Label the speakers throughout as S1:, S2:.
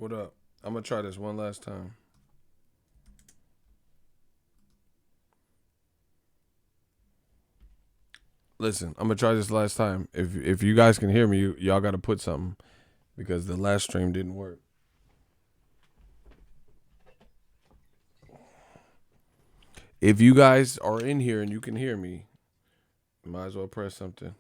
S1: What up? I'm gonna try this one last time. Listen, I'm gonna try this last time. If you guys can hear me, y'all gotta put something because the last stream didn't work. If you guys are in here and you can hear me, might as well press something.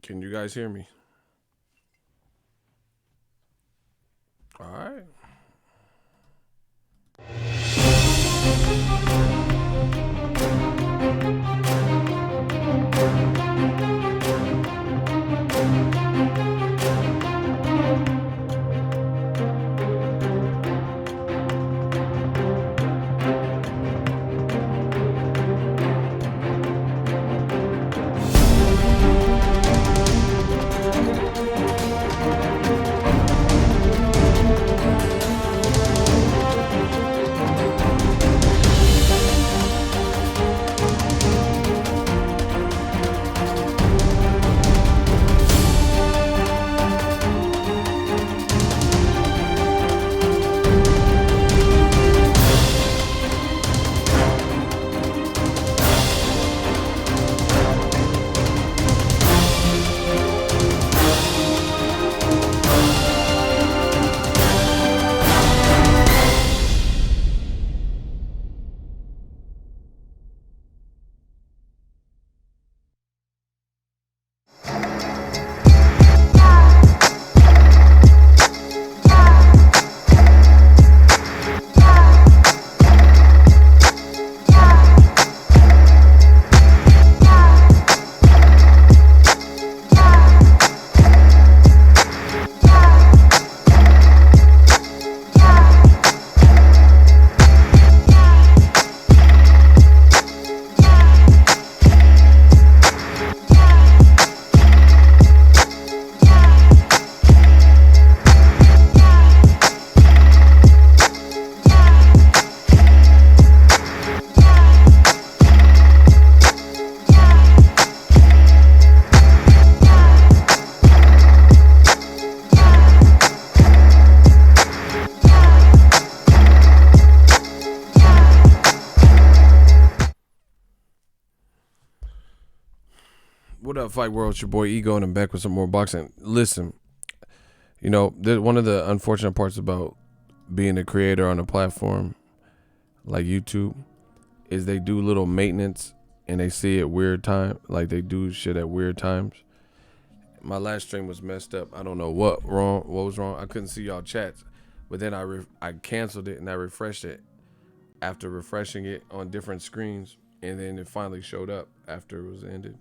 S1: Can you guys hear me? All right. What up, Fight World? It's your boy Ego, and I'm back with some more boxing. Listen, one of the unfortunate parts about being a creator on a platform like YouTube is they do little maintenance and they see at weird time, like they do shit at weird times. My last stream was messed up. I don't know what was wrong. I couldn't see y'all chats, but then I canceled it and I refreshed it. After refreshing it on different screens, and then it finally showed up after it was ended.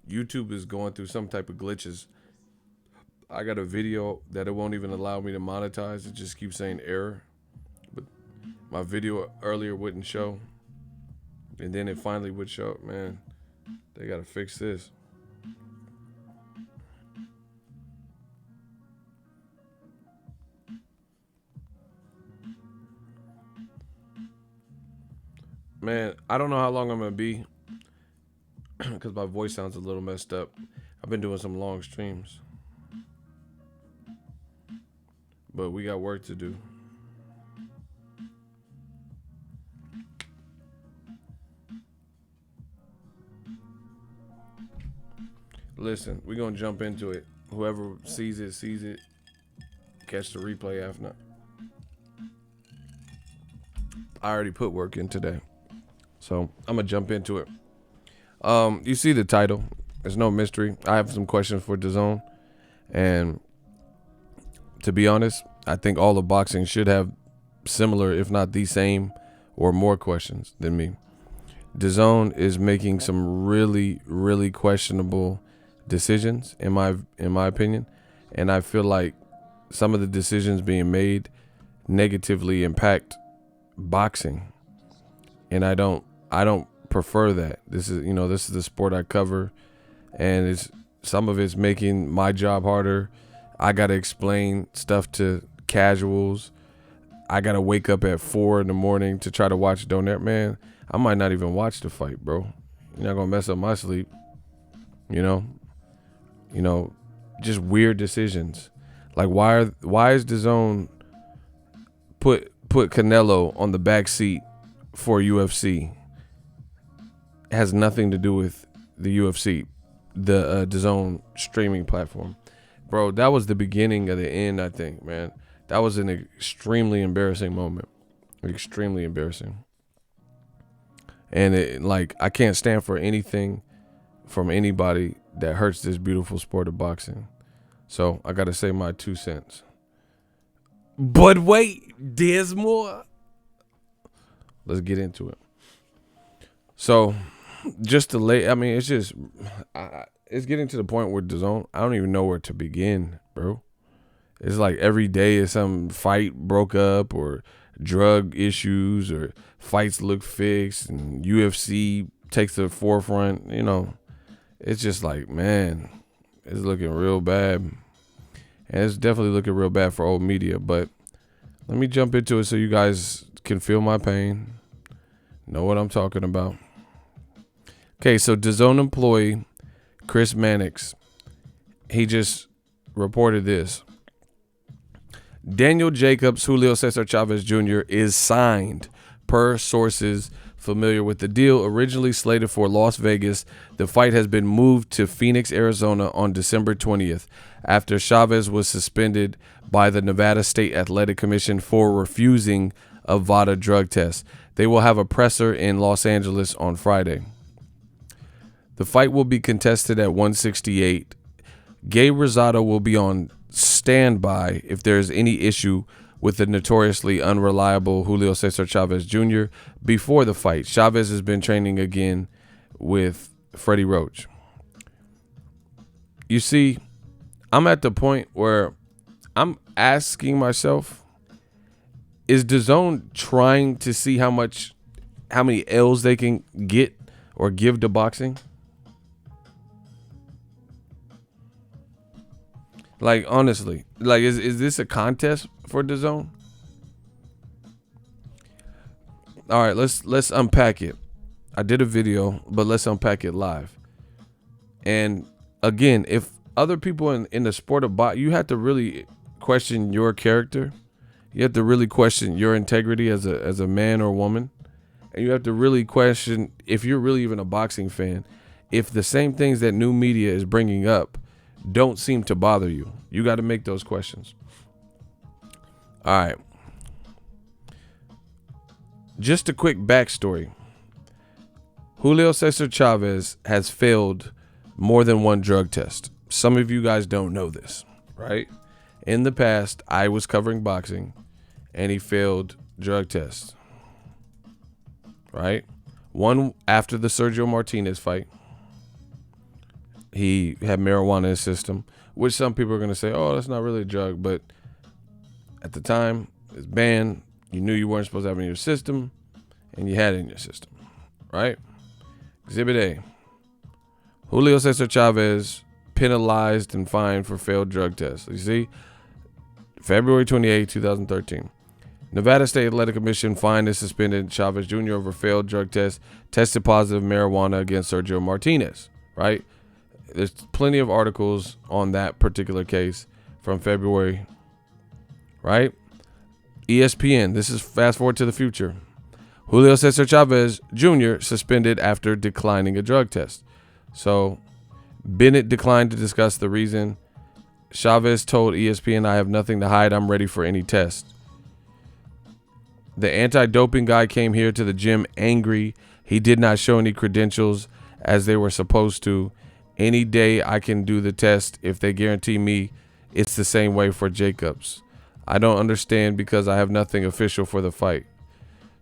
S1: YouTube is going through some type of glitches. I got a video that it won't even allow me to monetize. It just keeps saying error. But my video earlier wouldn't show. And then it finally would show. Man, they got to fix this. Man, I don't know how long I'm going to be because my voice sounds a little messed up. I've been doing some long streams. But we got work to do. Listen, we're going to jump into it. Whoever sees it. Catch the replay after. I already put work in today. So I'm going to jump into it. You see the title. There's no mystery. I have some questions for Dazn. And to be honest, I think all of boxing should have similar, if not the same, or more questions than me. Dazn is making some really, really questionable decisions, in my opinion. And I feel like some of the decisions being made negatively impact boxing. And I don't prefer that. This is the sport I cover, and some of it's making my job harder. I gotta explain stuff to casuals. I gotta wake up at 4 a.m. to try to watch Donut. Man, I might not even watch the fight, bro. You're not gonna mess up my sleep. You know, just weird decisions. Like why is Dazn put Canelo on the back seat for UFC? It has nothing to do with the UFC, the Dazn streaming platform. Bro, that was the beginning of the end, I think, man. That was an extremely embarrassing moment. Extremely embarrassing. And I can't stand for anything from anybody that hurts this beautiful sport of boxing. So I gotta say my 2 cents. But wait, there's more. Let's get into it. So just to lay, I mean, it's just, it's getting to the point where Dazn, I don't even know where to begin, bro. It's like every day is some fight broke up or drug issues or fights look fixed and UFC takes the forefront. You know, it's just like, man, it's looking real bad. And it's definitely looking real bad for old media. But let me jump into it so you guys can feel my pain, know what I'm talking about. Okay, so Dazn employee Chris Mannix, he just reported this. Daniel Jacobs, Julio Cesar Chavez Jr. is signed, per sources familiar with the deal. Originally slated for Las Vegas, the fight has been moved to Phoenix, Arizona on December 20th after Chavez was suspended by the Nevada State Athletic Commission for refusing a VADA drug test. They will have a presser in Los Angeles on Friday. The fight will be contested at 168. Gabe Rosado will be on standby if there is any issue with the notoriously unreliable Julio Cesar Chavez Jr. before the fight. Chavez has been training again with Freddie Roach. You see, I'm at the point where I'm asking myself, is Dazn trying to see how many L's they can get or give to boxing? Like, honestly, like, is this a contest for Dazn? All right, let's unpack it. I did a video, but let's unpack it live. And again, if other people in the sport of boxing, you have to really question your character. You have to really question your integrity as a man or woman. And you have to really question if you're really even a boxing fan, if the same things that new media is bringing up don't seem to bother you. You got to make those questions. All right. Just a quick backstory. Julio Cesar Chavez has failed more than one drug test. Some of you guys don't know this, right? In the past, I was covering boxing, and he failed drug tests, right? One after the Sergio Martinez fight. He had marijuana in his system, which some people are going to say, oh, that's not really a drug. But at the time, it's banned. You knew you weren't supposed to have it in your system, and you had it in your system, right? Exhibit A. Julio Cesar Chavez penalized and fined for failed drug tests. You see, February 28, 2013. Nevada State Athletic Commission fined and suspended Chavez Jr. over failed drug tests, tested positive marijuana against Sergio Martinez, right? There's plenty of articles on that particular case from February, right? ESPN, this is fast forward to the future. Julio Cesar Chavez Jr. suspended after declining a drug test. So Bennett declined to discuss the reason. Chavez told ESPN, I have nothing to hide. I'm ready for any test. The anti-doping guy came here to the gym angry. He did not show any credentials as they were supposed to. Any day I can do the test if they guarantee me it's the same way for Jacobs. I don't understand because I have nothing official for the fight.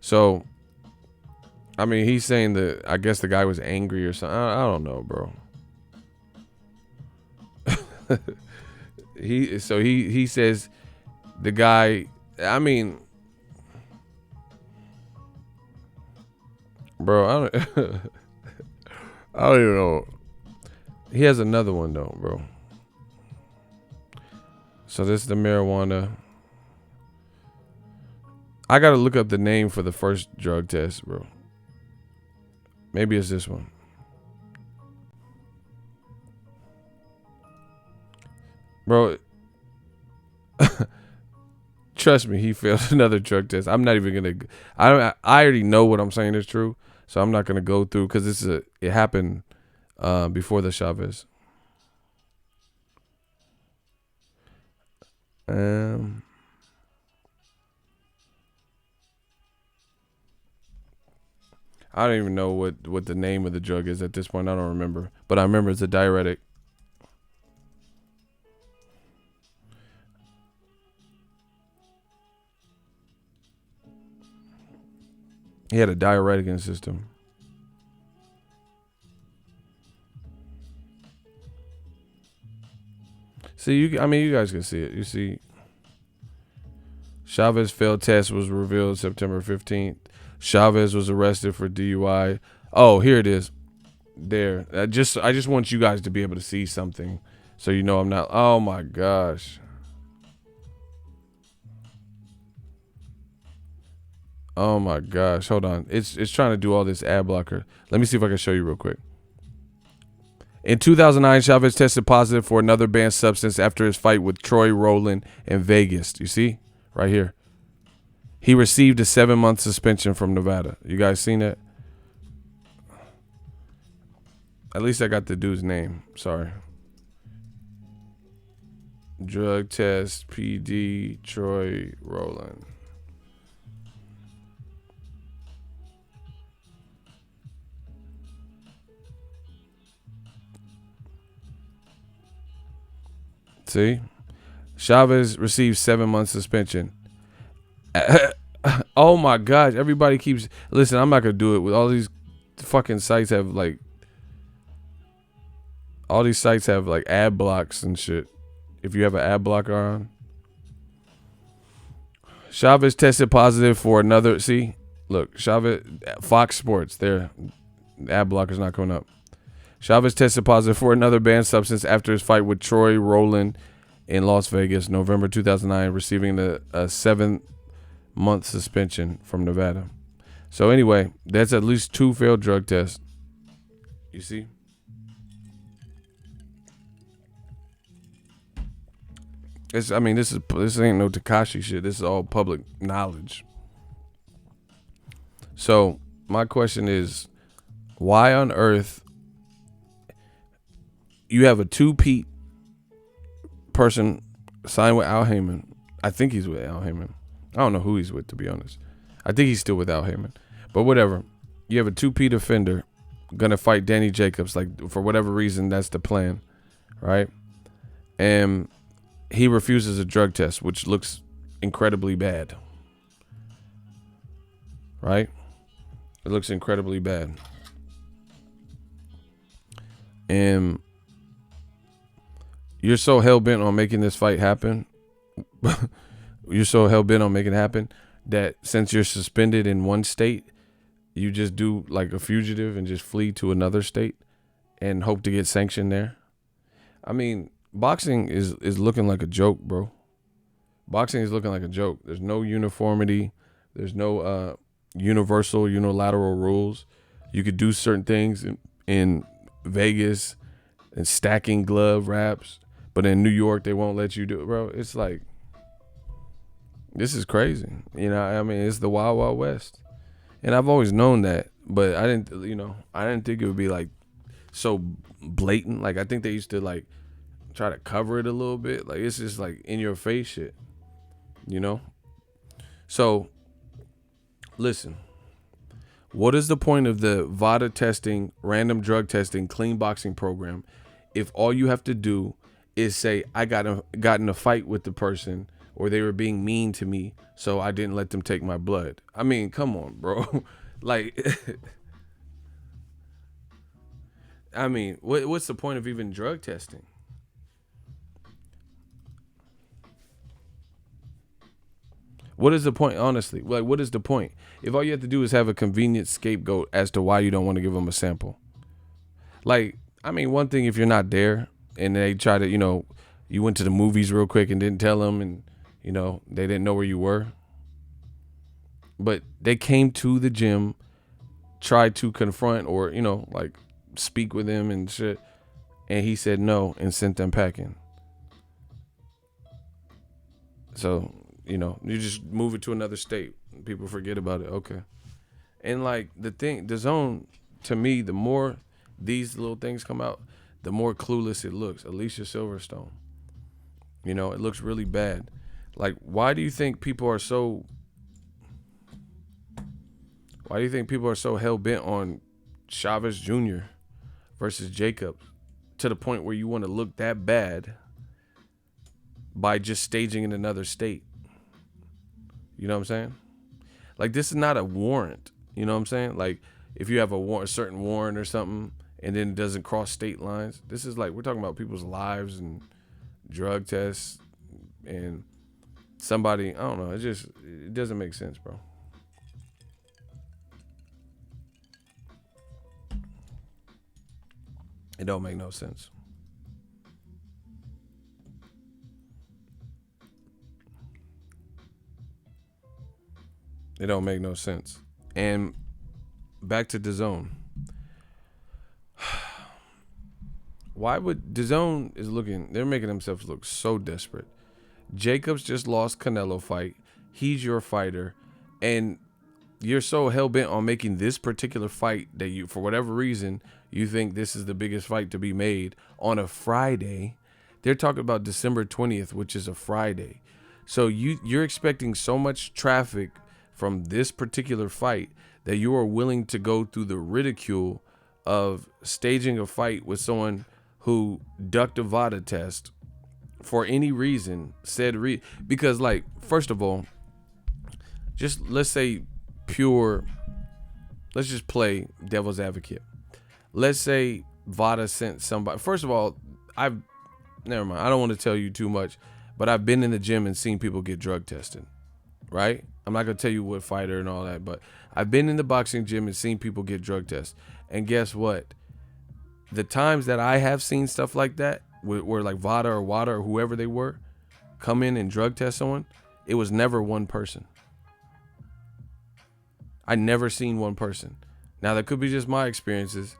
S1: So, I mean, he's saying that I guess the guy was angry or something. I don't know, bro. He says the guy, I mean, bro, I don't even know. He has another one though, bro. So this is the marijuana. I gotta look up the name for the first drug test, bro. Maybe it's this one. Bro, trust me, he failed another drug test. I'm not even gonna. I already know what I'm saying is true, so I'm not gonna go through because it happened before the Chavez. Um, I don't even know what the name of the drug is at this point. I don't remember, but I remember it's a diuretic. He had a diuretic in his system. See, I mean, you guys can see it. You see, Chavez failed test was revealed September 15th. Chavez was arrested for DUI. Oh, here it is. There. I just want you guys to be able to see something, so you know I'm not. Oh my gosh. Oh my gosh. Hold on. It's trying to do all this ad blocker. Let me see if I can show you real quick. In 2009, Chavez tested positive for another banned substance after his fight with Troy Rowland in Vegas. You see? Right here. He received a 7-month suspension from Nevada. You guys seen that? At least I got the dude's name. Sorry. Drug test, PD, Troy Rowland. See? Chavez received 7-month suspension. Oh my gosh. Everybody keeps... Listen, I'm not going to do it with all these fucking sites have like... All these sites have like ad blocks and shit. If you have an ad blocker on. Chavez tested positive for another... See? Look. Chavez... Fox Sports. There. Ad blocker's not coming up. Chavez tested positive for another banned substance after his fight with Troy Rowland in Las Vegas, November 2009, receiving a 7-month suspension from Nevada. So anyway, that's at least 2 failed drug tests. You see? This ain't no Tekashi shit. This is all public knowledge. So my question is, why on earth you have a 2-Pete person signed with Al Heyman? I think he's with Al Heyman. I don't know who he's with, to be honest. I think he's still with Al Heyman. But whatever. You have a 2-Pete offender gonna fight Danny Jacobs. Like, for whatever reason, that's the plan, right? And he refuses a drug test, which looks incredibly bad, right? It looks incredibly bad. And you're so hell-bent on making this fight happen. You're so hell-bent on making it happen that since you're suspended in one state, you just do like a fugitive and just flee to another state and hope to get sanctioned there. I mean, boxing is looking like a joke, bro. Boxing is looking like a joke. There's no uniformity. There's no universal, unilateral rules. You could do certain things in Vegas and stacking glove wraps, but in New York, they won't let you do it, bro. It's like, this is crazy. You know, I mean, it's the Wild Wild West. And I've always known that, but I didn't think it would be like so blatant. Like, I think they used to like try to cover it a little bit. Like, it's just like in your face shit, you know? So, listen, what is the point of the VADA testing, random drug testing, clean boxing program if all you have to do is say, I got in a fight with the person, or they were being mean to me, so I didn't let them take my blood? I mean, come on, bro. Like, I mean, what's the point of even drug testing? What is the point, honestly? Like, what is the point? If all you have to do is have a convenient scapegoat as to why you don't want to give them a sample. Like, I mean, one thing if you're not there and they try to, you went to the movies real quick and didn't tell them, and, they didn't know where you were. But they came to the gym, tried to confront or, like speak with him and shit. And he said no and sent them packing. So, you just move it to another state. People forget about it. Okay. And like the zone, to me, the more these little things come out, the more clueless it looks. Alicia Silverstone, it looks really bad. Like, why do you think people are so hell bent on Chavez Jr. versus Jacobs to the point where you want to look that bad by just staging in another state? You know what I'm saying? Like, this is not a warrant. You know what I'm saying? Like, if you have a certain warrant or something, and then it doesn't cross state lines. This is like, we're talking about people's lives and drug tests and somebody, I don't know. It doesn't make sense, bro. It don't make no sense. It don't make no sense. And back to DAZN. Why would DAZN is looking? They're making themselves look so desperate. Jacobs just lost Canelo fight. He's your fighter, and you're so hell bent on making this particular fight that you, for whatever reason, you think this is the biggest fight to be made on a Friday. They're talking about December 20th, which is a Friday. So you're expecting so much traffic from this particular fight that you are willing to go through the ridicule of staging a fight with someone who ducked a VADA test for any reason, because, like, first of all, just let's say let's just play devil's advocate. Let's say VADA sent somebody. First of all, never mind. I don't want to tell you too much, but I've been in the gym and seen people get drug tested, right? I'm not going to tell you what fighter and all that, but I've been in the boxing gym and seen people get drug tests. And guess what? The times that I have seen stuff like that, where like VADA or WADA or whoever they were, come in and drug test someone, it was never one person. I never seen one person. Now, that could be just my experiences,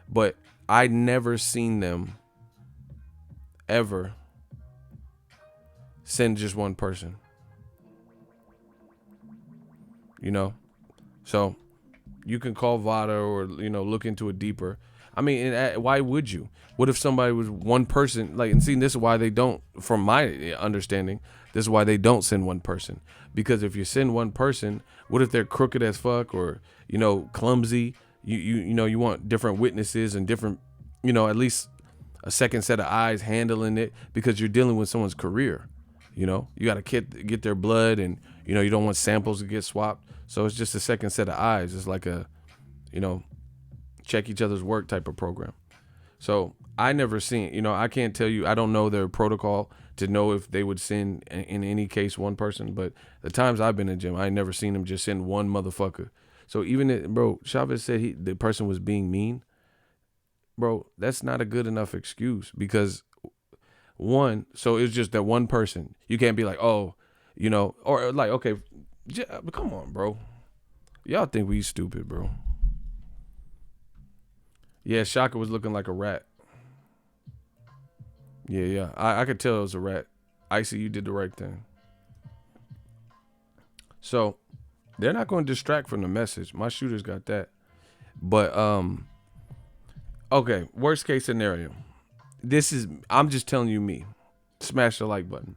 S1: but I never seen them ever send just one person. So you can call VADA or look into it deeper. I mean, why would you? What if somebody was one person? Like, and see, this is why they don't. From my understanding, this is why they don't send one person. Because if you send one person, what if they're crooked as fuck or clumsy? You want different witnesses and different, at least a second set of eyes handling it, because you're dealing with someone's career. You got to get their blood, and you don't want samples to get swapped. So it's just a second set of eyes. It's like a, check each other's work type of program. So I never seen, I can't tell you, I don't know their protocol to know if they would send in any case one person, but the times I've been in the gym, I ain't never seen them just send one motherfucker. So even bro, Chavez said the person was being mean. Bro, that's not a good enough excuse, because so it's just that one person. You can't be like, oh, or like, okay, come on, bro. Y'all think we stupid, bro. Yeah, Shaka was looking like a rat. Yeah. I could tell it was a rat. Icy, you did the right thing. So they're not going to distract from the message. My shooters got that. But okay, worst case scenario. I'm just telling you me. Smash the like button.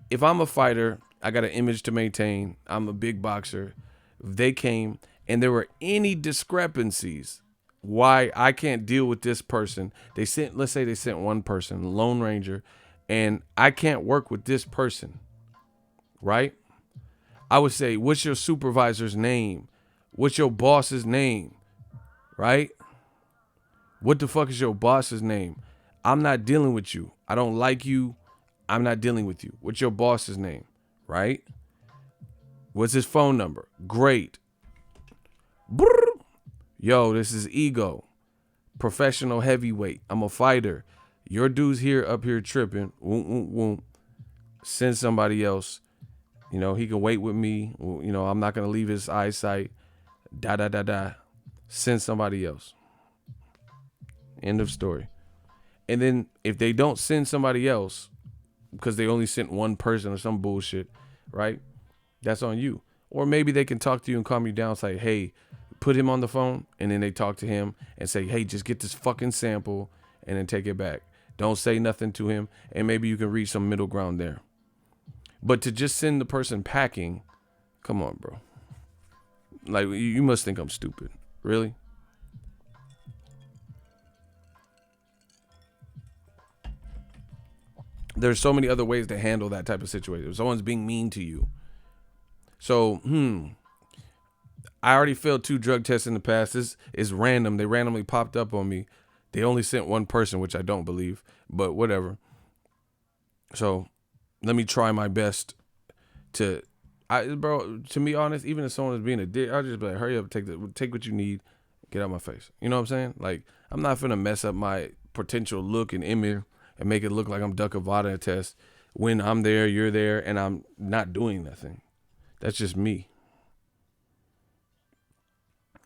S1: If I'm a fighter, I got an image to maintain. I'm a big boxer. If they came and there were any discrepancies why I can't deal with this person. Let's say they sent one person, Lone Ranger, and I can't work with this person, right? I would say, what's your supervisor's name? What's your boss's name, right? What the fuck is your boss's name? I'm not dealing with you. I don't like you. I'm not dealing with you. What's your boss's name, right? What's his phone number? Great. Brrr. Yo, this is Ego, professional heavyweight. I'm a fighter. Your dude's up here tripping. Send somebody else. He can wait with me. I'm not going to leave his eyesight. Send somebody else. End of story. And then if they don't send somebody else, because they only sent one person or some bullshit, right? That's on you. Or maybe they can talk to you and calm you down, say, hey, put him on the phone, and then they talk to him and say, hey, just get this fucking sample and then take it back. Don't say nothing to him, and maybe you can reach some middle ground there. But to just send the person packing, come on, bro. Like, you must think I'm stupid. Really? There's so many other ways to handle that type of situation. If someone's being mean to you. So, I already failed 2 drug tests in the past. This is random. They randomly popped up on me. They only sent one person, which I don't believe, but whatever. So let me try my best to be honest, even if someone is being a dick, I'll just be like, hurry up, take what you need, get out my face. You know what I'm saying? Like, I'm not finna mess up my potential look and image and make it look like I'm Duck Avada test when I'm there, you're there, and I'm not doing nothing. That's just me.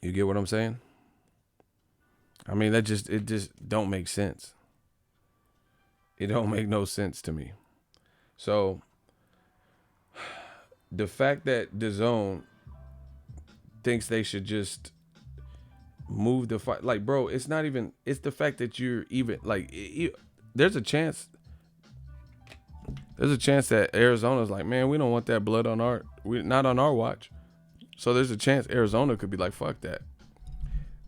S1: You get what I'm saying? I mean, it just don't make sense. It don't make no sense to me. So the fact that Dazn thinks they should just move the fight, like, bro, it's not even, it's the fact that you're even, like, there's a chance that Arizona's like, man, we don't want that blood on not on our watch. So there's a chance Arizona could be like, fuck that.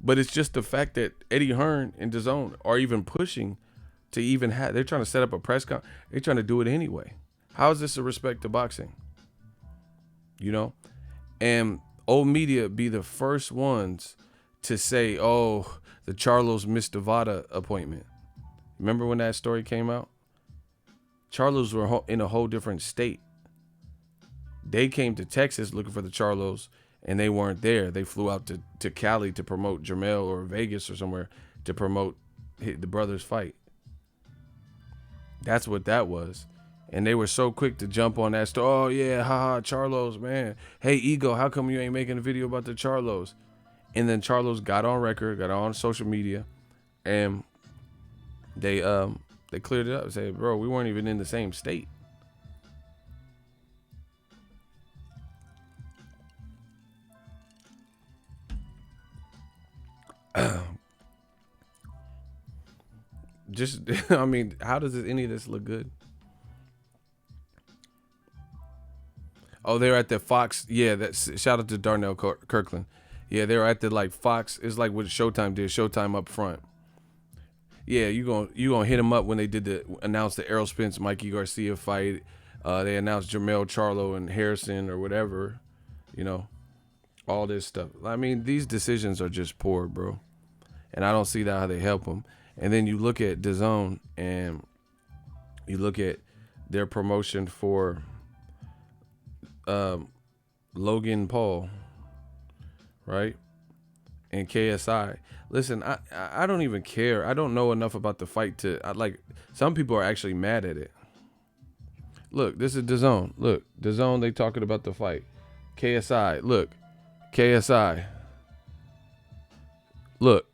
S1: But it's just the fact that Eddie Hearn and Dazn are even pushing to even have, they're trying to set up a press conference. They're trying to do it anyway. How is this a respect to boxing? You know? And old media be the first ones to say, oh, the Charlos missed Nevada appointment. Remember when that story came out? Charlos were in a whole different state. They came to Texas looking for the Charlos, and they weren't there. They flew out to Cali to promote Jermell, or Vegas or somewhere to promote the brothers' fight. That's what that was. And they were so quick to jump on that story. Oh, yeah, haha, Charlos, man. Hey, Ego, how come you ain't making a video about the Charlos? And then Charlos got on record, got on social media, and they cleared it up and said, bro, we weren't even in the same state. Just, I mean, how does any of this look good? Oh, they're at the Fox. Yeah, shout out to Darnell Kirkland. Yeah, they were at the, like, Fox. It's like what Showtime did. Showtime up front. Yeah, you gonna hit them up when they announced the Errol Spence Mikey Garcia fight. They announced Jermell Charlo and Harrison or whatever. You know, all this stuff. I mean, these decisions are just poor, bro. And I don't see how they help them. And then you look at Dazn and you look at their promotion for Logan Paul, right? And KSI. Listen, I don't even care. I don't know enough about the fight some people are actually mad at it. Look, this is Dazn. Look, Dazn, they talking about the fight. KSI, look. KSI. Look.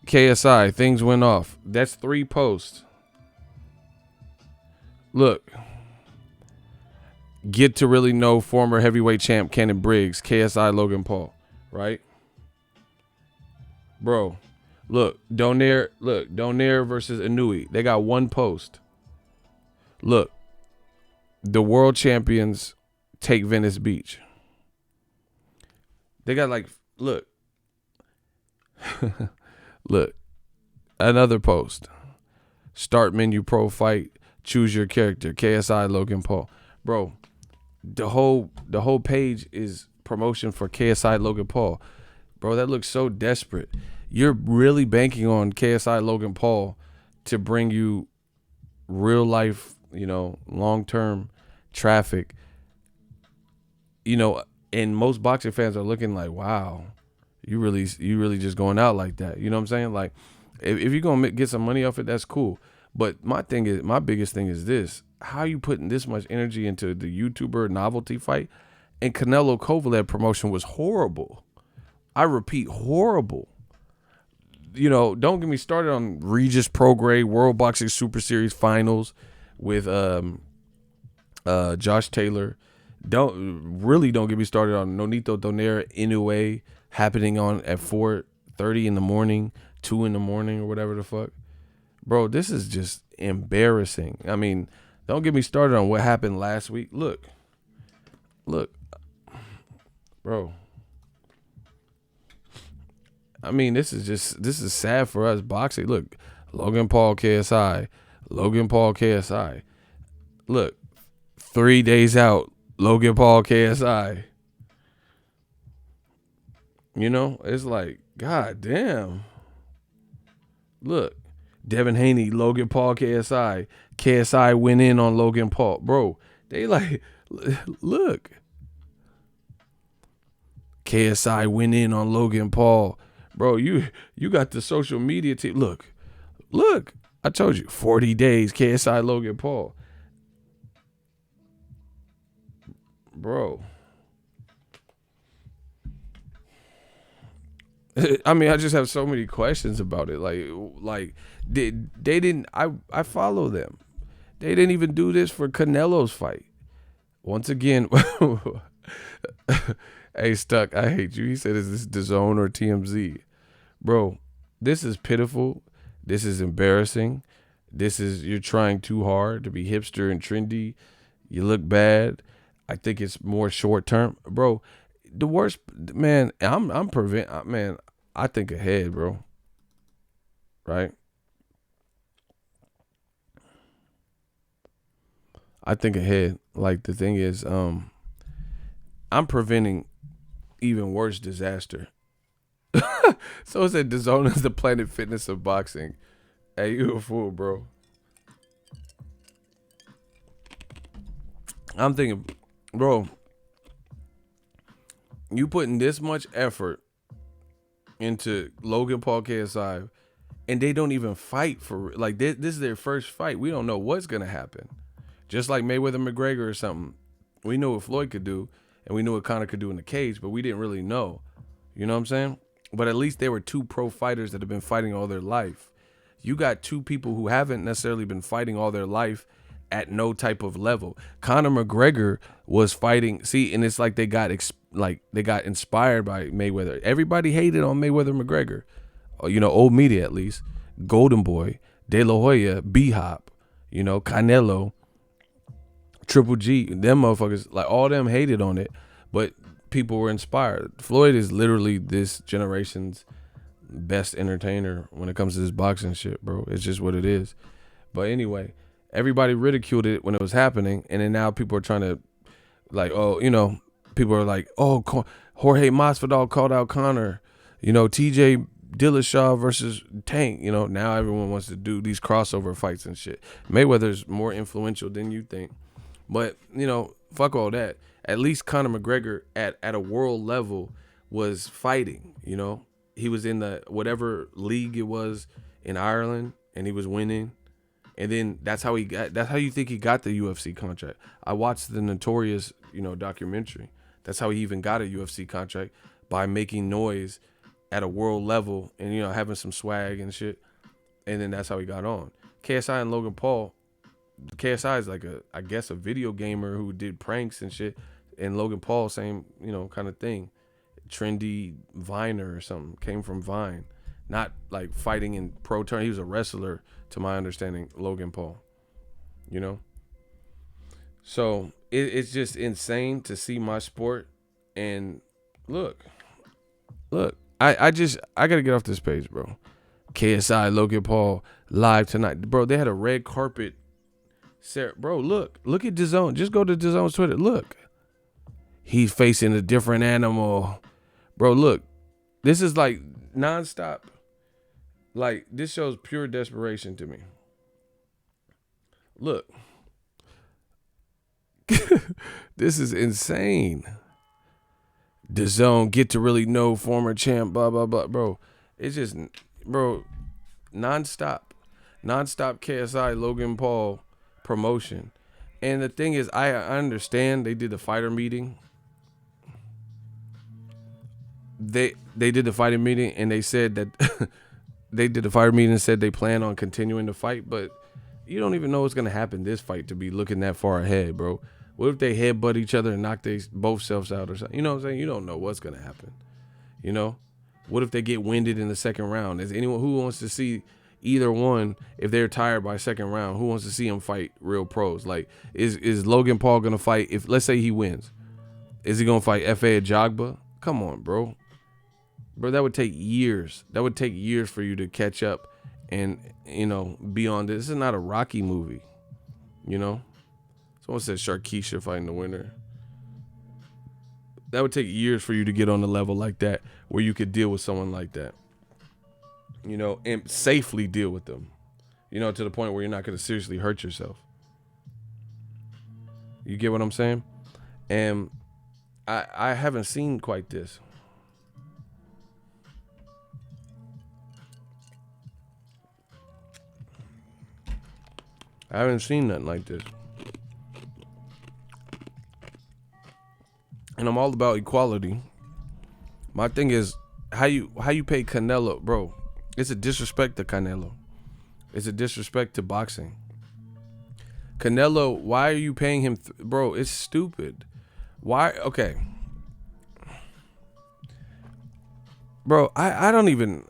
S1: KSI, things went off. That's 3 posts. Look. Get to really know former heavyweight champ Kenan Briggs, KSI Logan Paul, right? Bro, look, Donaire versus Inouye. They got 1 post. Look, the world champions take Venice Beach. They got look. Look, another post. Start menu pro fight, choose your character, KSI Logan Paul. Bro, the whole page is promotion for KSI Logan Paul. Bro, that looks so desperate. You're really banking on KSI Logan Paul to bring you real life, long-term traffic. And most boxing fans are looking like, wow, you really just going out like that. You know what I'm saying? Like, if you're going to get some money off it, that's cool. But my biggest thing is this. How you putting this much energy into the YouTuber novelty fight? And Canelo Kovalev promotion was horrible. I repeat, horrible. Don't get me started on Regis Prograis World Boxing Super Series finals with Josh Taylor. Don't get me started on Nonito Donaire Inoue happening on at 4:30 in the morning, 2 in the morning, or whatever the fuck. Bro, this is just embarrassing. I mean, don't get me started on what happened last week. Look, bro. I mean, this is sad for us boxing. Look, Logan Paul KSI. Look, 3 days out, Logan Paul KSI. You know, it's like, god damn. Look, Devin Haney, Logan Paul KSI. KSI went in on Logan Paul. Bro, they like, look. KSI went in on Logan Paul. Bro, you got the social media team. Look. I told you, 40 days, KSI Logan Paul. Bro. I mean, I just have so many questions about it. Like they didn't, I follow them. They didn't even do this for Canelo's fight. Once again, hey, Stuck, I hate you. He said, is this DAZN or TMZ? Bro, this is pitiful. This is embarrassing. You're trying too hard to be hipster and trendy. You look bad. I think it's more short term. Bro, the worst, man, I think ahead, bro. Right? I think ahead. Like, the thing is, I'm preventing even worse disaster. So it said DAZN is the Planet Fitness of boxing. Hey, you a fool, bro. I'm thinking, bro, you putting this much effort into Logan Paul KSI, and they don't even fight for, like, this is their first fight. We don't know what's gonna happen. Just like Mayweather McGregor or something. We knew what Floyd could do, and we knew what Conor could do in the cage, but we didn't really know. You know what I'm saying? But at least they were two pro fighters that have been fighting all their life. You got two people who haven't necessarily been fighting all their life at no type of level. Conor McGregor was fighting. See, and it's like they got inspired by Mayweather. Everybody hated on Mayweather McGregor. You know, old media at least. Golden Boy, De La Hoya, B-Hop, you know, Canelo, Triple G. Them motherfuckers, like, all them hated on it, but people were inspired. Floyd is literally this generation's best entertainer when it comes to this boxing shit, bro. It's just what it is. But anyway, everybody ridiculed it when it was happening, and then now people are trying to, like, oh, you know, people are like, oh, Jorge Masvidal called out Conor, you know, TJ Dillashaw versus Tank, you know. Now everyone wants to do these crossover fights and shit. Mayweather's more influential than you think, but, you know, fuck all that. At least Conor McGregor at a world level was fighting, you know. He was in the whatever league it was in Ireland, and he was winning. And then that's how you think he got the UFC contract. I watched the Notorious, you know, documentary. That's how he even got a UFC contract, by making noise at a world level and, you know, having some swag and shit. And then that's how he got on. KSI and Logan Paul. KSI is like I guess a video gamer who did pranks and shit. And Logan Paul, same, you know, kind of thing. Trendy Viner or something. Came from Vine. Not like fighting in pro turn. He was a wrestler, to my understanding, Logan Paul. You know? So it's just insane to see my sport. And look, I gotta get off this page, bro. KSI, Logan Paul, live tonight. Bro, they had a red carpet. Bro, look at DAZN. Just go to DAZN's Twitter. Look. He's facing a different animal. Bro, look. This is like nonstop. Like, this shows pure desperation to me. Look. This is insane. DAZN, get to really know former champ, blah, blah, blah. Bro, it's just, bro, nonstop KSI, Logan Paul promotion. And the thing is, I understand they did the fighter meeting. They did the fighting meeting, and they said that they did the fighter meeting and said they plan on continuing to fight. But you don't even know what's gonna happen this fight to be looking that far ahead, bro. What if they headbutt each other and knock they both selves out or something? You know what I'm saying? You don't know what's gonna happen. You know, what if they get winded in the second round? Is anyone who wants to see either one if they're tired by second round? Who wants to see them fight real pros? Like, is Logan Paul gonna fight? If let's say he wins, is he gonna fight F.A. Ajagba? Come on, bro. Bro, that would take years. That would take years for you to catch up and, you know, be on this. This is not a Rocky movie, you know? Someone said Sharkeisha fighting the winner. That would take years for you to get on the level like that where you could deal with someone like that, you know, and safely deal with them, you know, to the point where you're not going to seriously hurt yourself. You get what I'm saying? And I haven't seen quite this. I haven't seen nothing like this. And I'm all about equality. My thing is how you pay Canelo, bro. It's a disrespect to Canelo. It's a disrespect to boxing. Canelo, why are you paying him? Bro, it's stupid. Why? Okay. Bro, I don't even...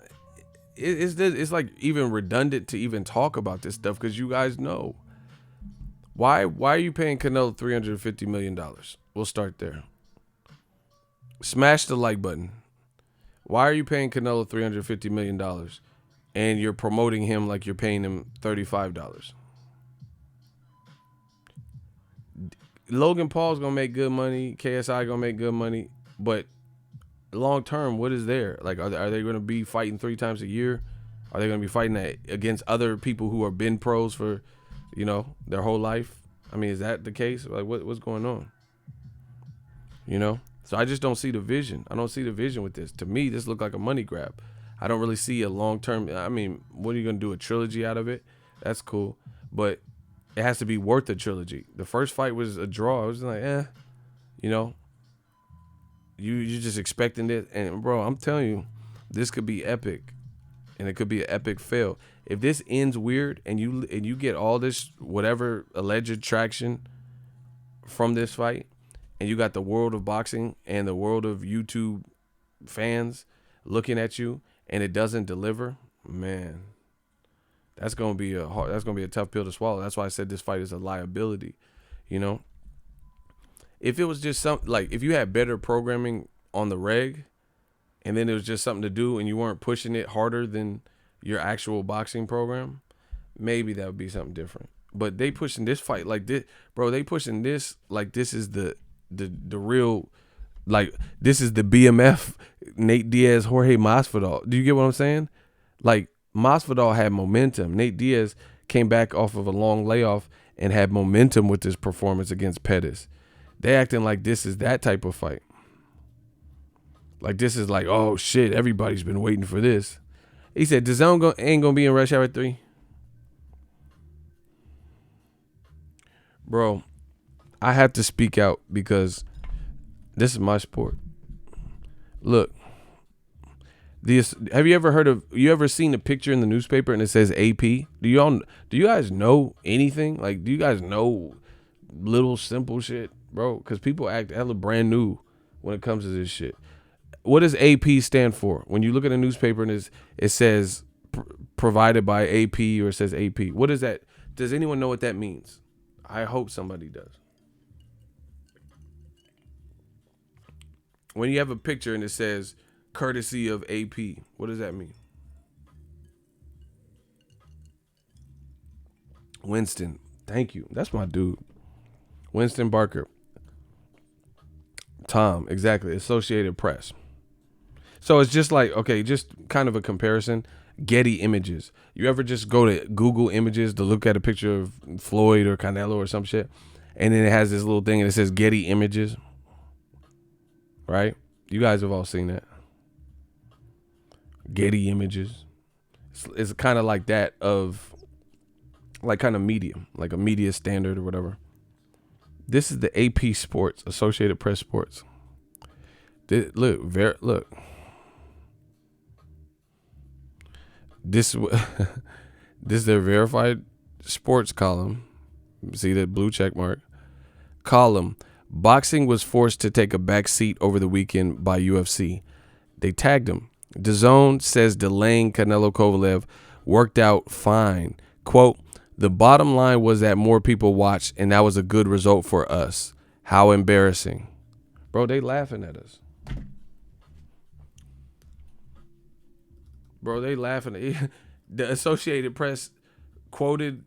S1: It's like even redundant to even talk about this stuff because you guys know. Why are you paying Canelo $350 million? We'll start there. Smash the like button. Why are you paying Canelo $350 million and you're promoting him like you're paying him $35? Logan Paul's going to make good money. KSI going to make good money. But long term, what is there? Like, are they going to be fighting 3 times a year? Are they going to be fighting against other people who have been pros for, you know, their whole life? I mean, is that the case? Like, what's going on? You know? So I just don't see the vision. I don't see the vision with this. To me, this looked like a money grab. I don't really see a long-term. I mean, what are you going to do, a trilogy out of it? That's cool. But it has to be worth a trilogy. The first fight was a draw. I was like, you know, you're just expecting it. And, bro, I'm telling you, this could be epic. And it could be an epic fail. If this ends weird and you get all this whatever alleged traction from this fight, and you got the world of boxing and the world of YouTube fans looking at you, and it doesn't deliver, man, that's gonna be a tough pill to swallow. That's why I said this fight is a liability. You know, if it was just if you had better programming on the reg, and then it was just something to do, and you weren't pushing it harder than your actual boxing program, maybe that would be something different. But they pushing this fight like this, bro. They pushing this like this is the real, like, this is the BMF Nate Diaz Jorge Masvidal. Do you get what I'm saying? Like, Masvidal had momentum. Nate Diaz came back off of a long layoff and had momentum with his performance against Pettis. They acting like this is that type of fight. Like, this is like, oh shit, everybody's been waiting for this. He said Dazn ain't gonna be in Rush Hour 3. Bro, I have to speak out because this is my sport. Look, have you ever seen a picture in the newspaper and it says AP? Do you guys know anything? Like, do you guys know little simple shit, bro? Because people act hella brand new when it comes to this shit. What does AP stand for? When you look at a newspaper and it says provided by AP or it says AP, what is that? Does anyone know what that means? I hope somebody does. When you have a picture and it says courtesy of AP, what does that mean? Winston, thank you. That's my dude. Winston Barker. Tom, exactly. Associated Press. So it's just like, okay, just kind of a comparison. Getty Images. You ever just go to Google Images to look at a picture of Floyd or Canelo or some shit, and then it has this little thing and it says Getty Images, right? You guys have all seen that. Getty Images. It's kind of like that of, like, kind of media, like a media standard or whatever. This is the AP Sports, Associated Press Sports. Look. This is their verified sports column. See that blue check mark? Column. Boxing was forced to take a back seat over the weekend by UFC. They tagged him. Dazn says delaying Canelo Kovalev worked out fine. Quote, the bottom line was that more people watched, and that was a good result for us. How embarrassing. Bro, they laughing at us. Bro, they laughing. The Associated Press quoted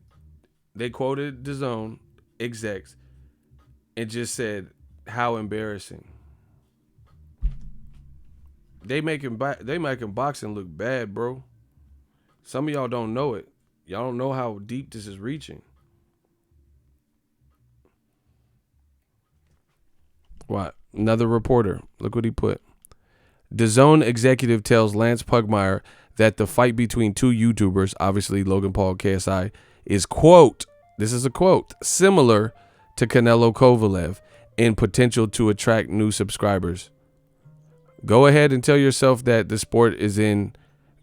S1: Dazn execs and just said, how embarrassing. They making boxing look bad, bro. Some of y'all don't know it. Y'all don't know how deep this is reaching. What? Another reporter. Look what he put. DAZN executive tells Lance Pugmire that the fight between two YouTubers, obviously Logan Paul and KSI, is, quote, this is a quote, similar to Canelo Kovalev in potential to attract new subscribers. Go ahead and tell yourself that the sport is in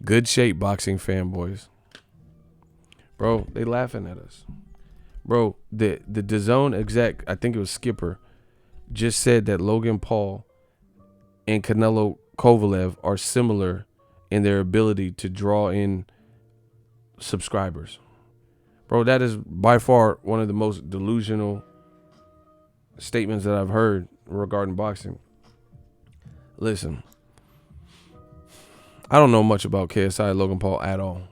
S1: good shape, boxing fanboys. Bro, they laughing at us. Bro, the DAZN exec, I think it was Skipper, just said that Logan Paul and Canelo Kovalev are similar in their ability to draw in subscribers. Bro, that is by far one of the most delusional statements that I've heard regarding boxing. Listen, I don't know much about KSI Logan Paul at all.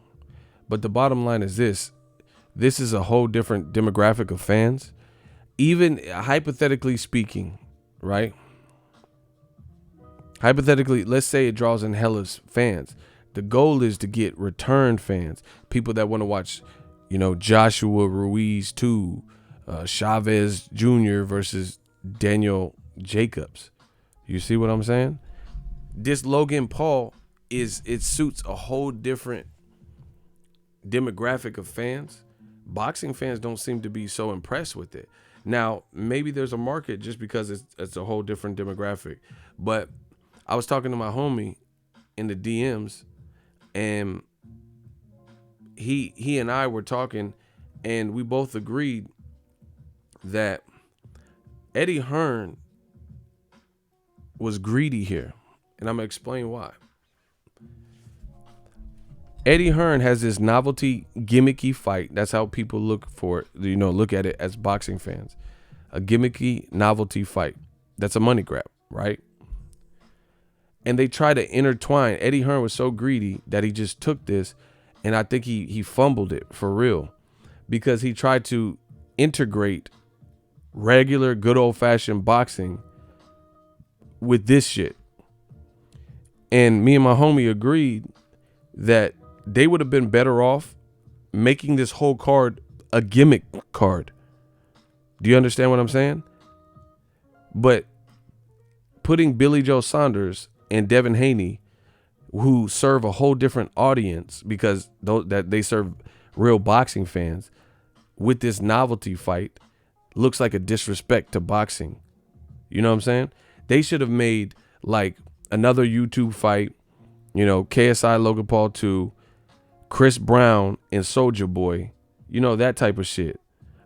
S1: But the bottom line is this. This is a whole different demographic of fans. Even hypothetically speaking, right? Hypothetically, let's say it draws in hella's fans. The goal is to get return fans. People that want to watch, Joshua Ruiz 2, Chavez Jr. versus Daniel Jacobs. You see what I'm saying? This Logan Paul it suits a whole different demographic of fans. Boxing fans don't seem to be so impressed with it. Now, maybe there's a market just because it's a whole different demographic. But I was talking to my homie in the DMs, and he and I were talking, and we both agreed that Eddie Hearn was greedy here. And I'm going to explain why. Eddie Hearn has this novelty, gimmicky fight. That's how people look for it, look at it as boxing fans. A gimmicky, novelty fight. That's a money grab, right? And they try to intertwine. Eddie Hearn was so greedy that he just took this, and I think he fumbled it for real, because he tried to integrate regular, good old-fashioned boxing with this shit. And me and my homie agreed that they would have been better off making this whole card a gimmick card. Do you understand what I'm saying? But putting Billy Joe Saunders and Devin Haney, who serve a whole different audience because that they serve real boxing fans, with this novelty fight looks like a disrespect to boxing. You know what I'm saying? They should have made like another YouTube fight, KSI Logan Paul 2, Chris Brown and Soulja Boy, that type of shit.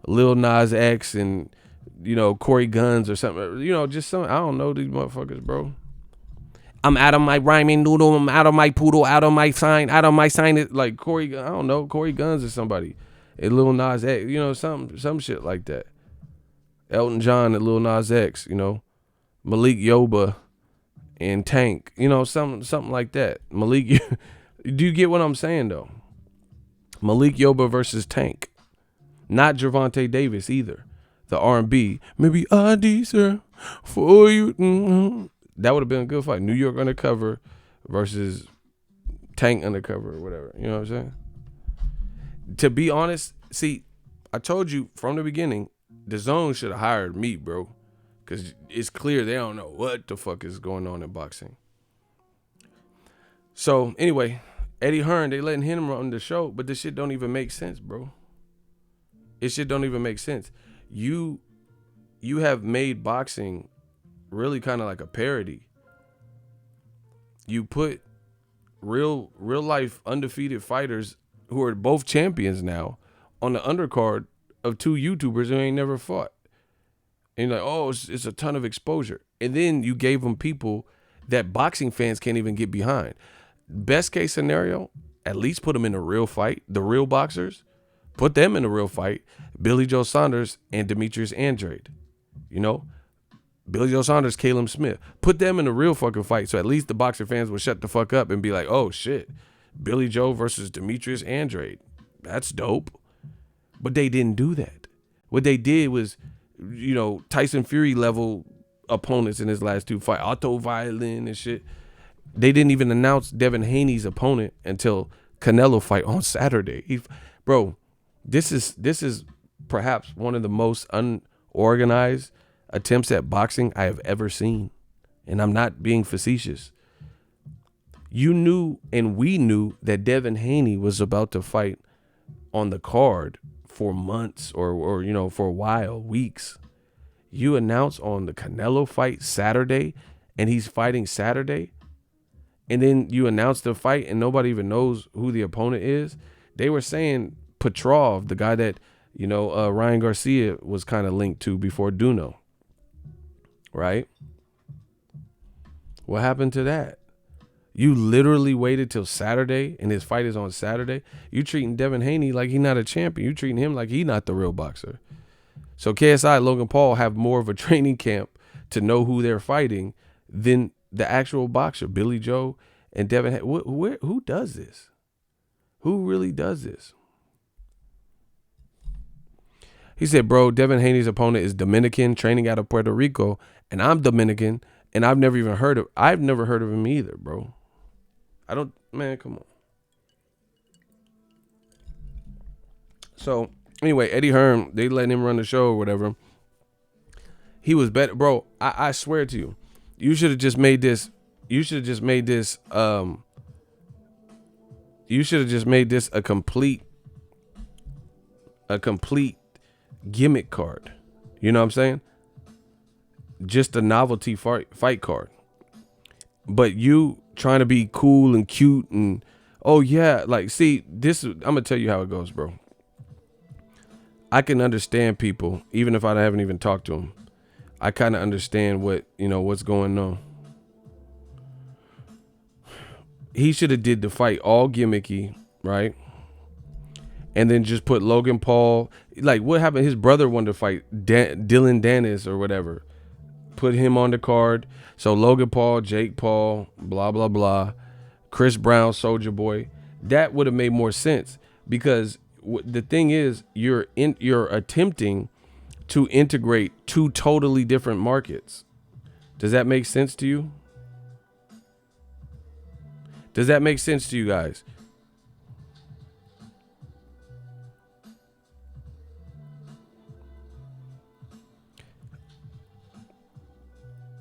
S1: Lil Nas X and, Corey Guns or something, just some, I don't know these motherfuckers, bro. I'm out of my rhyming noodle, I'm out of my poodle, out of my sign, it like Corey, I don't know, Corey Guns or somebody. And Lil Nas X, some shit like that. Elton John and Lil Nas X, Malik Yoba and Tank, something like that. Malik, do you get what I'm saying though? Malik Yoba versus Tank, not Gervonta Davis either. The R&B, maybe I deserve for you. Mm-hmm. That would have been a good fight. New York Undercover versus Tank Undercover or whatever. You know what I'm saying? To be honest, see, I told you from the beginning, DAZN should have hired me, bro. Because it's clear they don't know what the fuck is going on in boxing. So, anyway, Eddie Hearn, they letting him run the show, but this shit don't even make sense, bro. This shit don't even make sense. You have made boxing really kind of like a parody. You put real life undefeated fighters who are both champions now on the undercard of 2 YouTubers who ain't never fought. And you're like, oh, it's a ton of exposure. And then you gave them people that boxing fans can't even get behind. Best case scenario, at least put them in a real fight. The real boxers, put them in a real fight. Billy Joe Saunders and Demetrius Andrade. You know, Billy Joe Saunders, Caleb Smith. Put them in a real fucking fight. So at least the boxer fans will shut the fuck up and be like, oh shit, Billy Joe versus Demetrius Andrade. That's dope. But they didn't do that. What they did was, you know, Tyson Fury level opponents in his last 2 fights, Otto Violin and shit. They didn't even announce Devin Haney's opponent until Canelo fight on Saturday. Bro, this is perhaps one of the most unorganized attempts at boxing I have ever seen. And I'm not being facetious. You knew and we knew that Devin Haney was about to fight on the card for months or you know, for a while, weeks. You announce on the Canelo fight Saturday and he's fighting Saturday. And then you announce the fight and nobody even knows who the opponent is. They were saying Petrov, the guy that, you know, Ryan Garcia was kind of linked to before Duno. Right? What happened to that? You literally waited till Saturday and his fight is on Saturday. You treating Devin Haney like he's not a champion. You treating him like he's not the real boxer. So KSI, Logan Paul have more of a training camp to know who they're fighting than the actual boxer, Billy Joe and Devin Haney. Who does this? Who really does this? He said, bro, Devin Haney's opponent is Dominican, training out of Puerto Rico, and I'm Dominican, and I've never heard of him either, bro. Man, come on. So anyway, Eddie Hearn, they letting him run the show or whatever. He was better, bro. I swear to you, you should have just made this. You should have just made this. You should have just made this a complete gimmick card. You know what I'm saying? Just a novelty fight card. But you trying to be cool and cute and oh yeah, like see this. I'm gonna tell you how it goes, bro. I can understand people even if I haven't even talked to them. I kind of understand what's going on. He should have did the fight all gimmicky, right? And then just put Logan Paul. Like what happened? His brother wanted to fight Dylan Dennis or whatever. Put him on the card. So Logan Paul, Jake Paul, blah, blah, blah. Chris Brown, Soulja Boy. That would have made more sense because the thing is you're attempting to integrate 2 totally different markets. Does that make sense to you? Does that make sense to you guys?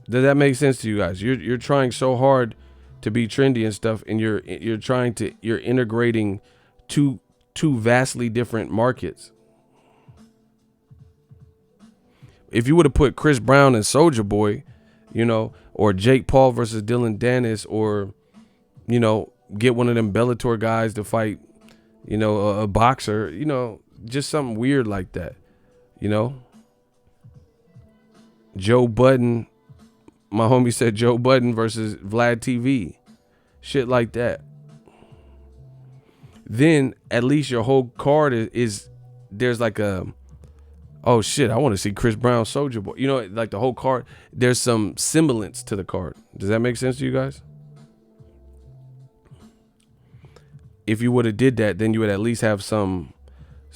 S1: Does that make sense to you guys? You're trying so hard to be trendy and stuff, and you're integrating two vastly different markets. If you would have put Chris Brown and Soulja Boy, or Jake Paul versus Dylan Dennis, or get one of them Bellator guys to fight, a boxer, just something weird like that, Joe Budden. My homie said Joe Budden versus Vlad TV. Shit like that. Then at least your whole card is there's like oh shit, I want to see Chris Brown, Soulja Boy. Like the whole card, there's some semblance to the card. Does that make sense to you guys? If you would have did that, then you would at least have some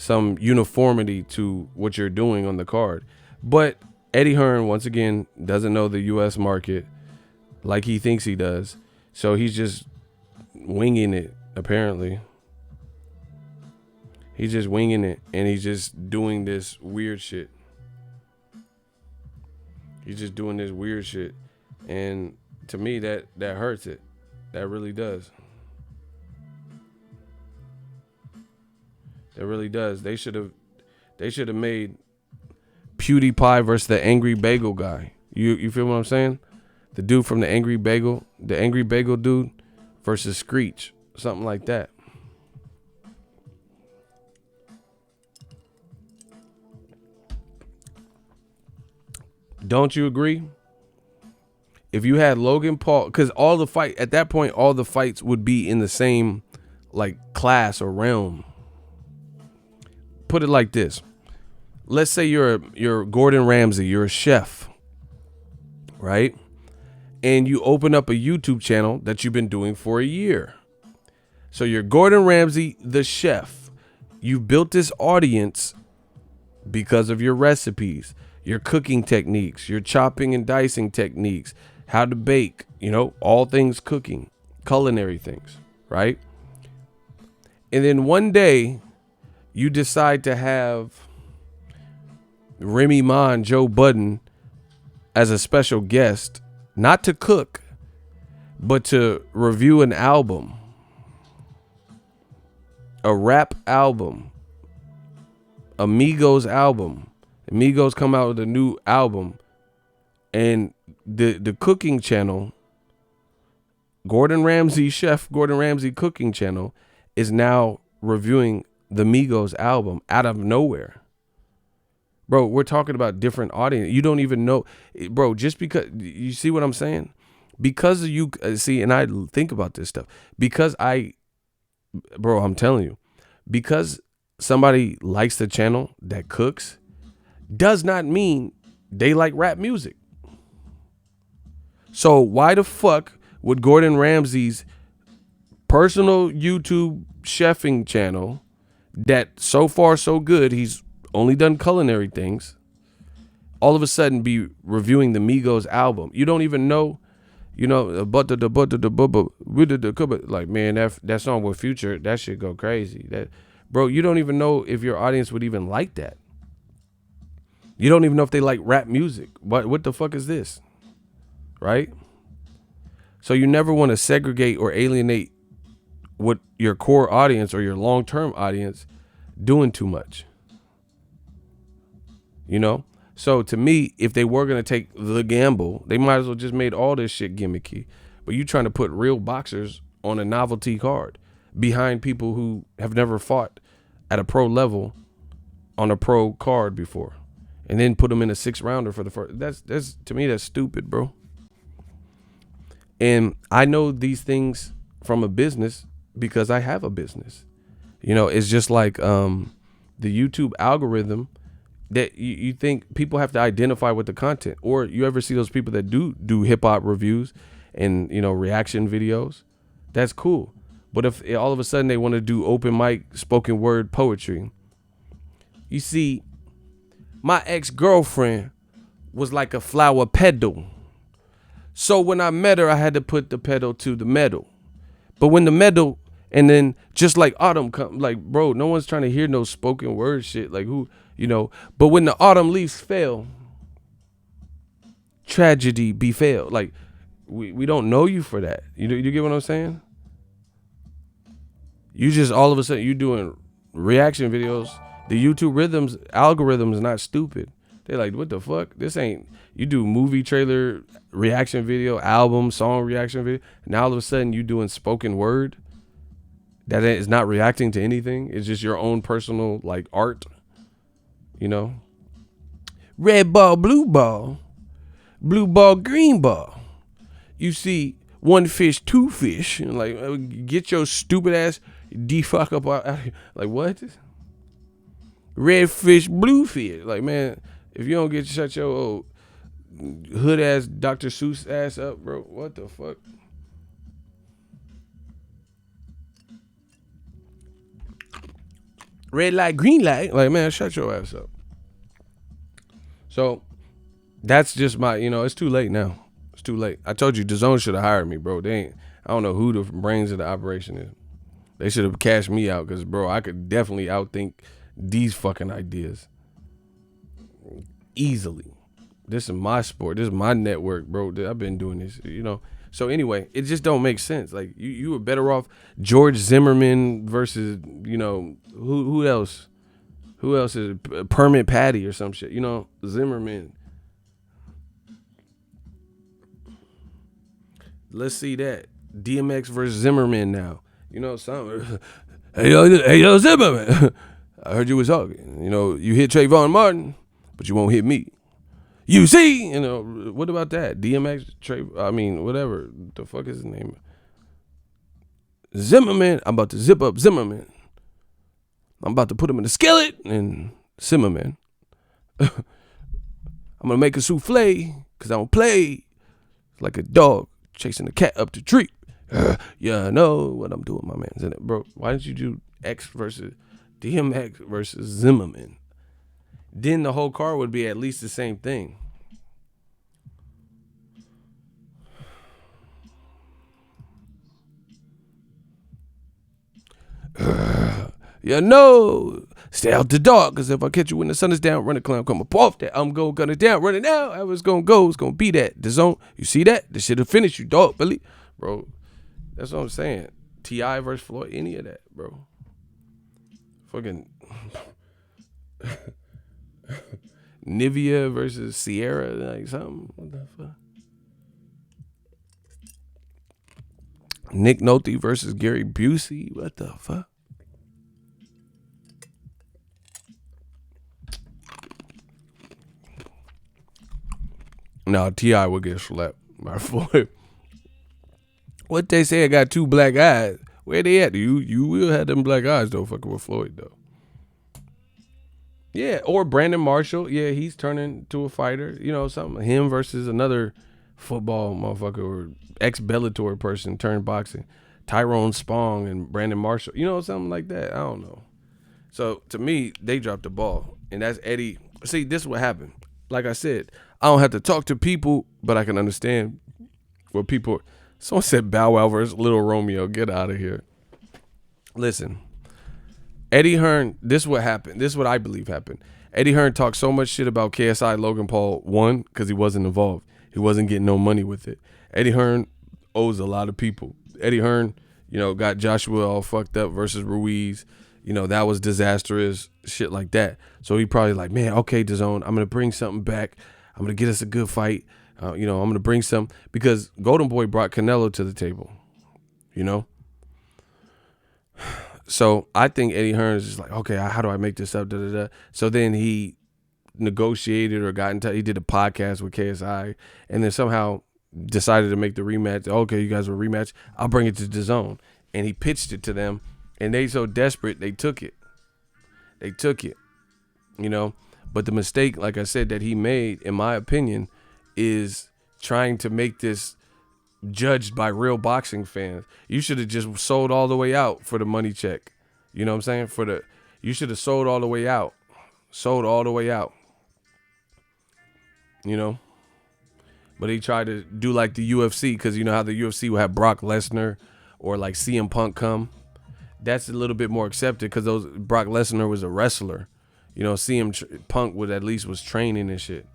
S1: uniformity to what you're doing on the card. But Eddie Hearn, once again, doesn't know the U.S. market like he thinks he does. So he's just winging it, apparently. He's just winging it, and he's just doing this weird shit. He's just doing this weird shit. And to me, that hurts it. That really does. That really does. They should have made PewDiePie versus the Angry Bagel guy. You feel what I'm saying? The dude from the Angry Bagel dude versus Screech. Something like that. Don't you agree? If you had Logan Paul, because all the fight at that point, all the fights would be in the same like class or realm. Put it like this. Let's say you're Gordon Ramsay, you're a chef, right? And you open up a YouTube channel that you've been doing for a year. So you're Gordon Ramsay, the chef. You built this audience because of your recipes, your cooking techniques, your chopping and dicing techniques, how to bake, all things cooking, culinary things, right? And then one day you decide to have Remy Ma and Joe Budden as a special guest, not to cook, but to review an album, a rap album, Amigos album. Amigos come out with a new album, and the cooking channel, Gordon Ramsay cooking channel, is now reviewing the Migos album out of nowhere. Bro, we're talking about different audience. You don't even know, bro, just because, you see what I'm saying? Because you see, and I think about this stuff, because I'm telling you, because somebody likes the channel that cooks does not mean they like rap music. So why the fuck would Gordon Ramsay's personal YouTube chefing channel, that so far so good, he's only done culinary things, all of a sudden be reviewing the Migos album? You don't even know, like, man, that song with Future, that shit go crazy. That, bro, you don't even know if your audience would even like that. You don't even know if they like rap music. What the fuck is this? Right? So you never want to segregate or alienate what your core audience or your long-term audience doing too much. So to me, if they were going to take the gamble, they might as well just made all this shit gimmicky. But you trying to put real boxers on a novelty card behind people who have never fought at a pro level on a pro card before, and then put them in a 6-rounder for the first. That's to me, that's stupid, bro. And I know these things from a business because I have a business. It's just like the YouTube algorithm, that you think people have to identify with the content. Or you ever see those people that do hip hop reviews and reaction videos? That's cool. But if all of a sudden they want to do open mic spoken word poetry, you see, my ex-girlfriend was like a flower pedal. So when I met her, I had to put the pedal to the metal. But when the metal, and then just like autumn come, like, bro, no one's trying to hear no spoken word shit. Like, who, but when the autumn leaves fell, tragedy befell. Like, we don't know you for that. You get what I'm saying? You just all of a sudden you doing reaction videos. The YouTube algorithm is not stupid. They're like, what the fuck? This ain't, you do movie trailer reaction video, album, song reaction video. Now all of a sudden you doing spoken word that is not reacting to anything. It's just your own personal like art, Red ball, blue ball, green ball. You see one fish, two fish. Like, get your stupid ass fuck up out here. Like, what? Red fish, blue fish. Like, man, if you don't shut your old hood ass Dr. Seuss ass up, bro, what the fuck? Red light, green light. Like, man, shut your ass up. So that's just my, it's too late now. It's too late. I told you Dazn should have hired me, bro. I don't know who the brains of the operation is. They should have cashed me out because, bro, I could definitely outthink these fucking ideas easily. This is my sport. This is my network, bro. I've been doing this, So anyway, it just don't make sense. Like, you were better off George Zimmerman versus, who else? Who else is it? Permit Patty or some shit? Zimmerman. Let's see that. DMX versus Zimmerman now. Something. Hey, yo, Zimmerman. I heard you was talking. You hit Trayvon Martin, but you won't hit me. You see, what about that? DMX, whatever the fuck is his name? Zimmerman. I'm about to zip up Zimmerman. I'm about to put him in the skillet and Zimmerman. I'm gonna make a souffle because I don't play like a dog chasing a cat up the tree. Yeah, I know what I'm doing, my man's in it, bro. Why didn't you do X versus DMX versus Zimmerman? Then the whole card would be at least the same thing. Yeah, no. Stay out the dark, because if I catch you when the sun is down, run a clown, come up off that. I'm going to gun it down, run it now. How it's going to go, it's going to be that. Dazn, you see that? This shit will finish you, dog, Billy. Bro, that's what I'm saying. T.I. versus Floyd, any of that, bro. Fucking Nivea versus Sierra, like something. What the fuck? Nick Nolte versus Gary Busey. What the fuck? No, T.I. would get slapped by Floyd. What they say, I got two black eyes. Where they at? You will have them black eyes though, fucking with Floyd though. Yeah, or Brandon Marshall. Yeah, he's turning to a fighter. Something. Him versus another football motherfucker or ex-Bellator person turned boxing. Tyrone Spong and Brandon Marshall. Something like that. I don't know. So to me, they dropped the ball. And that's Eddie. See, this is what happened. Like I said, I don't have to talk to people, but I can understand what people. Someone said Bow Wow versus Little Romeo. Get out of here. Listen, Eddie Hearn, this is what happened. This is what I believe happened. Eddie Hearn talked so much shit about KSI Logan Paul, one, because he wasn't involved. He wasn't getting no money with it. Eddie Hearn owes a lot of people. Eddie Hearn, got Joshua all fucked up versus Ruiz. That was disastrous, shit like that. So he probably like, man, okay, Dazn, I'm going to bring something back. I'm going to get us a good fight. I'm going to bring some, because Golden Boy brought Canelo to the table, So I think Eddie Hearn is just like, okay, how do I make this up? Da, da, da. So then he negotiated or got in touch. He did a podcast with KSI and then somehow decided to make the rematch. Okay, you guys will rematch. I'll bring it to Dazn. And he pitched it to them. And they so desperate, they took it. But the mistake, like I said, that he made, in my opinion, is trying to make this judged by real boxing fans. You should have just sold all the way out for the money check. You know what I'm saying? You should have sold all the way out. But he tried to do like the UFC, because you know how the UFC will have Brock Lesnar or like CM Punk come. That's a little bit more accepted because Brock Lesnar was a wrestler. CM Punk at least was training and shit.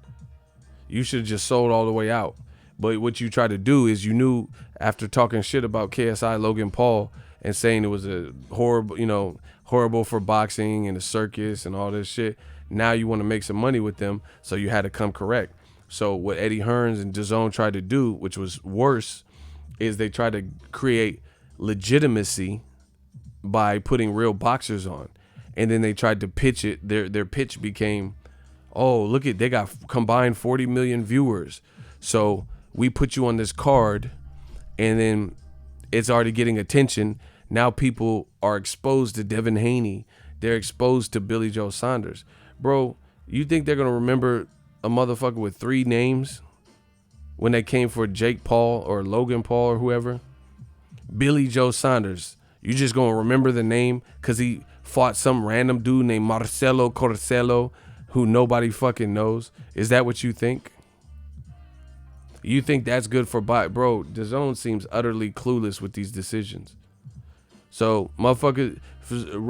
S1: You should have just sold all the way out. But what you try to do is, you knew after talking shit about KSI Logan Paul and saying it was a horrible for boxing and the circus and all this shit. Now you want to make some money with them, so you had to come correct. So what Eddie Hearns and Dazn tried to do, which was worse, is they tried to create legitimacy by putting real boxers on. And then they tried to pitch it. Their pitch became, oh, look at, they got combined 40 million viewers. So we put you on this card, and then it's already getting attention. Now people are exposed to Devin Haney. They're exposed to Billy Joe Saunders. Bro, you think they're going to remember a motherfucker with 3 names when they came for Jake Paul or Logan Paul or whoever? Billy Joe Saunders. You just going to remember the name because he fought some random dude named Marcelo Corcelo who nobody fucking knows? Is that what you think? You think that's good for bro? Dazn seems utterly clueless with these decisions. So motherfucker,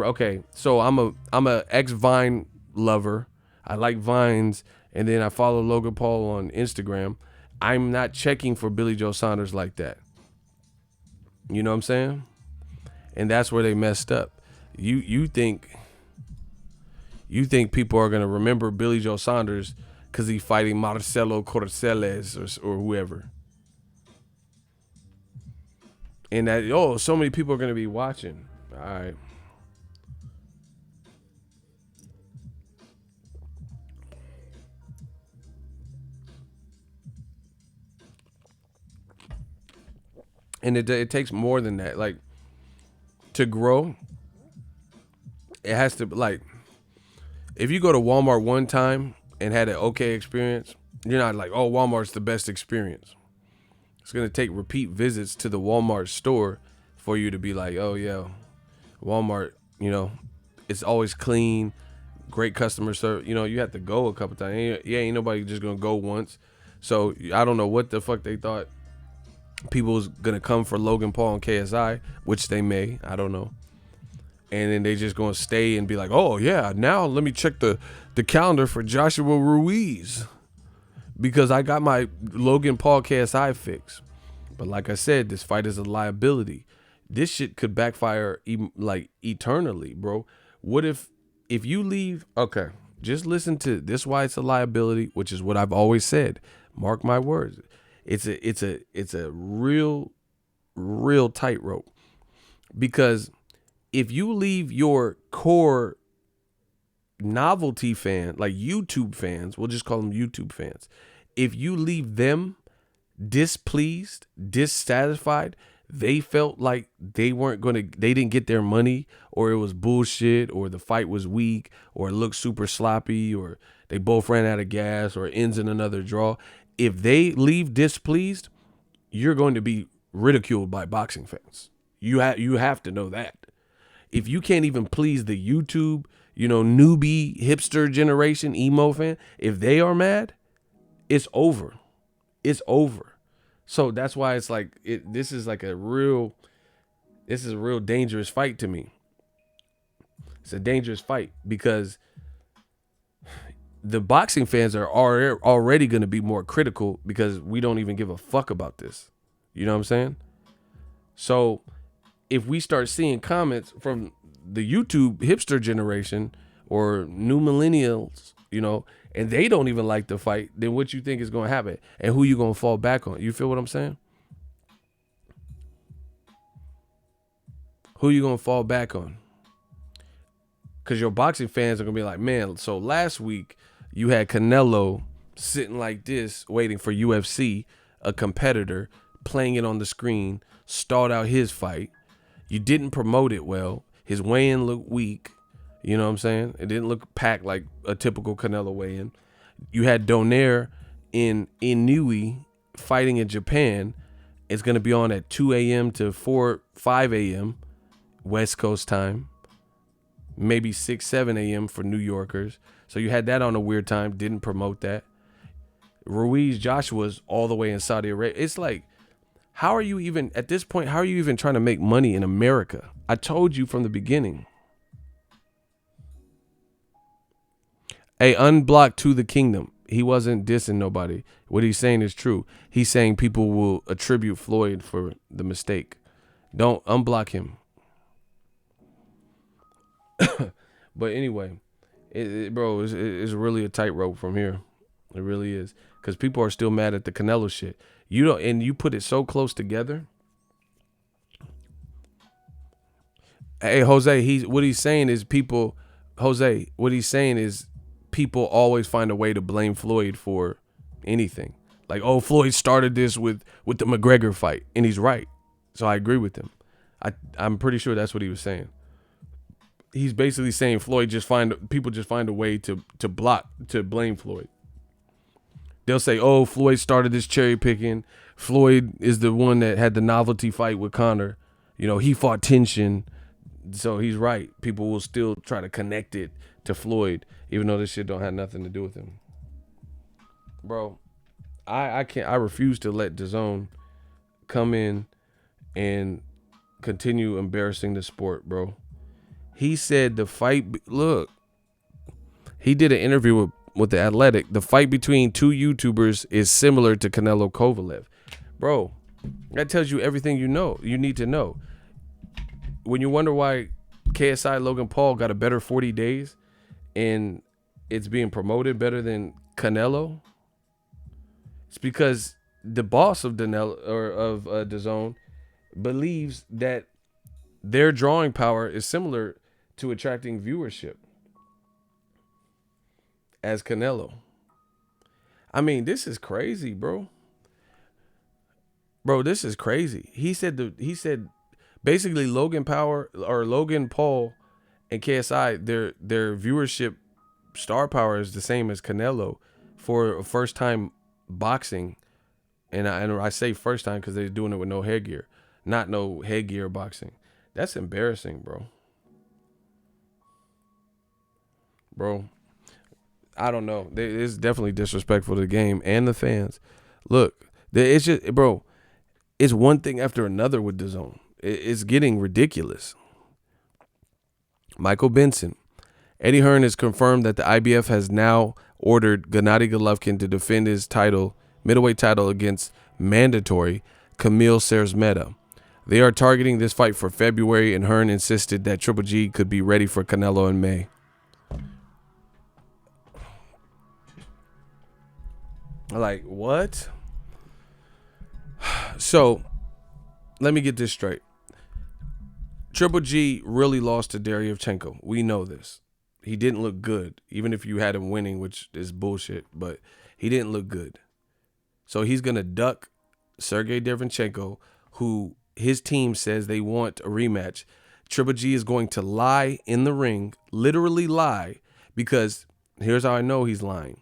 S1: okay. So I'm a ex-Vine lover. I like Vines, and then I follow Logan Paul on Instagram. I'm not checking for Billy Joe Saunders like that. You know what I'm saying? And that's where they messed up. You think people are gonna remember Billy Joe Saunders because he's fighting Marcelo Corceles or whoever. And that, so many people are going to be watching. All right. And it takes more than that. Like, to grow, it has to, like, if you go to Walmart one time and had an okay experience, you're not like, oh, Walmart's the best experience. It's gonna take repeat visits to the Walmart store for you to be like, oh yeah, Walmart, it's always clean, great customer service. You have to go a couple times. Yeah, ain't nobody just gonna go once. So I don't know what the fuck they thought people was gonna come for Logan Paul and KSI, which they may. I don't know. And then they just gonna stay and be like, oh yeah, now let me check the calendar for Joshua Ruiz because I got my Logan Paul KSI fix. But like I said, this fight is a liability. This shit could backfire like eternally, bro. What if you leave? Okay, just listen to this. Why it's a liability, which is what I've always said. Mark my words. It's a real tightrope, because if you leave your core novelty fan, like YouTube fans, we'll just call them YouTube fans, if you leave them displeased, dissatisfied, they felt like they didn't get their money, or it was bullshit, or the fight was weak, or it looked super sloppy, or they both ran out of gas, or it ends in another draw. If they leave displeased, you're going to be ridiculed by boxing fans. You have to know that. If you can't even please the YouTube, newbie, hipster generation, emo fan, if they are mad, it's over. It's over. So that's why it's like, this is a real dangerous fight to me. It's a dangerous fight because the boxing fans are already going to be more critical because we don't even give a fuck about this. You know what I'm saying? So if we start seeing comments from the YouTube hipster generation or new millennials, and they don't even like the fight, then what you think is going to happen and who you going to fall back on? You feel what I'm saying? Who you going to fall back on? Because your boxing fans are going to be like, man, so last week you had Canelo sitting like this waiting for UFC, a competitor, playing it on the screen, stalled out his fight. You didn't promote it well. His weigh-in looked weak. You know what I'm saying? It didn't look packed like a typical Canelo weigh-in. You had Donaire in Inoue fighting in Japan. It's going to be on at 2 a.m. to 5 a.m. West Coast time. Maybe 6, 7 a.m. for New Yorkers. So you had that on a weird time. Didn't promote that. Ruiz Joshua's all the way in Saudi Arabia. It's like, how are you even, at this point, how are you even trying to make money in America? I told you from the beginning. Hey, unblock to the kingdom. He wasn't dissing nobody. What he's saying is true. He's saying people will attribute Floyd for the mistake. Don't unblock him. But anyway, bro, it's really a tightrope from here. It really is. Because people are still mad at the Canelo shit. And you put it so close together. Hey, Jose, what he's saying is people always find a way to blame Floyd for anything. Like, oh, Floyd started this with the McGregor fight. And he's right. So I agree with him. I'm pretty sure that's what he was saying. He's basically saying people just find a way to blame Floyd. They'll say, oh, Floyd started this cherry picking. Floyd is the one that had the novelty fight with Conor. He fought tension. So he's right. People will still try to connect it to Floyd, even though this shit don't have nothing to do with him. Bro, I can't. I refuse to let Dazn come in and continue embarrassing the sport, bro. He said the fight. Look, he did an interview with The Athletic. The fight between two YouTubers is similar to Canelo Kovalev. Bro, that tells you everything you need to know. When you wonder why KSI Logan Paul got a better 40 days and it's being promoted better than Canelo, it's because the boss of Dazn believes that their drawing power is similar to attracting viewership as Canelo. I mean, this is crazy, bro. Bro, this is crazy. He said basically Logan Paul and KSI, their viewership star power is the same as Canelo for a first time boxing. And I say first time because they're doing it with no headgear, not no headgear boxing. That's embarrassing, bro. Bro, I don't know. It's definitely disrespectful to the game and the fans. Look, it's just, bro, it's one thing after another with DAZN. It's getting ridiculous. Michael Benson. Eddie Hearn has confirmed that the IBF has now ordered Gennady Golovkin to defend his middleweight title against mandatory Kamil Sersmeda. They are targeting this fight for February, and Hearn insisted that Triple G could be ready for Canelo in May. Like, what? So, let me get this straight. Triple G really lost to Deryevchenko. We know this. He didn't look good, even if you had him winning, which is bullshit, but he didn't look good. So he's going to duck Sergey Derevychenko, who his team says they want a rematch. Triple G is going to lie in the ring, literally lie, because here's how I know he's lying.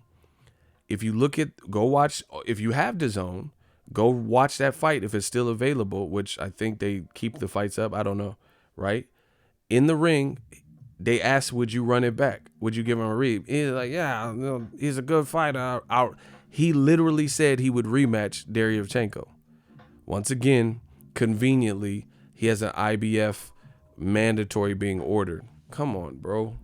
S1: If you if you have DAZN, go watch that fight if it's still available, which I think they keep the fights up. I don't know, right? In the ring, they asked, would you run it back? Would you give him a read? He's like, yeah, he's a good fighter. He literally said he would rematch Deryevchenko. Once again, conveniently, he has an IBF mandatory being ordered. Come on, bro.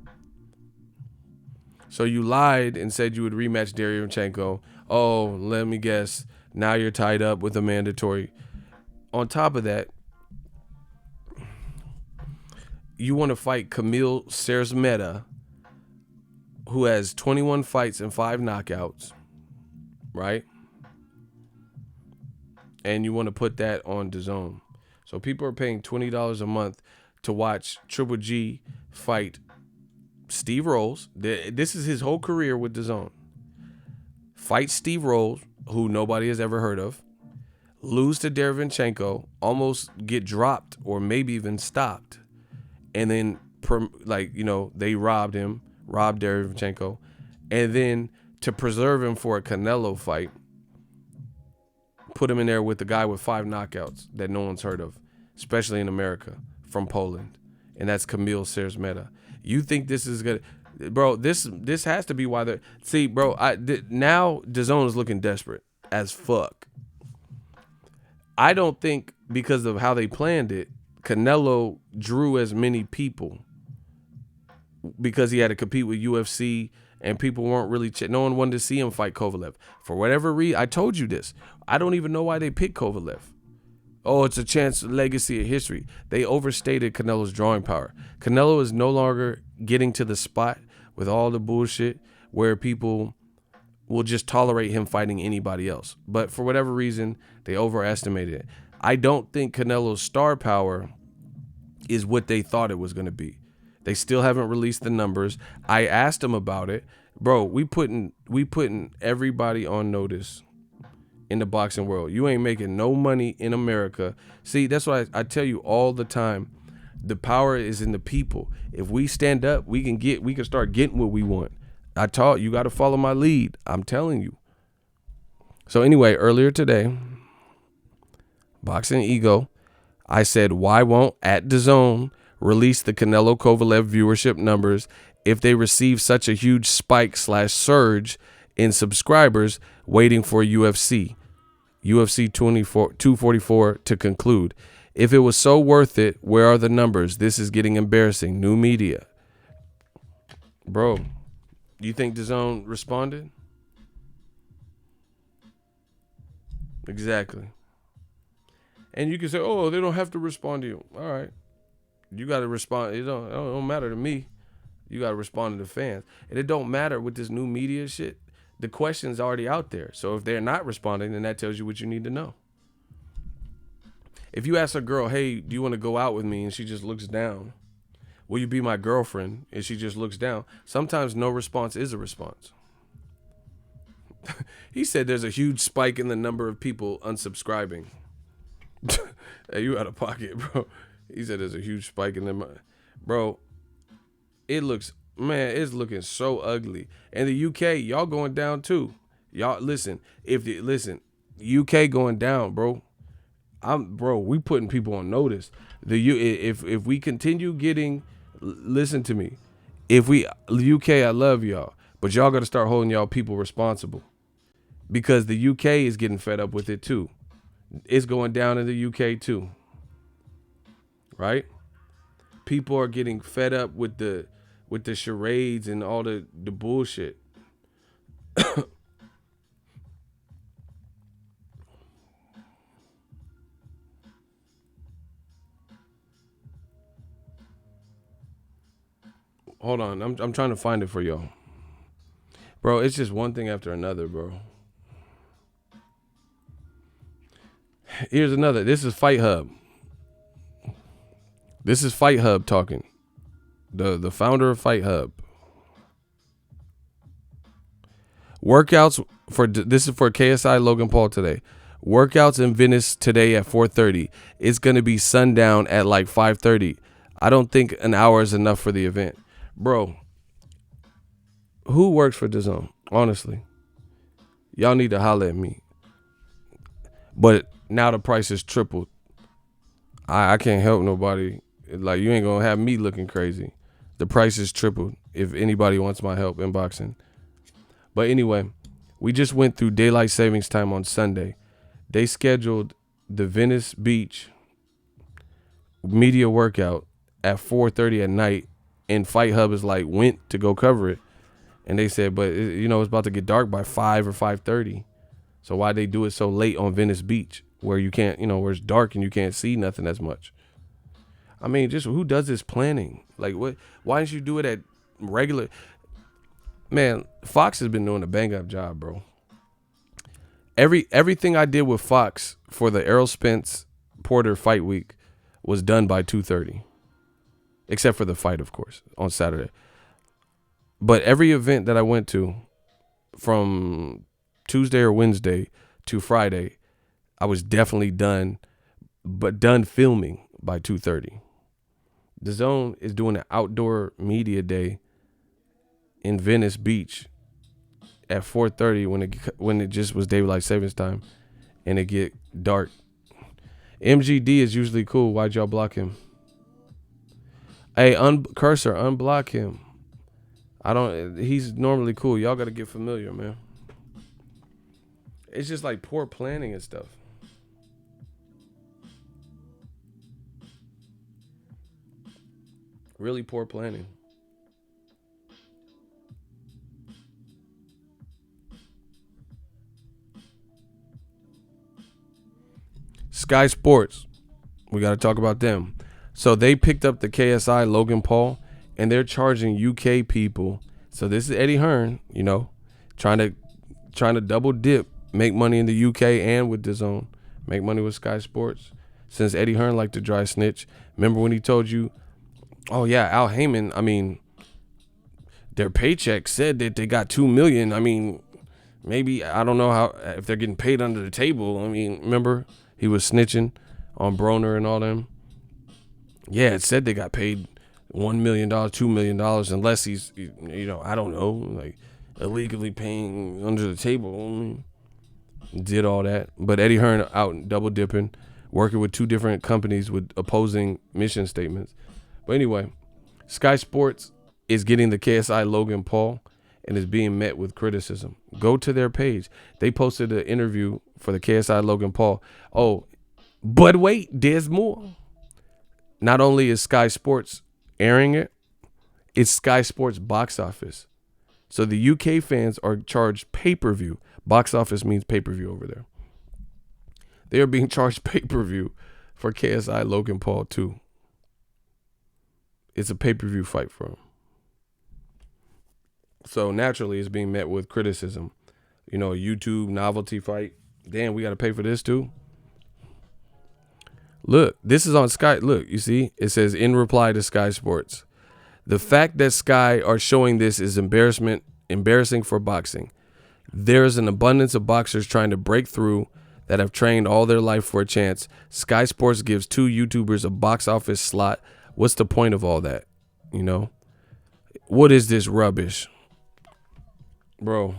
S1: So you lied and said you would rematch Deryevchenko. Oh, let me guess. Now you're tied up with a mandatory. On top of that, you want to fight Kamil Sersmeda, who has 21 fights and 5 knockouts, right? And you want to put that on DAZN. So people are paying $20 a month to watch Triple G fight Steve Rolls. This is his whole career with DAZN. Fight Steve Rolls, who nobody has ever heard of. Lose to Derevychenko, almost get dropped or maybe even stopped. And then, they robbed Derevychenko. And then to preserve him for a Canelo fight, put him in there with the guy with 5 knockouts that no one's heard of, especially in America, from Poland. And that's Kamil Sersmeda. You think this is good? Bro, this has to be why they're... See, bro, now DAZN is looking desperate as fuck. I don't think because of how they planned it, Canelo drew as many people because he had to compete with UFC and people weren't really no one wanted to see him fight Kovalev. For whatever reason, I told you this. I don't even know why they picked Kovalev. Oh, it's a chance, legacy of history. They overstated Canelo's drawing power. Canelo is no longer getting to the spot with all the bullshit where people will just tolerate him fighting anybody else. But for whatever reason, they overestimated it. I don't think Canelo's star power is what they thought it was going to be. They still haven't released the numbers. I asked them about it. Bro, we putting everybody on notice in the boxing world. You ain't making no money in America. See, that's why I tell you all the time. The power is in the people. If we stand up, we can start getting what we want. I taught you got to follow my lead. I'm telling you. So anyway, earlier today, Boxing Ego, I said, why won't @DAZN release the Canelo Kovalev viewership numbers if they receive such a huge spike / surge in subscribers waiting for UFC 244 to conclude? If it was so worth it, where are the numbers? This is getting embarrassing. New media. Bro, do you think DAZN responded? Exactly. And you can say, oh, they don't have to respond to you. All right. You got to respond. It don't matter to me. You got to respond to the fans. And it don't matter with this new media shit. The question's already out there. So if they're not responding, then that tells you what you need to know. If you ask a girl, hey, do you want to go out with me? And she just looks down. Will you be my girlfriend? And she just looks down. Sometimes no response is a response. He said there's a huge spike in the number of people unsubscribing. Hey, you out of pocket, bro. He said there's a huge spike in them. Bro, it looks, man, it's looking so ugly. And the UK, y'all going down too. Y'all listen, UK going down, bro. Bro, we putting people on notice. If we continue getting, listen to me. If we UK, I love y'all, but y'all got to start holding y'all people responsible, because the UK is getting fed up with it too. It's going down in the UK too, right? People are getting fed up with the charades and all the bullshit. Hold on, I'm trying to find it for y'all, bro. It's just one thing after another, bro. Here's another. This is Fight Hub. This is Fight Hub talking. The founder of Fight Hub. Workouts this is for KSI Logan Paul today. Workouts in Venice today at 4:30. It's gonna be sundown at like 5:30. I don't think an hour is enough for the event. Bro, who works for Dazn? Honestly, y'all need to holler at me. But now the price is tripled. I can't help nobody. Like, you ain't gonna have me looking crazy. The price is tripled. If anybody wants my help in boxing. But anyway, we just went through daylight savings time on Sunday. They scheduled the Venice Beach media workout at 4:30 at night. And Fight Hub is like, went to go cover it. And they said, but it's about to get dark by 5 or 5:30. So why they do it so late on Venice Beach, where you can't, where it's dark and you can't see nothing as much? I mean, just who does this planning? Like, what? Why didn't you do it at regular? Man, Fox has been doing a bang up job, bro. Everything I did with Fox for the Errol Spence Porter fight week was done by 2:30. Except for the fight, of course, on Saturday. But every event that I went to from Tuesday or Wednesday to Friday, I was definitely done filming by 2:30. Dazn is doing an outdoor media day in Venice Beach at 4:30 when it just was daylight savings time and it get dark. MGD is usually cool. Why'd y'all block him? Hey, Cursor, unblock him. He's normally cool. Y'all got to get familiar, man. It's just like poor planning and stuff. Really poor planning. Sky Sports. We got to talk about them. So they picked up the KSI Logan Paul, and they're charging UK people. So this is Eddie Hearn, trying to double dip, make money in the UK and with Dazn, make money with Sky Sports. Since Eddie Hearn liked to dry snitch. Remember when he told you, oh yeah, Al Heyman, I mean, their paycheck said that they got $2 million. I mean, maybe, I don't know if they're getting paid under the table. I mean, remember he was snitching on Broner and all them. Yeah, it said they got paid $1 million, $2 million, unless he's, I don't know, like illegally paying under the table. Did all that. But Eddie Hearn out double dipping, working with two different companies with opposing mission statements. But anyway, Sky Sports is getting the KSI Logan Paul and is being met with criticism. Go to their page. They posted an interview for the KSI Logan Paul. Oh, but wait, there's more. Not only is Sky Sports airing it, it's Sky Sports box office. So the UK fans are charged pay-per-view. Box office means pay-per-view over there. They are being charged pay-per-view for KSI Logan Paul too. It's a pay-per-view fight for him. So naturally it's being met with criticism. A YouTube novelty fight. Damn, we got to pay for this too? Look, this is on Sky. Look, you see, it says in reply to Sky Sports. The fact that Sky are showing this is embarrassing for boxing. There is an abundance of boxers trying to break through that have trained all their life for a chance. Sky Sports gives 2 YouTubers a box office slot. What's the point of all that? You know? What is this rubbish? Bro,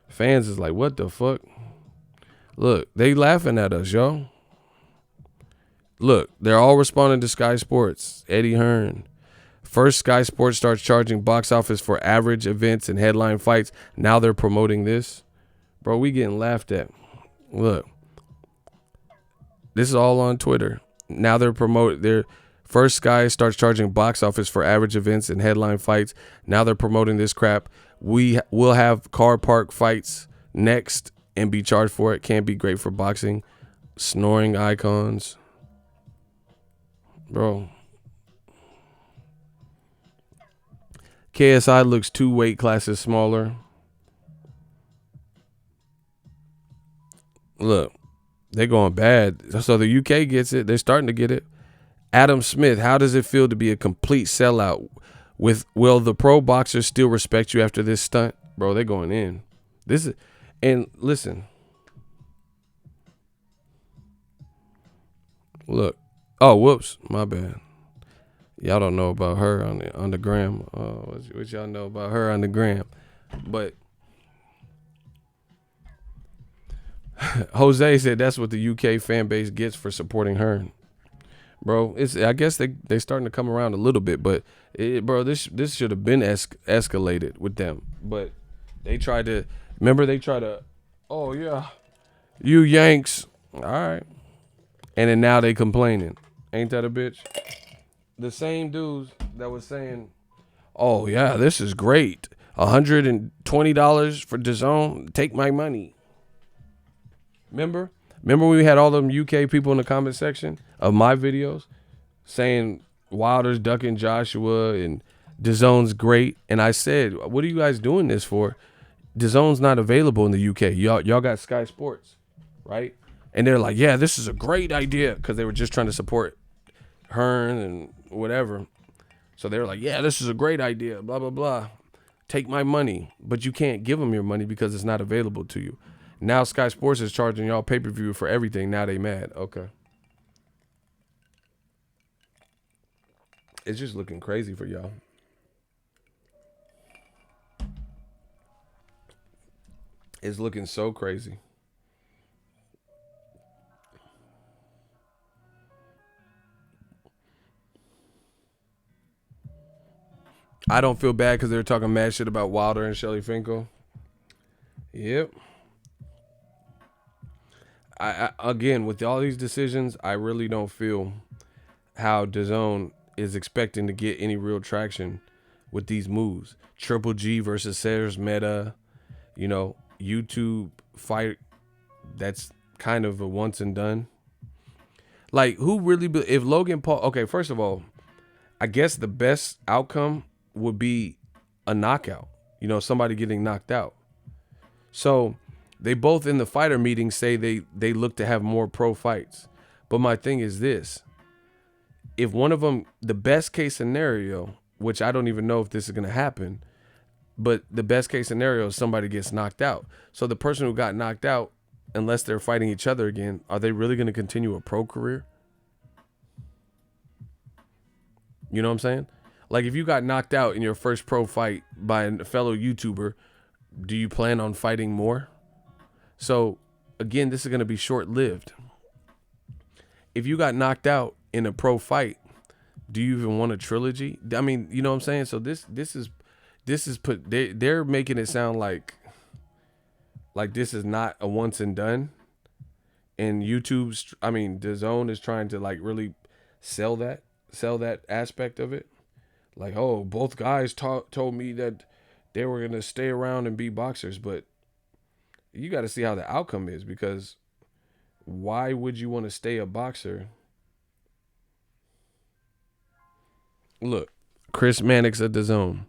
S1: fans is like, what the fuck? Look, they laughing at us, yo. Look, they're all responding to Sky Sports. Eddie Hearn. First, Sky Sports starts charging box office for average events and headline fights. Now they're promoting this. Bro, we getting laughed at. Look. This is all on Twitter. Now they're promoting their first Sky starts charging box office for average events and headline fights. Now they're promoting this crap. We will have car park fights next and be charged for it. Can't be great for boxing. Snoring icons. Bro. KSI looks 2 weight classes smaller. Look, they're going bad. So the UK gets it. They're starting to get it. Adam Smith, how does it feel to be a complete sellout? Will the pro boxers still respect you after this stunt? Bro, they're going in. This is, and listen. Look. Oh, whoops. My bad. Y'all don't know about her on the gram. What y'all know about her on the gram? But Jose said that's what the UK fan base gets for supporting her. Bro, I guess they starting to come around a little bit, but bro, this should have been escalated with them. But they tried to, oh yeah, you Yanks. All right. And then now they complaining. Ain't that a bitch? The same dudes that was saying, oh yeah, this is great. $120 for Dazn. Take my money. Remember when we had all them UK people in the comment section of my videos saying Wilder's ducking Joshua and Dazn's great, and I said, what are you guys doing this for? Dazn's not available in the UK. Y'all got Sky Sports, right? And they're like, yeah, this is a great idea, because they were just trying to support Hearn and whatever. So they were like, yeah, this is a great idea, blah, blah, blah. Take my money. But you can't give them your money because it's not available to you. Now Sky Sports is charging y'all pay-per-view for everything. Now they mad. Okay. It's just looking crazy for y'all. It's looking so crazy. I don't feel bad because they're talking mad shit about Wilder and Shelly Finkel. Yep. I again, with all these decisions, I really don't feel how Dazn is expecting to get any real traction with these moves. Triple G versus Serge Meta, YouTube fight that's kind of a once and done. Like, who really, if Logan Paul, okay, first of all, I guess the best outcome would be a knockout, somebody getting knocked out. So they both in the fighter meeting say they look to have more pro fights. But my thing is this. If one of them, the best case scenario, which I don't even know if this is going to happen, but the best case scenario is somebody gets knocked out. So the person who got knocked out, unless they're fighting each other again, are they really going to continue a pro career? You know what I'm saying? Like, if you got knocked out in your first pro fight by a fellow YouTuber, do you plan on fighting more? So, again, this is going to be short-lived. If you got knocked out in a pro fight, do you even want a trilogy? I mean, you know what I'm saying? So this is put, they're making it sound like this is not a once and done. And DAZN is trying to like really sell that aspect of it. Like, oh, both guys told me that they were going to stay around and be boxers, but you got to see how the outcome is, because why would you want to stay a boxer? Look, Chris Mannix at DAZN.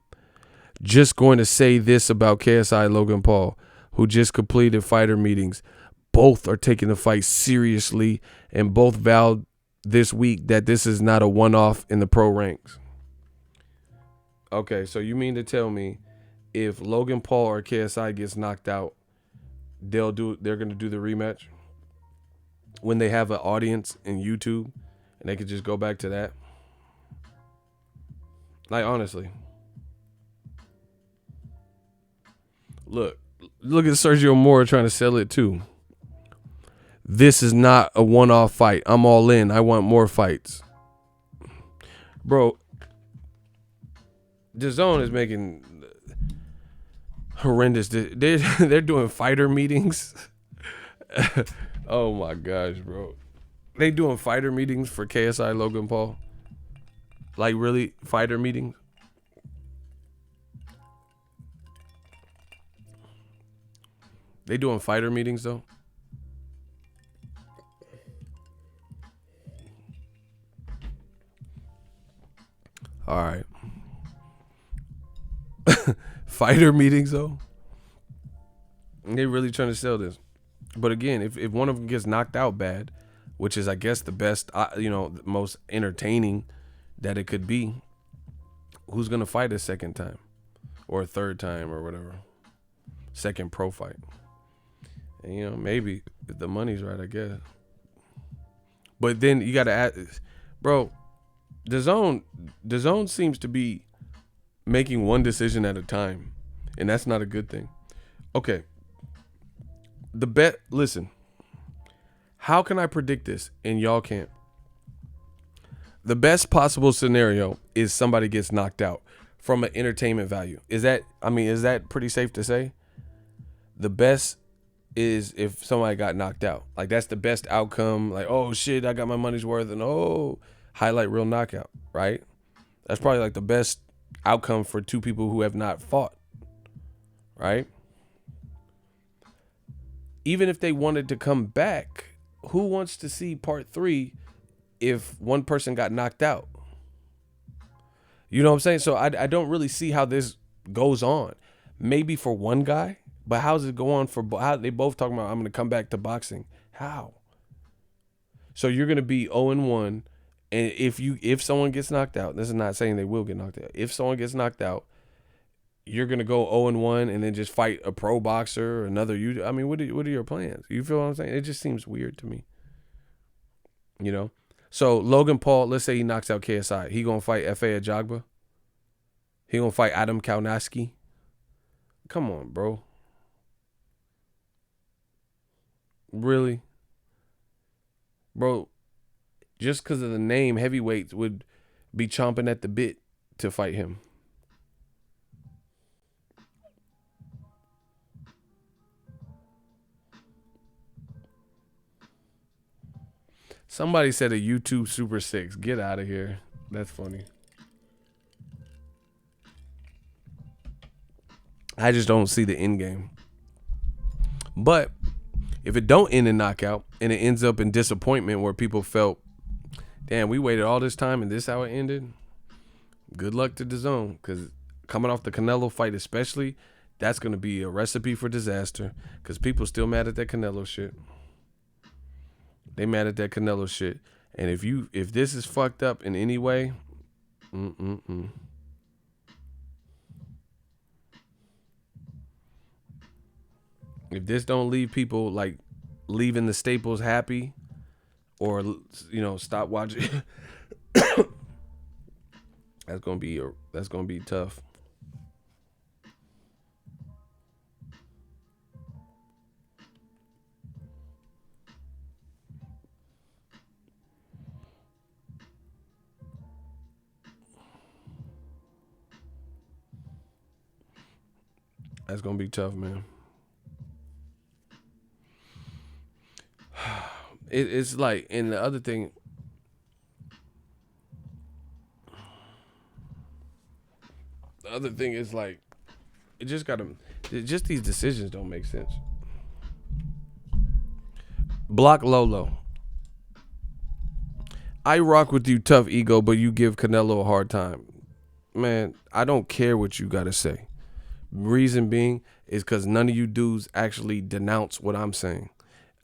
S1: Just going to say this about KSI Logan Paul, who just completed fighter meetings. Both are taking the fight seriously, and both vowed this week that this is not a one-off in the pro ranks. Okay, so you mean to tell me if Logan Paul or KSI gets knocked out, they're going to do the rematch? when they have an audience in YouTube and they could just go back to that. Like, honestly. Look at Sergio Mora trying to sell it too. This is not a one-off fight. I'm all in. I want more fights. Bro, Dazn is making horrendous. They're doing fighter meetings. Oh my gosh, bro. They doing fighter meetings for KSI Logan Paul. Like, really? Fighter meetings? They doing fighter meetings though? All right. Fighter meetings though? They really trying to sell this. But again, if one of them gets knocked out bad, which is I guess the best, the most entertaining that it could be, who's gonna fight a second time or a third time or whatever, second pro fight? And maybe if the money's right, I guess. But then you gotta add, bro. Dazn seems to be making one decision at a time, and that's not a good thing. Okay. Listen, how can I predict this and y'all can't? The best possible scenario is somebody gets knocked out from an entertainment value. Is that pretty safe to say? The best is if somebody got knocked out. Like, that's the best outcome. Like, oh shit, I got my money's worth, and highlight real knockout, right? That's probably like the best outcome for two people who have not fought, right? Even if they wanted to come back, who wants to see part 3 if one person got knocked out? You know what I'm saying? So I don't really see how this goes on. Maybe for one guy, but how's it go on for how they both talking about I'm going to come back to boxing? How? So you're going to be 0-1, and if someone gets knocked out, this is not saying they will get knocked out. If someone gets knocked out, you're going to go 0-1 and then just fight a pro boxer or another. What are your plans? You feel what I'm saying? It just seems weird to me. So Logan Paul, let's say he knocks out KSI. He going to fight F.A. Ajagba? He going to fight Adam Kaunaski? Come on, bro. Really? Bro, just because of the name, heavyweights would be chomping at the bit to fight him. Somebody said a YouTube Super 6. Get out of here. That's funny. I just don't see the end game. But if it don't end in knockout and it ends up in disappointment where people felt, damn, we waited all this time and this how it ended, good luck to Dazn, because coming off the Canelo fight especially, that's going to be a recipe for disaster because people still mad at that Canelo shit. They mad at that Canelo shit. And if this is fucked up in any way, if this don't leave people like leaving the staples happy, or stop watching, that's gonna be tough. That's gonna be tough, man. It's like, and the other thing, is like, just these decisions don't make sense. Block Lolo. I rock with you, tough ego, but you give Canelo a hard time. Man, I don't care what you gotta say. Reason being is because none of you dudes actually denounce what I'm saying.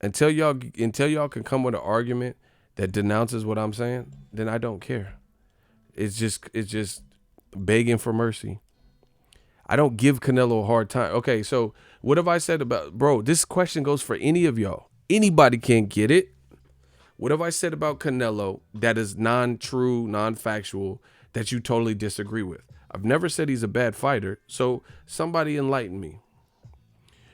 S1: Until y'all can come with an argument that denounces what I'm saying, then I don't care. It's just begging for mercy. I don't give Canelo a hard time. Okay, so what have I said about, bro? This question goes for any of y'all. Anybody can get it. What have I said about Canelo that is non-true, non-factual, that you totally disagree with? I've never said he's a bad fighter, so somebody enlighten me.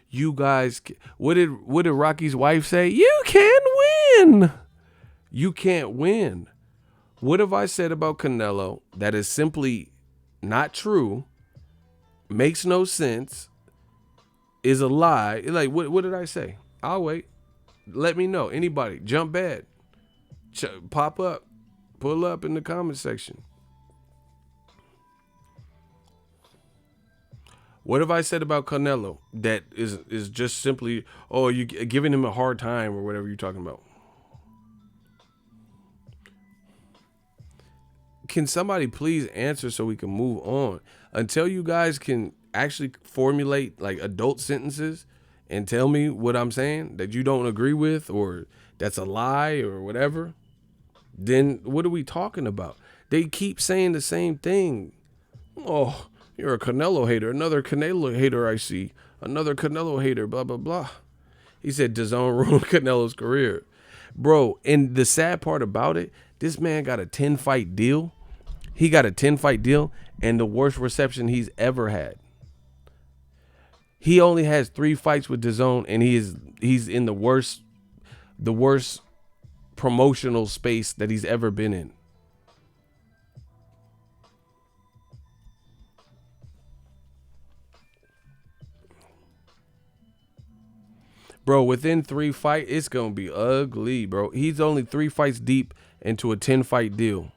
S1: You guys, what did Rocky's wife say? You can't win. You can't win. What have I said about Canelo that is simply not true, makes no sense, is a lie? Like, what did I say? I'll wait. Let me know. Anybody, jump bad. Pop up. Pull up in the comment section. What have I said about Canelo that is just simply, oh, you giving him a hard time or whatever you're talking about? Can somebody please answer so we can move on? Until you guys can actually formulate like adult sentences and tell me what I'm saying that you don't agree with or that's a lie or whatever, then what are we talking about? They keep saying the same thing. Oh, you're a Canelo hater. Another Canelo hater I see. Another Canelo hater, blah, blah, blah. He said Dazn ruined Canelo's career. Bro, and the sad part about it, this man got a 10-fight deal. He got a 10-fight deal and the worst reception he's ever had. He only has 3 fights with Dazn and he's in the worst promotional space that he's ever been in. Bro, within 3 fights, it's going to be ugly, bro. He's only 3 fights deep into a 10-fight deal.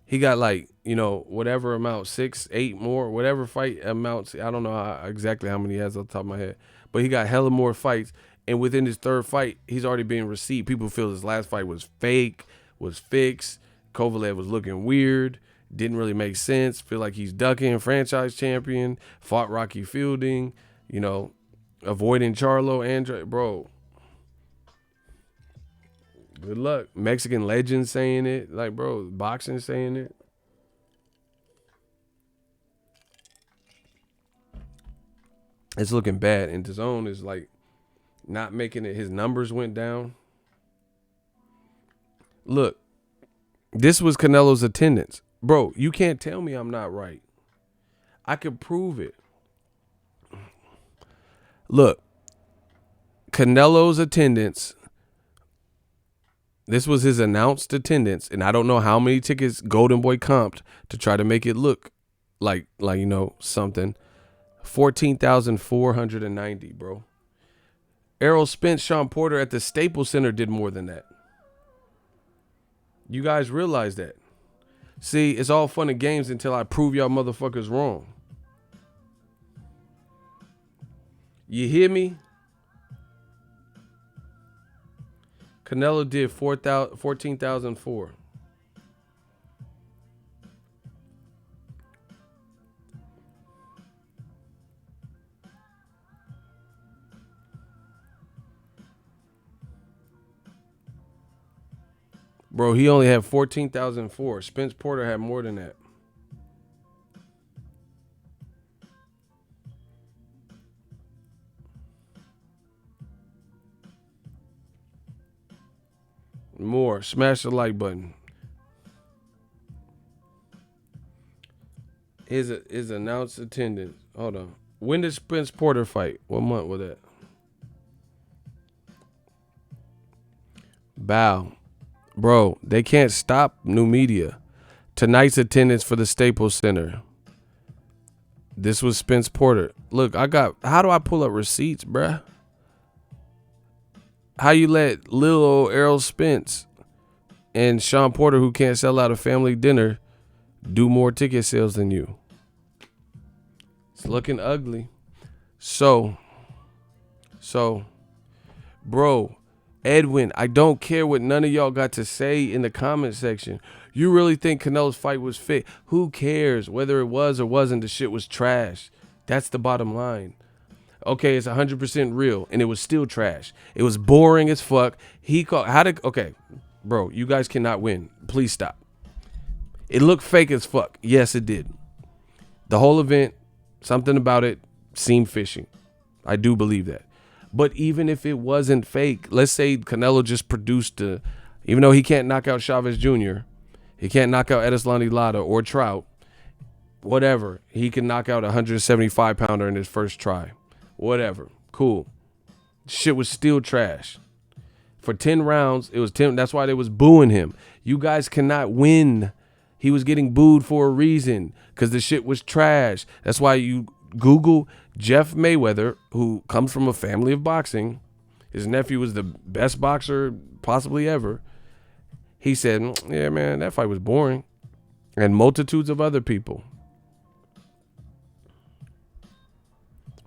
S1: He got like, you know, whatever amount, 6, 8 more, whatever fight amounts. I don't know exactly how many he has off the top of my head. But he got hella more fights. And within his 3rd fight, he's already being received. People feel his last fight was fake, was fixed. Kovalev was looking weird. Didn't really make sense. Feel like he's ducking. Franchise champion. Fought Rocky Fielding. You know. Avoiding Charlo, Andre, bro. Good luck. Mexican legend saying it. Like, bro, boxing saying it. It's looking bad. And Dazn is like not making it. His numbers went down. Look, this was Canelo's attendance. Bro, you can't tell me I'm not right. I could prove it. Look, Canelo's attendance, this was his announced attendance, and I don't know how many tickets Golden Boy comped to try to make it look like you know, something. 14,490, bro. Errol Spence, Sean Porter at the Staples Center did more than that. You guys realize that? See, it's all fun and games until I prove y'all motherfuckers wrong. You hear me? Canelo did 14,004. Bro, he only had 14,004. Spence Porter had more than that. More. Smash the like button. His announced attendance. Hold on. When did Spence Porter fight? What month was that? Bow. Bro, they can't stop new media. Tonight's attendance for the Staples Center. This was Spence Porter. Look, how do I pull up receipts, bruh? How you let little old Errol Spence and Sean Porter, who can't sell out a family dinner, do more ticket sales than you? It's looking ugly. So, bro, Edwin, I don't care what none of y'all got to say in the comment section. You really think Canelo's fight was fake? Who cares whether it was or wasn't? The shit was trash. That's the bottom line. Okay, it's 100% real, and it was still trash. It was boring as fuck. Okay, bro, you guys cannot win. Please stop. It looked fake as fuck. Yes, it did. The whole event, something about it seemed fishy. I do believe that. But even if it wasn't fake, let's say Canelo just produced Even though he can't knock out Chavez Jr., he can't knock out Edeslani Lara or Trout, whatever. He can knock out a 175-pounder in his first try. Whatever. Cool. Shit was still trash. For 10 rounds, it was 10. That's why they was booing him. You guys cannot win. He was getting booed for a reason because the shit was trash. That's why you Google Jeff Mayweather, who comes from a family of boxing. His nephew was the best boxer possibly ever. He said, yeah, man, that fight was boring. And multitudes of other people.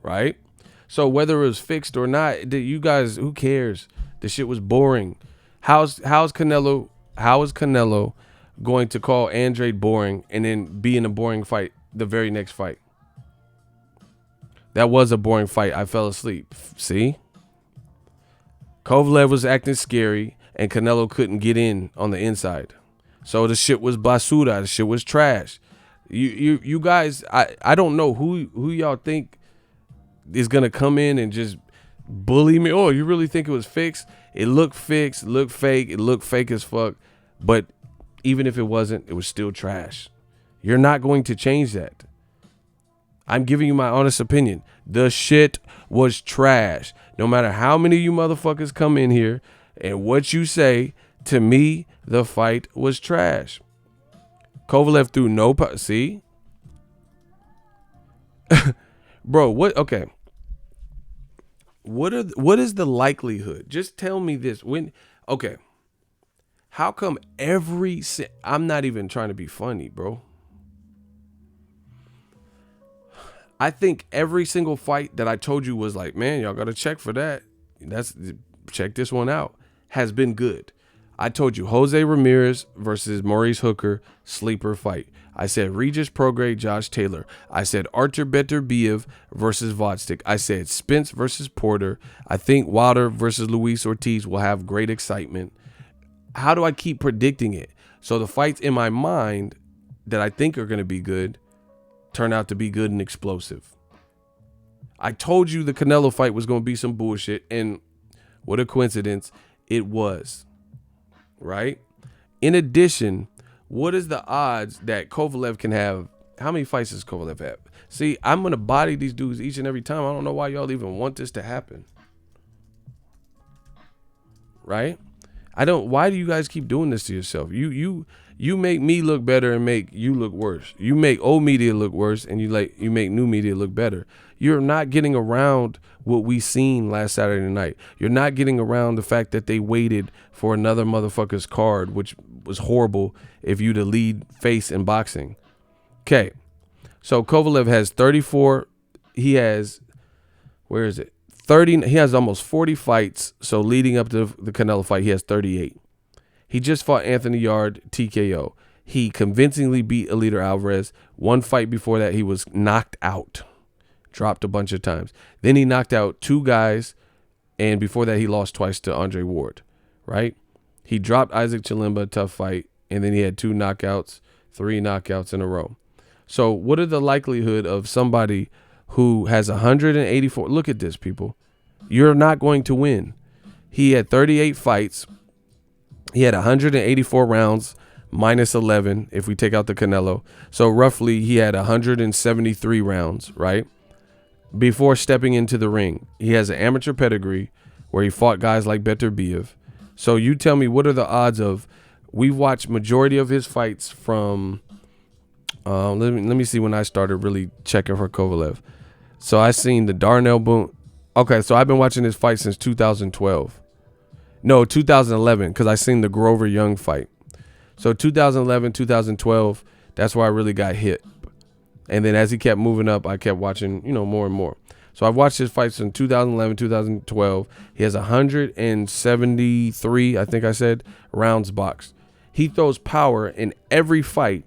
S1: Right? So whether it was fixed or not, you guys, who cares? The shit was boring. How is Canelo going to call Andrade boring and then be in a boring fight the very next fight? That was a boring fight. I fell asleep. See? Kovalev was acting scary and Canelo couldn't get in on the inside. So the shit was basura. The shit was trash. You guys, I don't know who y'all think is gonna come in and just bully me. Oh, you really think it was fixed? It looked fixed, looked fake, it looked fake as fuck. But even if it wasn't, it was still trash. You're not going to change that. I'm giving you my honest opinion. The shit was trash. No matter how many of you motherfuckers come in here and what you say, to me, the fight was trash. Kovalev threw no see? Bro, what? Okay. What is the likelihood? Just tell me this. Okay. How come I'm not even trying to be funny, bro. I think every single fight that I told you was like, man, y'all got to check for that. Check this one out. Has been good. I told you Jose Ramirez versus Maurice Hooker, sleeper fight. I said Regis Prograis, Josh Taylor. I said Artur Beterbiev versus Vodstick. I said Spence versus Porter. I think Wilder versus Luis Ortiz will have great excitement. How do I keep predicting it? So the fights in my mind that I think are going to be good turn out to be good and explosive. I told you the Canelo fight was going to be some bullshit, and what a coincidence it was. Right? In addition, what is the odds that Kovalev can have? How many fights does Kovalev have? See, I'm going to body these dudes each and every time. I don't know why y'all even want this to happen. Right? Why do you guys keep doing this to yourself? You make me look better and make you look worse. You make old media look worse and you make new media look better. You're not getting around what we seen last Saturday night. You're not getting around the fact that they waited for another motherfucker's card, which was horrible if you the lead face in boxing. Okay. So Kovalev has 34. He has, where is it? 30. He has almost 40 fights. So leading up to the Canelo fight, he has 38. He just fought Anthony Yard, TKO. He convincingly beat Eleider Alvarez. One fight before that, he was knocked out. Dropped a bunch of times. Then he knocked out 2 guys. And before that, he lost twice to Andre Ward. Right? He dropped Isaac Chilemba, tough fight. And then he had 2 knockouts, 3 knockouts in a row. So what are the likelihood of somebody who has 184? Look at this, people. You're not going to win. He had 38 fights. He had 184 rounds, minus 11 if we take out the Canelo. So roughly he had 173 rounds, right? Before stepping into the ring. He has an amateur pedigree where he fought guys like Beterbiev. So you tell me, what are the odds of, we've watched majority of his fights from, let me see when I started really checking for Kovalev. So I seen the Darnell Boone. Okay, so I've been watching his fight since 2012. No, 2011, because I seen the Grover Young fight. So 2011, 2012, that's where I really got hit. And then as he kept moving up, I kept watching, more and more. So I've watched his fights in 2011, 2012. He has 173, I think I said, rounds boxed. He throws power in every fight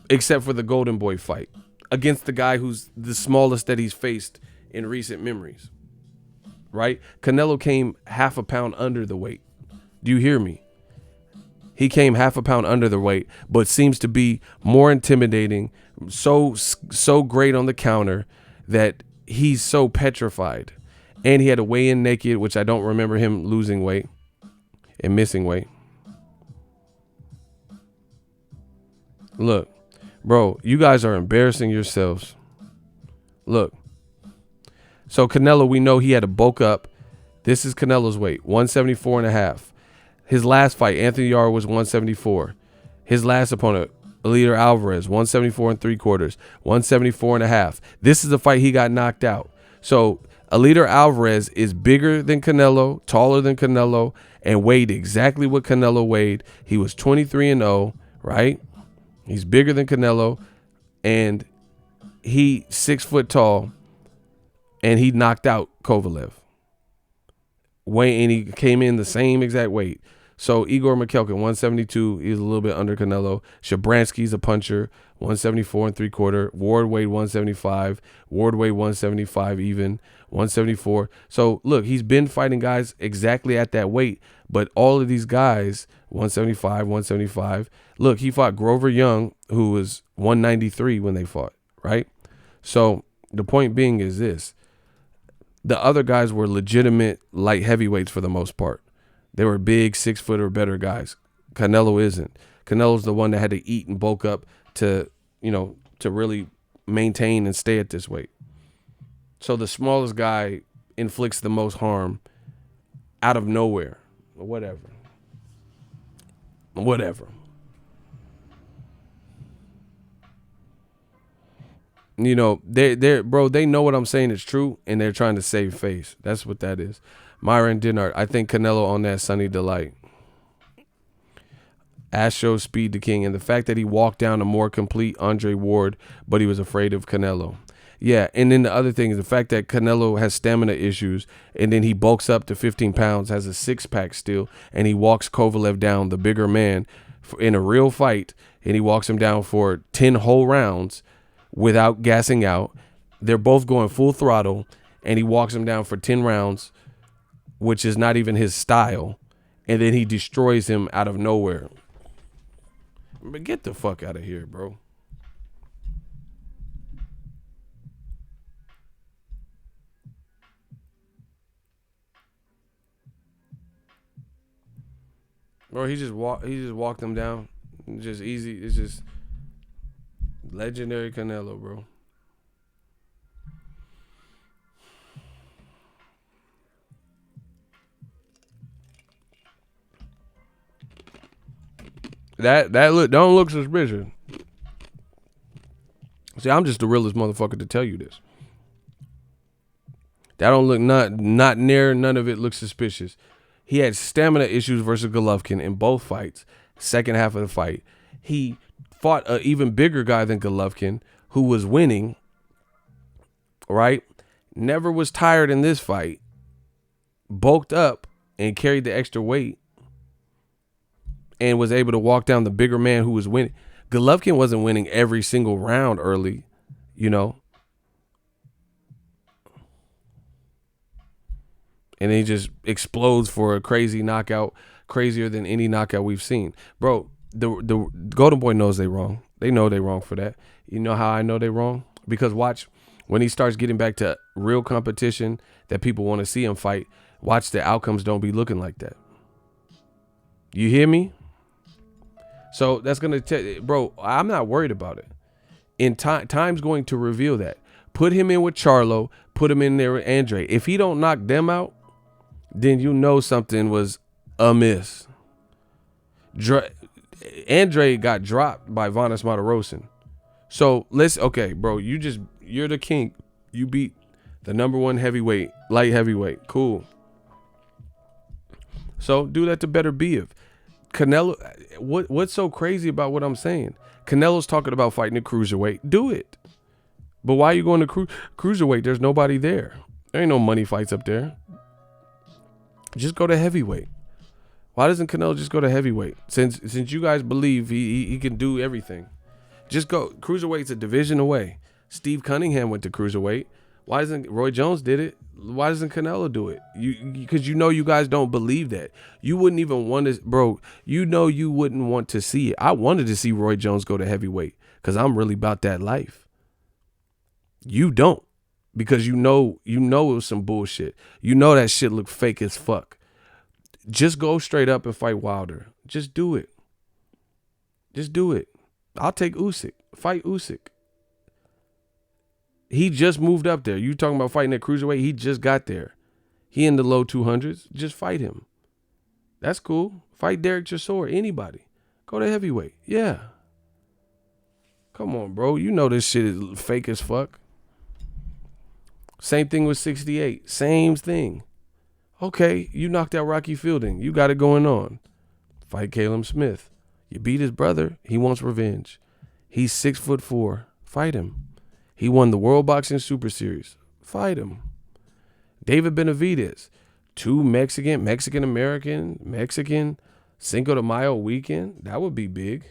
S1: except for the Golden Boy fight against the guy who's the smallest that he's faced in recent memories. Right? Canelo came half a pound under the weight. Do you hear me? He came half a pound under the weight, but seems to be more intimidating, so great on the counter that he's so petrified. And he had to weigh in naked, which I don't remember him losing weight. and missing weight. Look, bro, you guys are embarrassing yourselves. Look. So Canelo, we know he had to bulk up. This is Canelo's weight, 174 and a half. His last fight, Anthony Yarde, was 174. His last opponent, Eleider Alvarez, 174 and 3/4, 174 and a half. This is the fight he got knocked out. So Eleider Alvarez is bigger than Canelo, taller than Canelo, and weighed exactly what Canelo weighed. He was 23-0, right? He's bigger than Canelo, and he 6 foot tall, and he knocked out Kovalev. Weight, and he came in the same exact weight. So Igor Mikhelkin, 172, he's a little bit under Canelo. Shabransky's a puncher, 174 and 3/4. Ward weighed 175. Ward weighed 175 even, 174. So look, he's been fighting guys exactly at that weight, but all of these guys, 175, 175. Look, he fought Grover Young, who was 193 when they fought, right? So the point being is this. The other guys were legitimate light heavyweights for the most part. They were big, 6 foot or better guys. Canelo isn't. Canelo's the one that had to eat and bulk up to, to really maintain and stay at this weight. So the smallest guy inflicts the most harm out of nowhere. Whatever. They know what I'm saying is true, and they're trying to save face. That's what that is. Myron Dinard, I think Canelo on that Sunny Delight. Ash shows speed to King, and the fact that he walked down a more complete Andre Ward, but he was afraid of Canelo. Yeah, and then the other thing is the fact that Canelo has stamina issues, and then he bulks up to 15 pounds, has a six-pack still, and he walks Kovalev down, the bigger man, in a real fight, and he walks him down for 10 whole rounds without gassing out. They're both going full throttle, and he walks him down for 10 rounds, which is not even his style, and then he destroys him out of nowhere. But get the fuck out of here, bro. Bro, he just walked them down. It's just easy. It's just legendary Canelo, bro. That don't look suspicious. See, I'm just the realest motherfucker to tell you this. That don't look not near none of it looks suspicious. He had stamina issues versus Golovkin in both fights. Second half of the fight, he fought an even bigger guy than Golovkin who was winning. Right? Never was tired in this fight. Bulked up and carried the extra weight. And was able to walk down the bigger man who was winning. Golovkin wasn't winning every single round early, And he just explodes for a crazy knockout, crazier than any knockout we've seen. Bro, the Golden Boy knows they wrong. They know they wrong for that. You know how I know they wrong? Because watch, when he starts getting back to real competition that people want to see him fight, watch the outcomes don't be looking like that. You hear me? So that's going to tell, bro, I'm not worried about it. In time's going to reveal that. Put him in with Charlo, put him in there with Andre. If he don't knock them out, then you know something was amiss. Andre got dropped by Vanes Martirosyan. So okay, bro, you're the king. You beat the number one heavyweight, light heavyweight. Cool. So do that to better Biev. Canelo, what's so crazy about what I'm saying? Canelo's talking about fighting a cruiserweight. Do it. But why are you going to cruiserweight? There's nobody there. There ain't no money fights up there. Just go to heavyweight. Why doesn't Canelo just go to heavyweight? Since you guys believe he can do everything. Just go. Cruiserweight's a division away. Steve Cunningham went to cruiserweight. Why doesn't Roy Jones did it? Why doesn't Canelo do it? Because you guys don't believe that. You wouldn't even want to, bro. You wouldn't want to see it. I wanted to see Roy Jones go to heavyweight because I'm really about that life. You don't, because you know it was some bullshit. You know that shit looked fake as fuck. Just go straight up and fight Wilder. Just do it. Just do it. I'll take Usyk. Fight Usyk. He just moved up there. You talking about fighting at cruiserweight? He just got there. He in the low 200s. Just fight him. That's cool. Fight Derek Chisora. Anybody. Go to heavyweight. Yeah. Come on, bro. You know this shit is fake as fuck. Same thing with 68. Same thing. Okay, you knocked out Rocky Fielding. You got it going on. Fight Caleb Smith. You beat his brother. He wants revenge. He's 6'4". Fight him. He won the World Boxing Super Series. Fight him. David Benavidez. 2 Mexican Cinco de Mayo weekend. That would be big.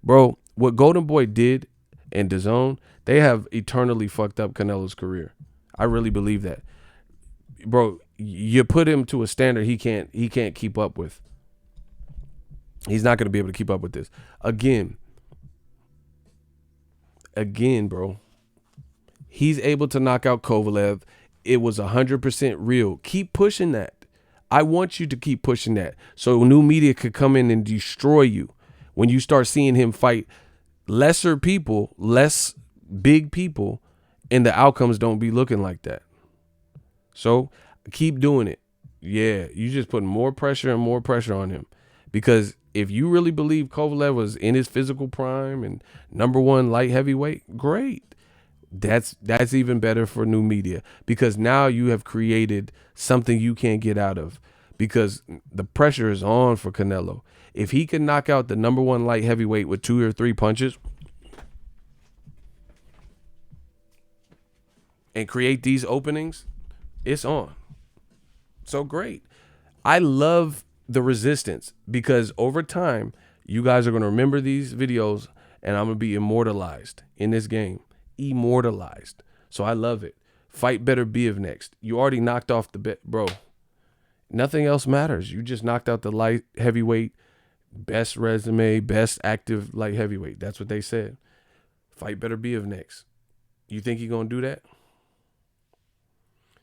S1: Bro, what Golden Boy did in Dazn, they have eternally fucked up Canelo's career. I really believe that. Bro, you put him to a standard he can't keep up with. He's not going to be able to keep up with this. Again, bro. He's able to knock out Kovalev. It was 100% real. Keep pushing that. I want you to keep pushing that so new media could come in and destroy you. When you start seeing him fight lesser people, less big people, and the outcomes don't be looking like that. So keep doing it. Yeah, you just put more pressure and more pressure on him. Because if you really believe Kovalev was in his physical prime and #1 light heavyweight, great. That's even better for new media, because now you have created something you can't get out of, because the pressure is on for Canelo. If he can knock out the #1 light heavyweight with 2 or 3 punches and create these openings, it's on. So great. I love the resistance, because over time, you guys are going to remember these videos and I'm going to be immortalized in this game. Immortalized. So I love it. Fight Better Biev next. You already knocked off the bet, bro. Nothing else matters. You just knocked out the light heavyweight, best resume, best active light heavyweight. That's what they said. Fight Better Biev next. You think he going to do that?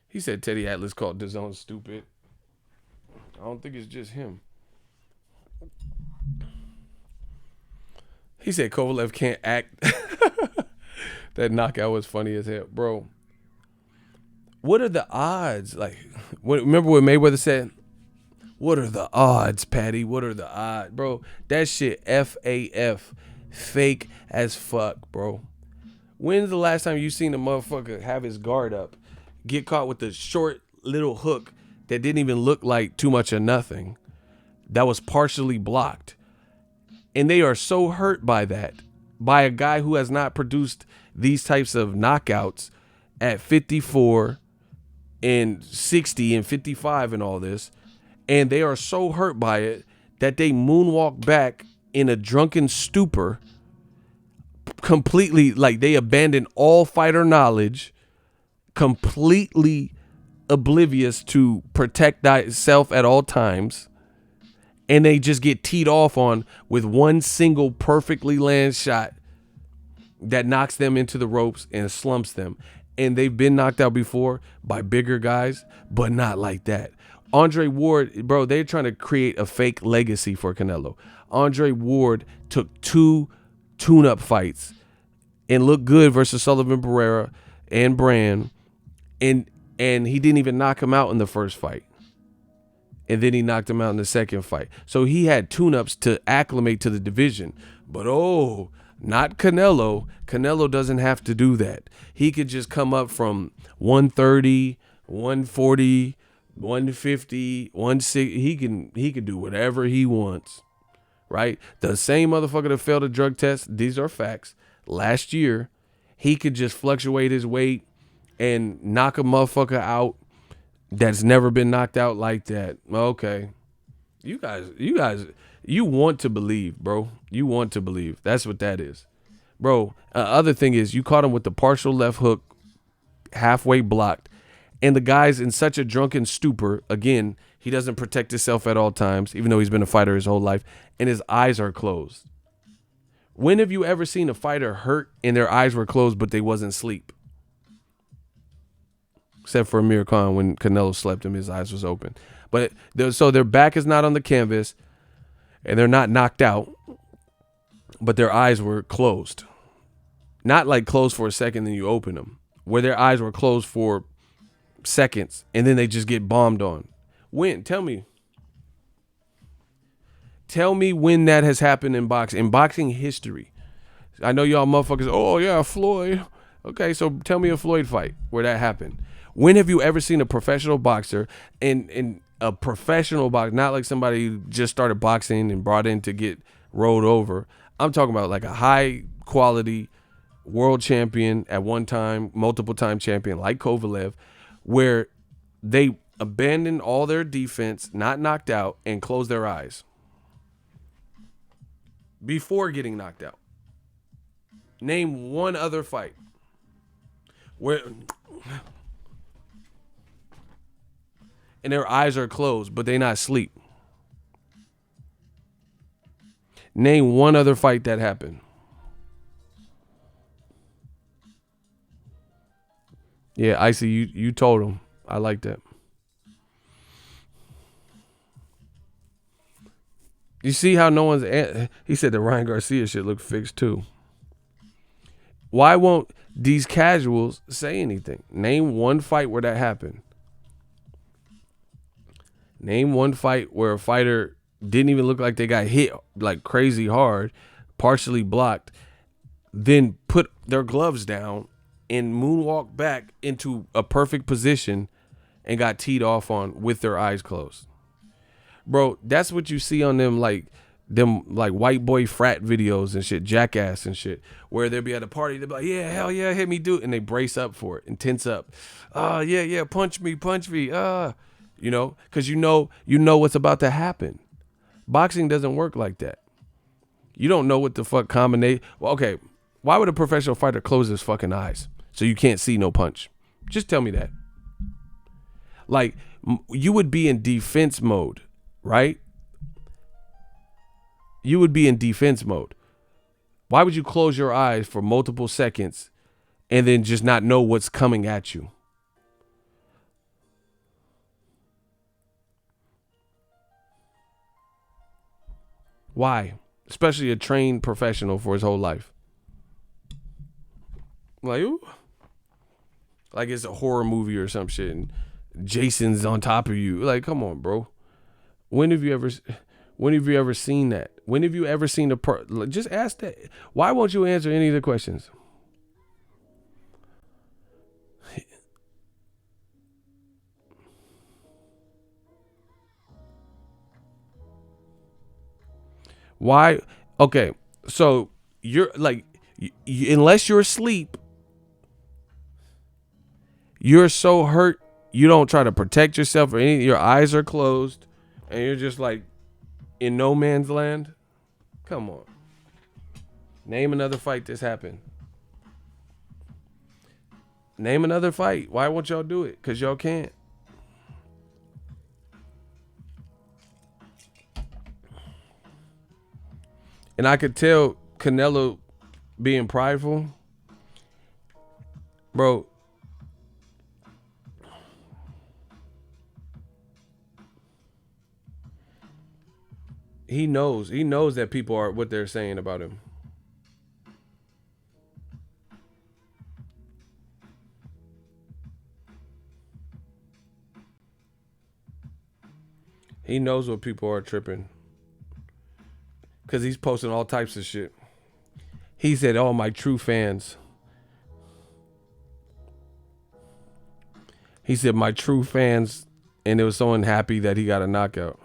S1: He said Teddy Atlas called Dazn stupid. I don't think it's just him. He said Kovalev can't act. That knockout was funny as hell. Bro, what are the odds? Like, remember what Mayweather said? What are the odds, Patty? What are the odds? Bro, that shit F-A-F. Fake as fuck, bro. When's the last time you seen a motherfucker have his guard up, get caught with a short little hook that didn't even look like too much or nothing, that was partially blocked? And they are so hurt by that, by a guy who has not produced these types of knockouts at 54 and 60 and 55 and all this. And they are so hurt by it that they moonwalk back in a drunken stupor, completely, like they abandon all fighter knowledge, completely oblivious to protect thyself at all times. And they just get teed off on with one single perfectly land shot that knocks them into the ropes and slumps them. And they've been knocked out before by bigger guys, but not like that. Andre Ward, bro, they're trying to create a fake legacy for Canelo. Andre Ward took 2 tune-up fights and looked good versus Sullivan Barrera and Brand, and he didn't even knock him out in the first fight. And then he knocked him out in the second fight. So he had tune-ups to acclimate to the division. But not Canelo. Canelo doesn't have to do that. He could just come up from 130, 140, 150, 160. He can do whatever he wants, right? The same motherfucker that failed a drug test, these are facts, last year, he could just fluctuate his weight and knock a motherfucker out that's never been knocked out like that. Okay. You guys, you want to believe, bro. You want to believe. That's what that is. Bro, other thing is you caught him with the partial left hook, halfway blocked, and the guy's in such a drunken stupor. Again, he doesn't protect himself at all times, even though he's been a fighter his whole life, and his eyes are closed. When have you ever seen a fighter hurt and their eyes were closed but they wasn't asleep? except for Amir Khan when Canelo slept him, his eyes was open. But so their back is not on the canvas, and they're not knocked out, but their eyes were closed. Not like closed for a second, then you open them. Where their eyes were closed for seconds, and then they just get bombed on. When? Tell me. Tell me when that has happened in boxing history. I know y'all motherfuckers, oh yeah, Floyd. Okay, so tell me a Floyd fight where that happened. When have you ever seen a professional boxer in a professional box, not like somebody who just started boxing and brought in to get rolled over. I'm talking about like a high quality world champion at one time, multiple time champion like Kovalev, where they abandoned all their defense, not knocked out, and closed their eyes before getting knocked out. Name one other fight where and their eyes are closed, but they not asleep. Name one other fight that happened. Yeah, Icy, you told him. I like that. You see how no one's... He said the Ryan Garcia shit looked fixed too. Why won't these casuals say anything? Name one fight where that happened. Name one fight where a fighter didn't even look like they got hit like crazy hard, partially blocked, then put their gloves down and moonwalk back into a perfect position and got teed off on with their eyes closed. Bro, that's what you see on them white boy frat videos and shit, Jackass and shit, where they'll be at a party, they'll be like, yeah, hell yeah, hit me, dude, and they brace up for it and tense up. Yeah, punch me, you know, because you know what's about to happen. Boxing doesn't work like that. You don't know what the fuck combination. Well, okay, why would a professional fighter close his fucking eyes so you can't see no punch? Just tell me that. Like, you would be in defense mode, right? You would be in defense mode. Why would you close your eyes for multiple seconds and then just not know what's coming at you? Why? Especially a trained professional for his whole life. Like, ooh. Like it's a horror movie or some shit and Jason's on top of you. Like, come on, bro. When have you ever seen that? When have you ever seen just ask that. Why won't you answer any of the questions? Why? Okay, so you're like, unless you're asleep, you're so hurt, you don't try to protect yourself or anything. Your eyes are closed, and you're just like in no man's land. Come on. Name another fight this happened. Name another fight. Why won't y'all do it? Because y'all can't. And I could tell Canelo being prideful. Bro. He knows that people are what they're saying about him. He knows what people are tripping. Because he's posting all types of shit. He said, oh, my true fans. He said, my true fans. And it was so unhappy that he got a knockout.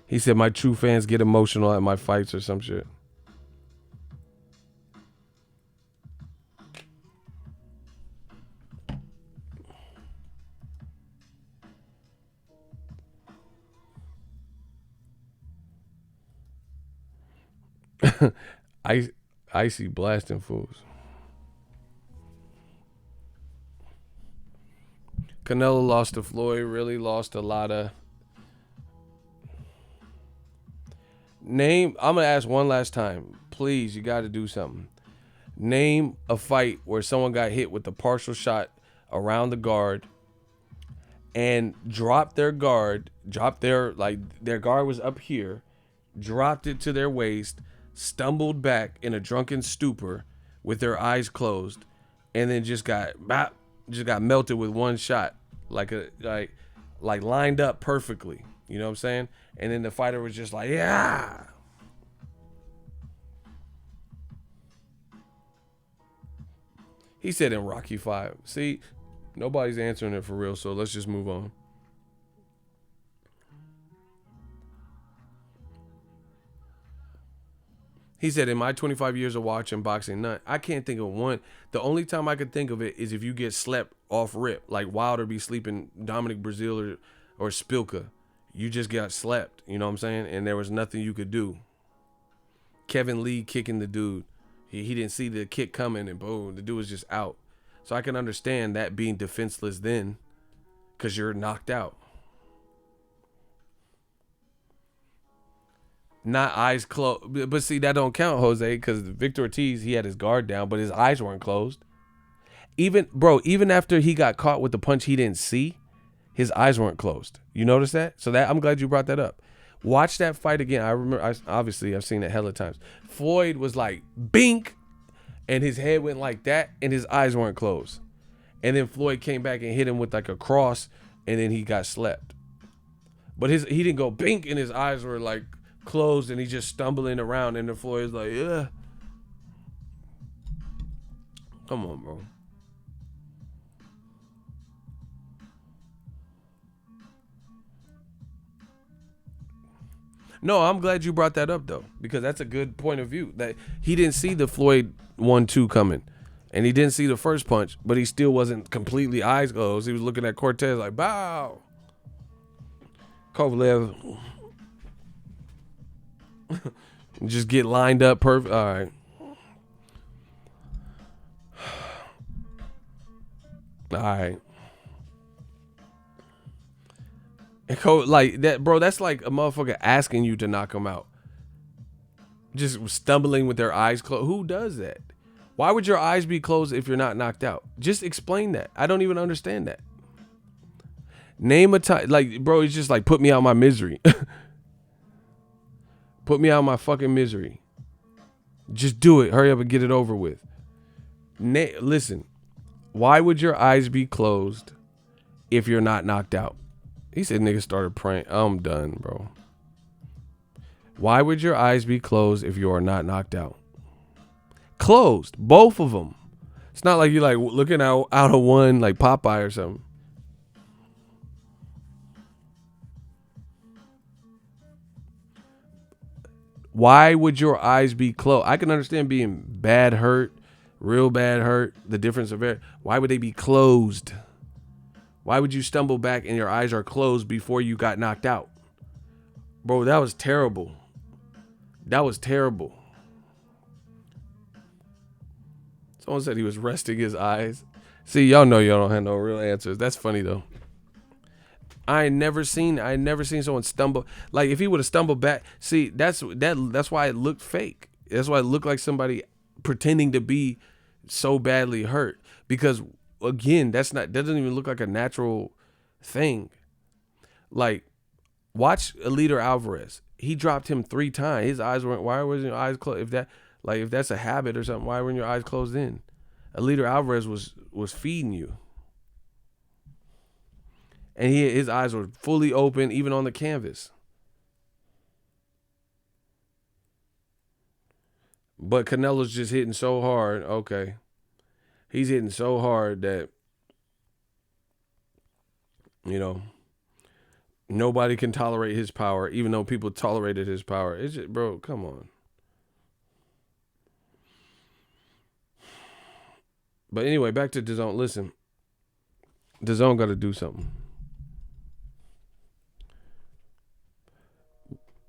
S1: He said, my true fans get emotional at my fights or some shit. Icy blasting fools. Canelo lost to Floyd, really lost a lot of... I'm going to ask one last time. Please, you got to do something. Name a fight where someone got hit with a partial shot around the guard and dropped their guard, their guard was up here, dropped it to their waist, stumbled back in a drunken stupor with their eyes closed, and then just got melted with one shot, like lined up perfectly. You know what I'm saying? And then the fighter was just like, yeah. He said in Rocky 5. See, nobody's answering it for real, so let's just move on. He said, in my 25 years of watching boxing, I can't think of one. The only time I could think of it is if you get slept off rip, like Wilder be sleeping Dominic Brazil or Spilka. You just got slept, you know what I'm saying? And there was nothing you could do. Kevin Lee kicking the dude. He didn't see the kick coming, and boom, the dude was just out. So I can understand that being defenseless then, because you're knocked out. Not eyes closed. But see, that don't count, Jose, because Victor Ortiz, he had his guard down, but his eyes weren't closed. Even after he got caught with the punch he didn't see, his eyes weren't closed. You notice that? So I'm glad you brought that up. Watch that fight again. I remember, obviously, I've seen it hella times. Floyd was like, bink, and his head went like that, and his eyes weren't closed. And then Floyd came back and hit him with like a cross, and then he got slept. But he didn't go bink, and his eyes were like closed, and he just stumbling around, and the Floyd's like, yeah. Come on, bro. No, I'm glad you brought that up, though, because that's a good point of view. That he didn't see the Floyd 1-2 coming, and he didn't see the first punch, but he still wasn't completely eyes closed. He was looking at Cortez like, bow. Kovalev. Just get lined up perfect. All right. All right. Like that, bro, that's like a motherfucker asking you to knock him out. Just stumbling with their eyes closed. Who does that? Why would your eyes be closed if you're not knocked out? Just explain that. I don't even understand that. Name a time. Like, bro, it's just like, put me out of my misery. Put me out of my fucking misery. Just do it. Hurry up and get it over with. Listen, why would your eyes be closed if you're not knocked out? He said niggas started praying. I'm done, bro. Why would your eyes be closed if you are not knocked out? Closed. Both of them. It's not like you're like looking out of one like Popeye or something. Why would your eyes be closed? I can understand being bad hurt, real bad hurt, the difference of it. Why would they be closed? Why would you stumble back and your eyes are closed before you got knocked out? Bro, that was terrible. That was terrible. Someone said he was resting his eyes. See, y'all know y'all don't have no real answers. That's funny though. I ain't never seen someone stumble. Like if he would have stumbled back, see, that's why it looked fake. That's why it looked like somebody pretending to be so badly hurt. Because again, that doesn't even look like a natural thing. Like, watch Eliter Alvarez. He dropped him 3 times. His eyes weren't. Why wasn't your eyes closed? If that's a habit or something, why weren't your eyes closed in? Eliter Alvarez was feeding you, and his eyes were fully open, even on the canvas. But Canelo's just hitting so hard. Okay. He's hitting so hard that, you know, nobody can tolerate his power, even though people tolerated his power. It's just, bro, come on. But anyway, back to Dazn. Listen, Dazn got to do something.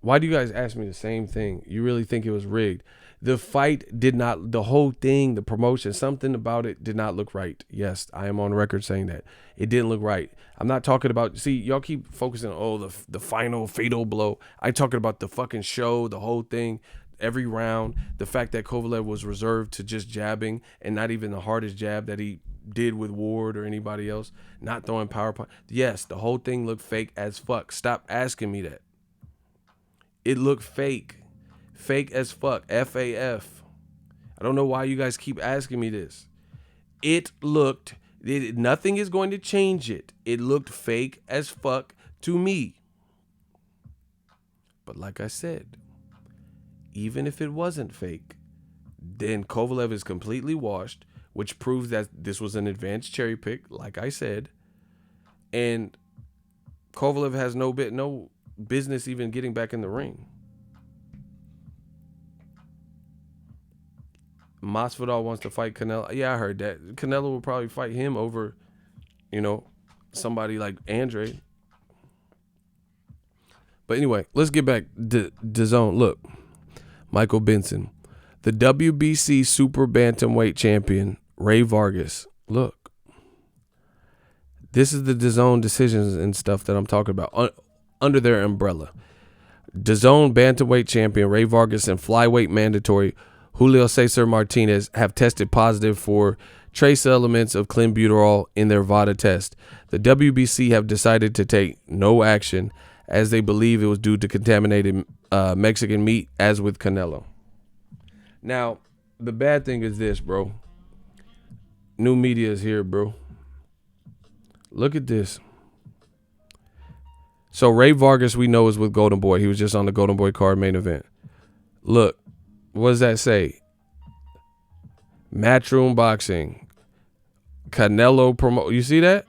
S1: Why do you guys ask me the same thing? You really think it was rigged? The fight did not, the whole thing, the promotion, something about it did not look right. Yes, I am on record saying that. It didn't look right. I'm not talking about, see, y'all keep focusing on, the final fatal blow. I'm talking about the fucking show, the whole thing. every round. The fact that Kovalev was reserved to just jabbing and not even the hardest jab that he did with Ward or anybody else, not throwing power punch. Yes, the whole thing looked fake as fuck. Stop asking me that. It looked fake. Fake as fuck. F-A-F. I don't know why you guys keep asking me this. Nothing is going to change it. It looked fake as fuck to me. But like I said, even if it wasn't fake, then Kovalev is completely washed, which proves that this was an advanced cherry pick, like I said. And Kovalev has no business even getting back in the ring. Masvidal wants to fight Canelo. Yeah, I heard that. Canelo will probably fight him over, somebody like Andre. But anyway, let's get back to Dazn. Look, Michael Benson, the WBC Super Bantamweight champion, Ray Vargas. Look, this is the Dazn decisions and stuff that I'm talking about under their umbrella. Dazn Bantamweight champion Ray Vargas and flyweight mandatory Julio Cesar Martinez have tested positive for trace elements of clenbuterol in their VADA test. The WBC have decided to take no action as they believe it was due to contaminated Mexican meat, as with Canelo. Now, the bad thing is this, bro. New media is here, bro. Look at this. So Ray Vargas, we know, is with Golden Boy. He was just on the Golden Boy card main event. Look, what does that say? Matchroom Boxing. Canelo promote. You see that?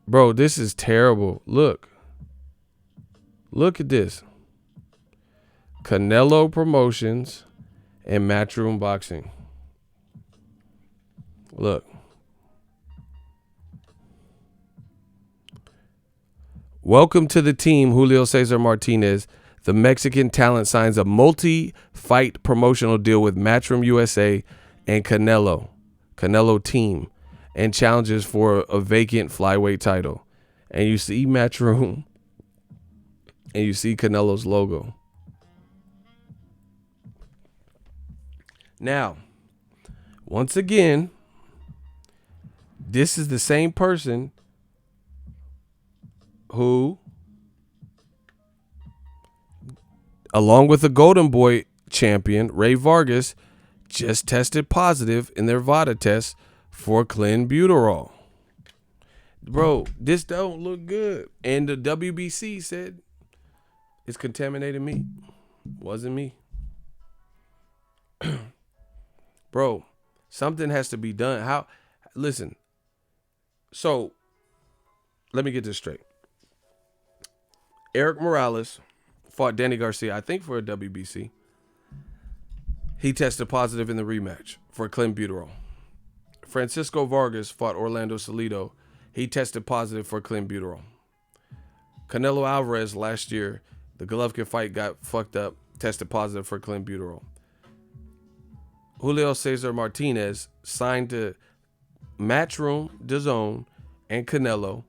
S1: Bro, this is terrible. Look. Look at this. Canelo Promotions and Matchroom Boxing. Look. Welcome to the team, Julio Cesar Martinez. The Mexican talent signs a multi-fight promotional deal with Matchroom USA and Canelo team, and challenges for a vacant flyweight title. And you see Matchroom and you see Canelo's logo. Now, once again, this is the same person who, along with the Golden Boy champion, Ray Vargas, just tested positive in their VADA test for clenbuterol. Bro, this don't look good. And the WBC said it's contaminated meat. Wasn't me. Bro, something has to be done. Listen. So, let me get this straight. Eric Morales fought Danny Garcia, I think, for a WBC. He tested positive in the rematch for clenbuterol. Francisco Vargas fought Orlando Salido. He tested positive for clenbuterol. Canelo Alvarez last year, the Golovkin fight got fucked up, tested positive for clenbuterol. Julio Cesar Martinez signed to Matchroom, Dazn, and Canelo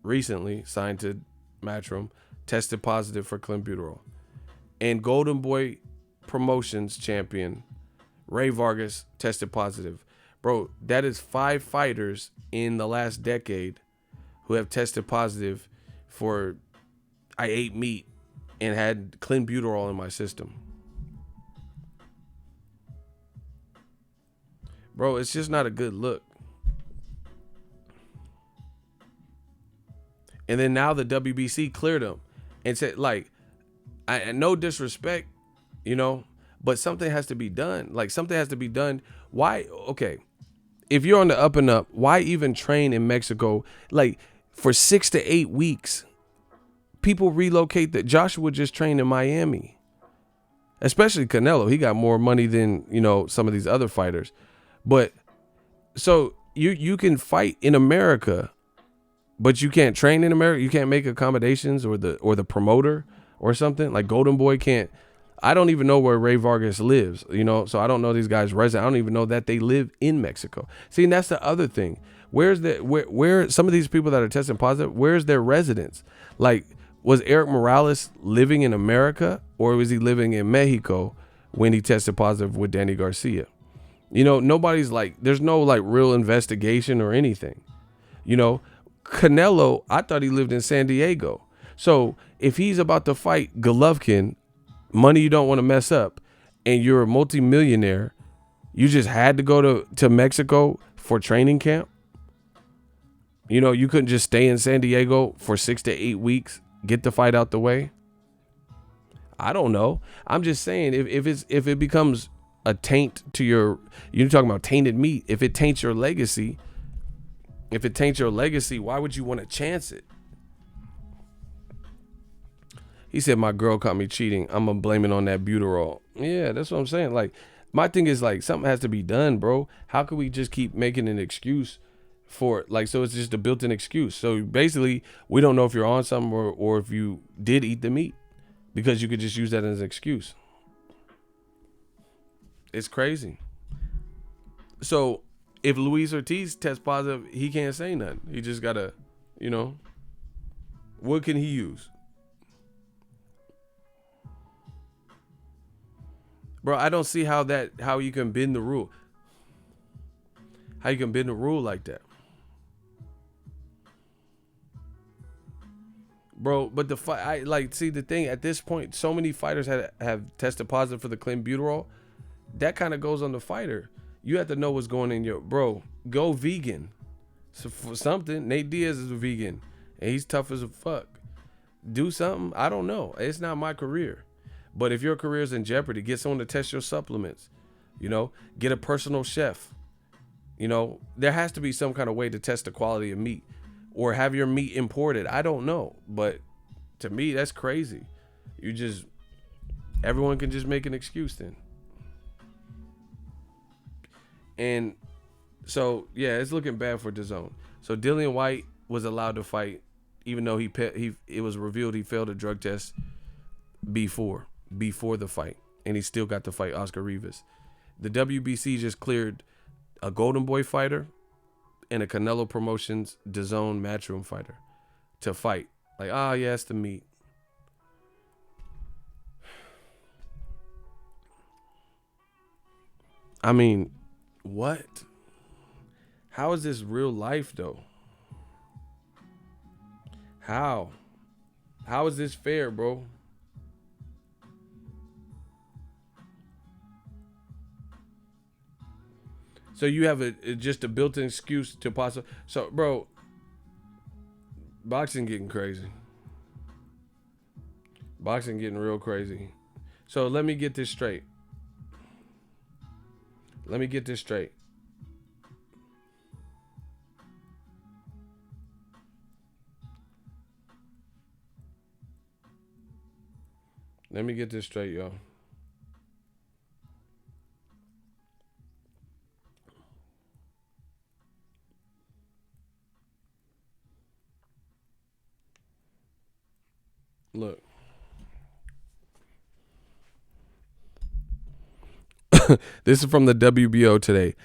S1: recently signed to Matchroom, tested positive for clenbuterol. And Golden Boy Promotions champion Ray Vargas tested positive. Bro, that is 5 fighters in the last decade who have tested positive for I ate meat and had clenbuterol in my system. Bro, it's just not a good look. And then now the WBC cleared him and said, like, no disrespect, but something has to be done. Like, something has to be done. Why? Okay. If you're on the up and up, why even train in Mexico? Like, for 6 to 8 weeks, people relocate. That Joshua just trained in Miami, especially Canelo. He got more money than, some of these other fighters. But so you can fight in America, but you can't train in America. You can't make accommodations, or the promoter or something. Like Golden Boy can't. I don't even know where Ray Vargas lives, so I don't know these guys' residence. I don't even know that they live in Mexico. See, and that's the other thing. Where some of these people that are testing positive, where's their residence? Like, Was Eric Morales living in America or was he living in Mexico when he tested positive with Danny Garcia? You know, nobody's like, there's no like real investigation or anything. You know, Canelo, I thought he lived in San Diego. So if he's about to fight Golovkin, money you don't want to mess up, and you're a multimillionaire, you just had to go to Mexico for training camp. You know, you couldn't just stay in San Diego for 6 to 8 weeks, get the fight out the way. I don't know. I'm just saying if it becomes a taint to you're talking about tainted meat. If it taints your legacy, why would you want to chance it? He said, my girl caught me cheating. I'm going to blame it on that butyrol. Yeah, that's what I'm saying. Like, my thing is like, something has to be done, bro. How could we just keep making an excuse for it? Like, so it's just a built-in excuse. So basically, we don't know if you're on something or if you did eat the meat, because you could just use that as an excuse. It's crazy. So if Luis Ortiz tests positive, he can't say nothing. He just got to, you know, what can he use? Bro, I don't see how you can bend the rule. How you can bend the rule like that. Bro, but the fight, see the thing at this point, so many fighters have tested positive for the clenbuterol. That kind of goes on the fighter. You have to know what's going in your, bro, go vegan. So for something, Nate Diaz is a vegan and he's tough as a fuck. Do something. I don't know. It's not my career. But if your career is in jeopardy, get someone to test your supplements. You know, get a personal chef. You know, there has to be some kind of way to test the quality of meat or have your meat imported. I don't know. But to me, that's crazy. Everyone can just make an excuse then. And so, yeah, it's looking bad for Dazn. So Dillian White was allowed to fight, even though it was revealed he failed a drug test before the fight, and he still got to fight Oscar Rivas. The WBC just cleared a Golden Boy fighter and a Canelo Promotions Dazn Matchroom fighter to fight. Like, yeah, it's the meat. I mean, what? How is this real life though? How is this fair, bro? So you have just a built-in excuse to possibly. So, bro, boxing getting crazy. Boxing getting real crazy. So let me get this straight. Let me get this straight. Y'all. Look. This is from the WBO today.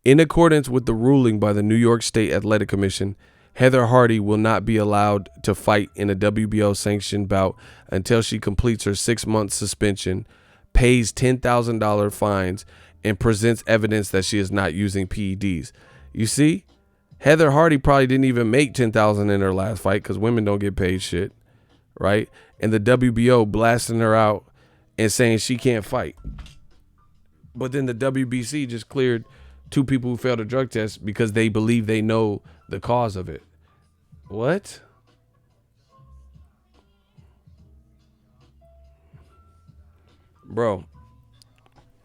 S1: In accordance with the ruling by the New York State Athletic Commission, Heather Hardy will not be allowed to fight in a WBO sanctioned bout until she completes her 6-month suspension, pays $10,000 fines, and presents evidence that she is not using PEDs. You see, Heather Hardy probably didn't even make $10,000 in her last fight because women don't get paid shit, right? And the WBO blasting her out and saying she can't fight. But then the WBC just cleared 2 people who failed a drug test because they believe they know the cause of it. What? Bro,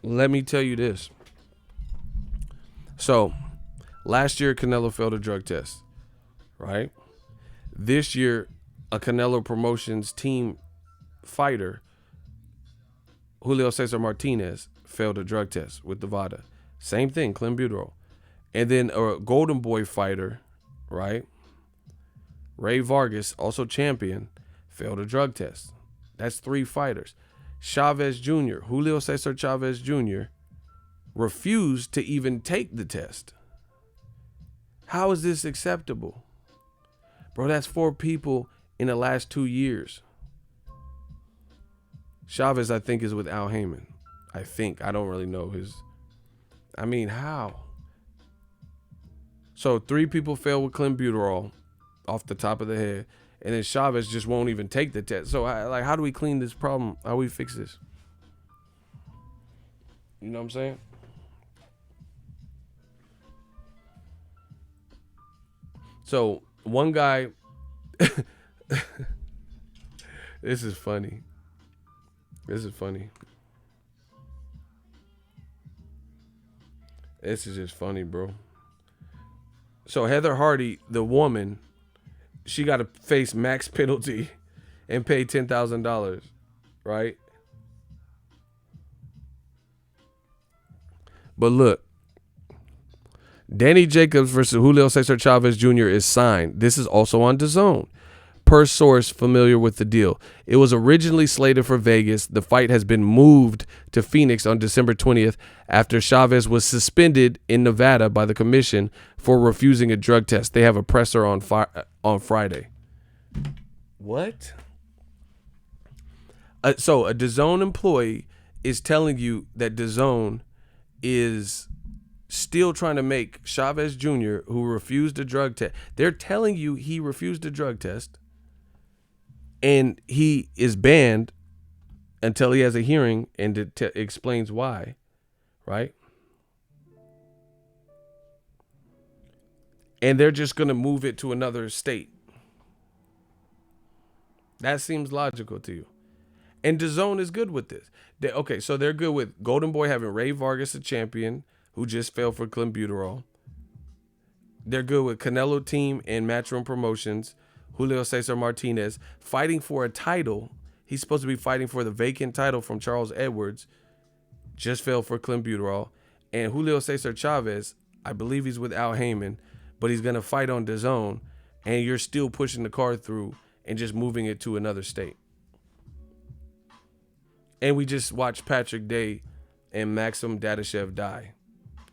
S1: let me tell you this. So, last year Canelo failed a drug test, right? This year, a Canelo Promotions team fighter, Julio Cesar Martinez, failed a drug test with Nevada. Same thing, clenbuterol. And then a Golden Boy fighter, right? Ray Vargas, also champion, failed a drug test. That's 3 fighters. Chavez Jr., Julio Cesar Chavez Jr., refused to even take the test. How is this acceptable? Bro, that's 4 people in the last 2 years. Chavez, I think, is with Al Heyman. I think. I don't really know his. I mean, how? So 3 people fail with clenbuterol off the top of the head, and then Chavez just won't even take the test. So, how do we clean this problem? How do we fix this? You know what I'm saying? So one guy, this is funny. This is funny. This is just funny, bro. So Heather Hardy, the woman, she got to face max penalty and pay $10,000, right? But look, Danny Jacobs versus Julio Cesar Chavez Jr. is signed. This is also on DAZN. Per source familiar with the deal, it was originally slated for Vegas. The fight has been moved to Phoenix on December 20th after Chavez was suspended in Nevada by the commission for refusing a drug test. They have a presser on Friday. What? So a DAZN employee is telling you that DAZN is still trying to make Chavez Jr., who refused a drug test. They're telling you he refused a drug test. And he is banned until he has a hearing and it explains why, right? And they're just going to move it to another state. That seems logical to you. And DAZN is good with this. Okay, so they're good with Golden Boy having Ray Vargas, a champion, who just fell for clenbuterol. They're good with Canelo Team and Matchroom Promotions, Julio Cesar Martinez, fighting for a title. He's supposed to be fighting for the vacant title from Charles Edwards. Just fell for clenbuterol. And Julio Cesar Chavez, I believe he's with Al Heyman, but he's going to fight on DAZN. And you're still pushing the card through and just moving it to another state. And we just watched Patrick Day and Maxim Dadashev die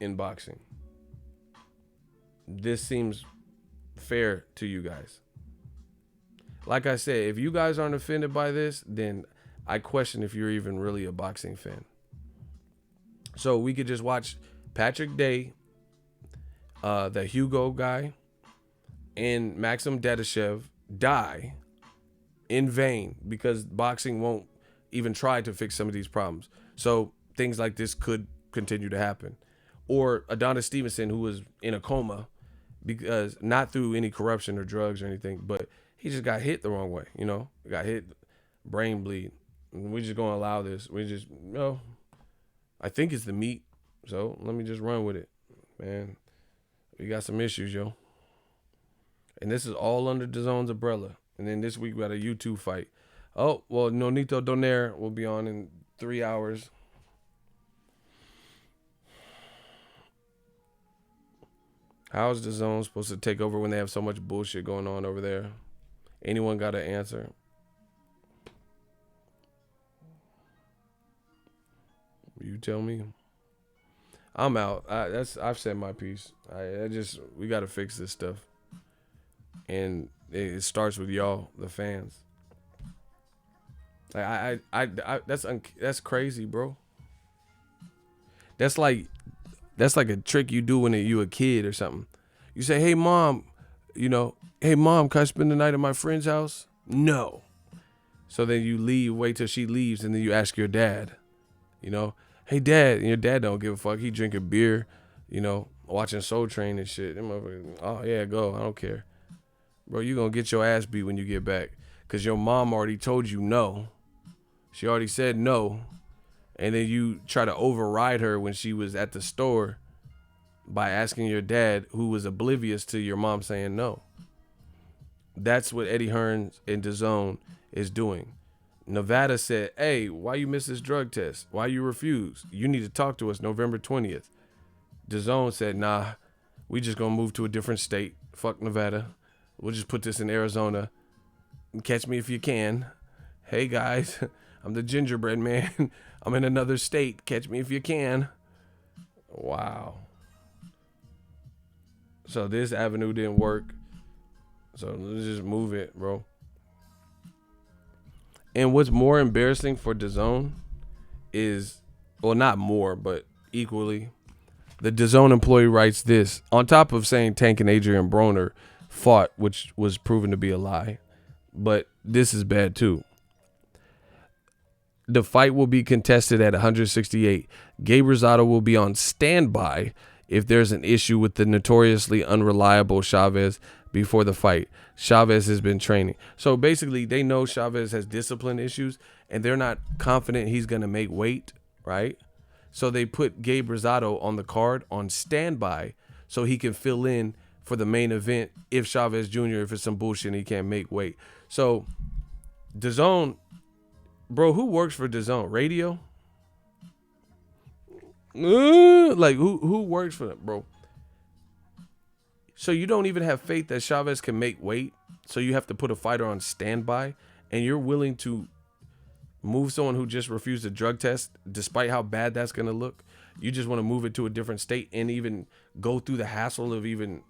S1: in boxing. This seems fair to you guys. Like I said, if you guys aren't offended by this, then I question if you're even really a boxing fan. So we could just watch Patrick Day, the Hugo guy, and Maxim Dadashev die in vain because boxing won't even try to fix some of these problems. So things like this could continue to happen. Or Adonis Stevenson, who was in a coma, because not through any corruption or drugs or anything, but he just got hit the wrong way, you know, got hit, brain bleed. We're just going to allow this. We just, I think it's the meat. So let me just run with it, man. We got some issues, yo. And this is all under DAZN's umbrella. And then this week we got a YouTube fight. Oh, well, Nonito Donaire will be on in 3 hours. How is DAZN supposed to take over when they have so much bullshit going on over there? Anyone got an answer? You tell me. I'm out. I've said my piece. We got to fix this stuff. And it starts with y'all, the fans. That's crazy, bro. That's like a trick you do when you a kid or something. You say, "Hey mom, hey mom, can I spend the night at my friend's house?" No. So then you leave, wait till she leaves, and then you ask your dad, "Hey dad," and your dad don't give a fuck. He drinking beer, watching Soul Train and shit. Them motherfuckers, oh yeah, go. I don't care. Bro, you gonna get your ass beat when you get back. Cause your mom already told you no. She already said no. And then you try to override her when she was at the store by asking your dad, who was oblivious to your mom saying no. That's what Eddie Hearns and DAZN is doing. Nevada said, "Hey, why you miss this drug test? Why you refuse? You need to talk to us November 20th. DAZN said, "Nah, we just gonna move to a different state. Fuck Nevada. We'll just put this in Arizona. Catch me if you can. Hey guys, I'm the gingerbread man. I'm in another state. Catch me if you can." Wow. So this avenue didn't work. So let's just move it, bro. And what's more embarrassing for DAZN is, well, not more, but equally, the DAZN employee writes this on top of saying Tank and Adrian Broner fought, which was proven to be a lie. But this is bad too. The fight will be contested at 168. Gabe Rosado will be on standby if there's an issue with the notoriously unreliable Chavez before the fight. Chavez has been training. So basically, they know Chavez has discipline issues, and they're not confident he's going to make weight, right? So they put Gabe Rosado on the card on standby so he can fill in for the main event if Chavez Jr., if it's some bullshit and he can't make weight. So DAZN, bro, who works for DAZN? Radio? Like, who works for them, bro? So you don't even have faith that Chavez can make weight, so you have to put a fighter on standby, and you're willing to move someone who just refused a drug test, despite how bad that's going to look. You just want to move it to a different state and even go through the hassle of even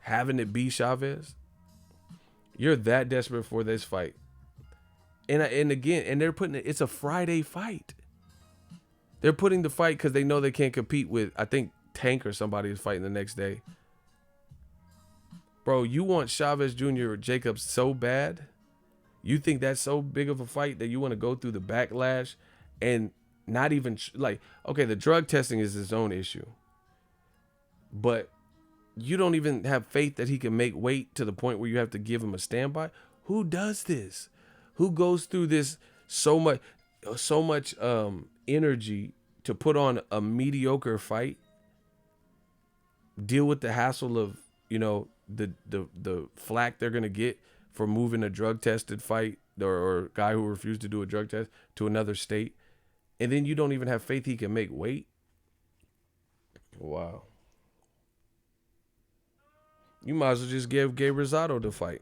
S1: having it be Chavez. You're that desperate for this fight. And again, and they're putting it's a Friday fight. They're putting the fight because they know they can't compete with, I think, Tank or somebody is fighting the next day. Bro, you want Chavez Jr. or Jacobs so bad? You think that's so big of a fight that you want to go through the backlash and not even, like, okay, the drug testing is his own issue. But you don't even have faith that he can make weight to the point where you have to give him a standby? Who does this? Who goes through this so much energy to put on a mediocre fight? Deal with the hassle of, you know, the flack they're gonna get for moving a drug tested fight or guy who refused to do a drug test to another state, and then you don't even have faith he can make weight. Wow. You might as well just give Gabe Rosado the fight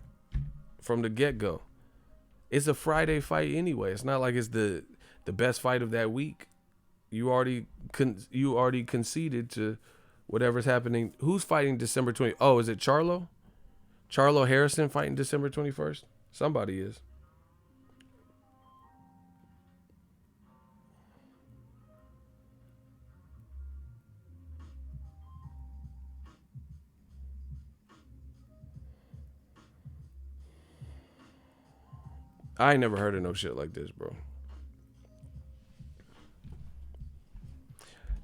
S1: from the get-go. It's a Friday fight anyway. It's not like it's the best fight of that week. You already conceded to whatever's happening. Who's fighting December 20th? Oh, is it Charlo? Charlo Harrison fighting December 21st? Somebody is. I ain't never heard of no shit like this, bro.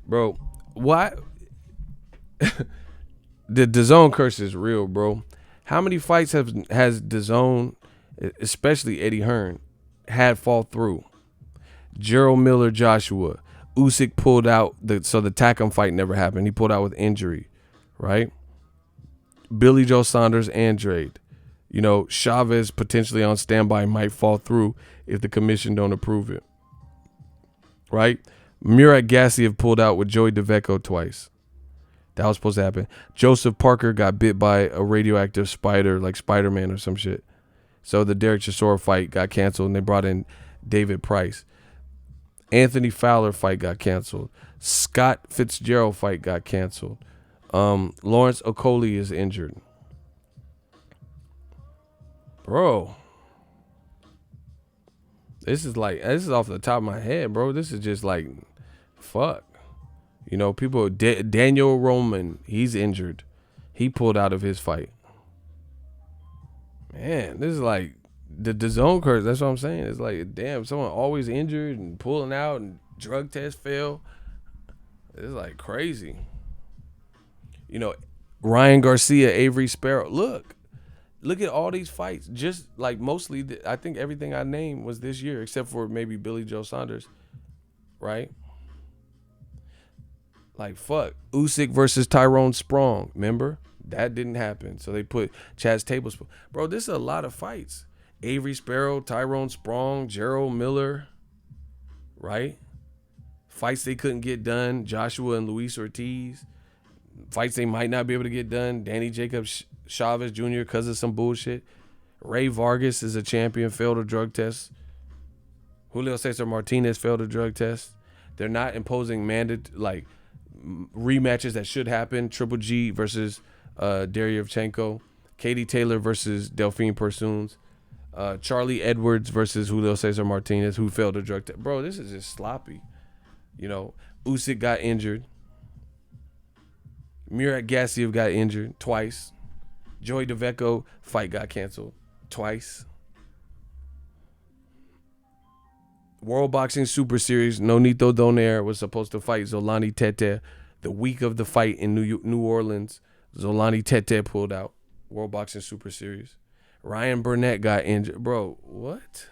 S1: Bro, why? The DAZN curse is real, bro. How many fights has DAZN, especially Eddie Hearn, had fall through? Gerald Miller, Joshua. Usyk pulled out, so the Takam fight never happened. He pulled out with injury, right? Billy Joe Saunders, Andrade. You know, Chavez potentially on standby might fall through if the commission don't approve it, right? Murat Gassiev pulled out with Joey DeVecco twice. That was supposed to happen. Joseph Parker got bit by a radioactive spider, like Spider-Man or some shit. So the Derek Chisora fight got canceled, and they brought in David Price. Anthony Fowler fight got canceled. Scott Fitzgerald fight got canceled. Lawrence Okoli is injured. Bro. This is off the top of my head, bro. This is just like, fuck. You know, people, Daniel Roman, he's injured. He pulled out of his fight. Man, this is like the DAZN curse. That's what I'm saying. It's like, damn, someone always injured and pulling out and drug test fail. It's like crazy. You know, Ryan Garcia, Avery Sparrow. Look at all these fights. Just like mostly, I think everything I named was this year, except for maybe Billy Joe Saunders, right? Like, fuck. Usyk versus Tyrone Sprong. Remember? That didn't happen. So they put Chaz Tablespoon. Bro, this is a lot of fights. Avery Sparrow, Tyrone Sprong, Gerald Miller, right? Fights they couldn't get done. Joshua and Luis Ortiz. Fights they might not be able to get done. Danny Jacobs, Chavez Jr. because of some bullshit. Ray Vargas is a champion, failed a drug test. Julio Cesar Martinez failed a drug test. They're not imposing rematches that should happen. Triple G versus Deryevchenko. Katie Taylor versus Delphine Persoons. Charlie Edwards versus Julio Cesar Martinez, who failed a drug test. Bro, this is just sloppy. You know, Usyk got injured. Murat Gassiev got injured twice. Joey DeVecco fight got canceled twice. World Boxing Super Series, Nonito Donaire was supposed to fight Zolani Tete the week of the fight in New Orleans. Zolani Tete pulled out. World Boxing Super Series. Ryan Burnett got injured. Bro, what?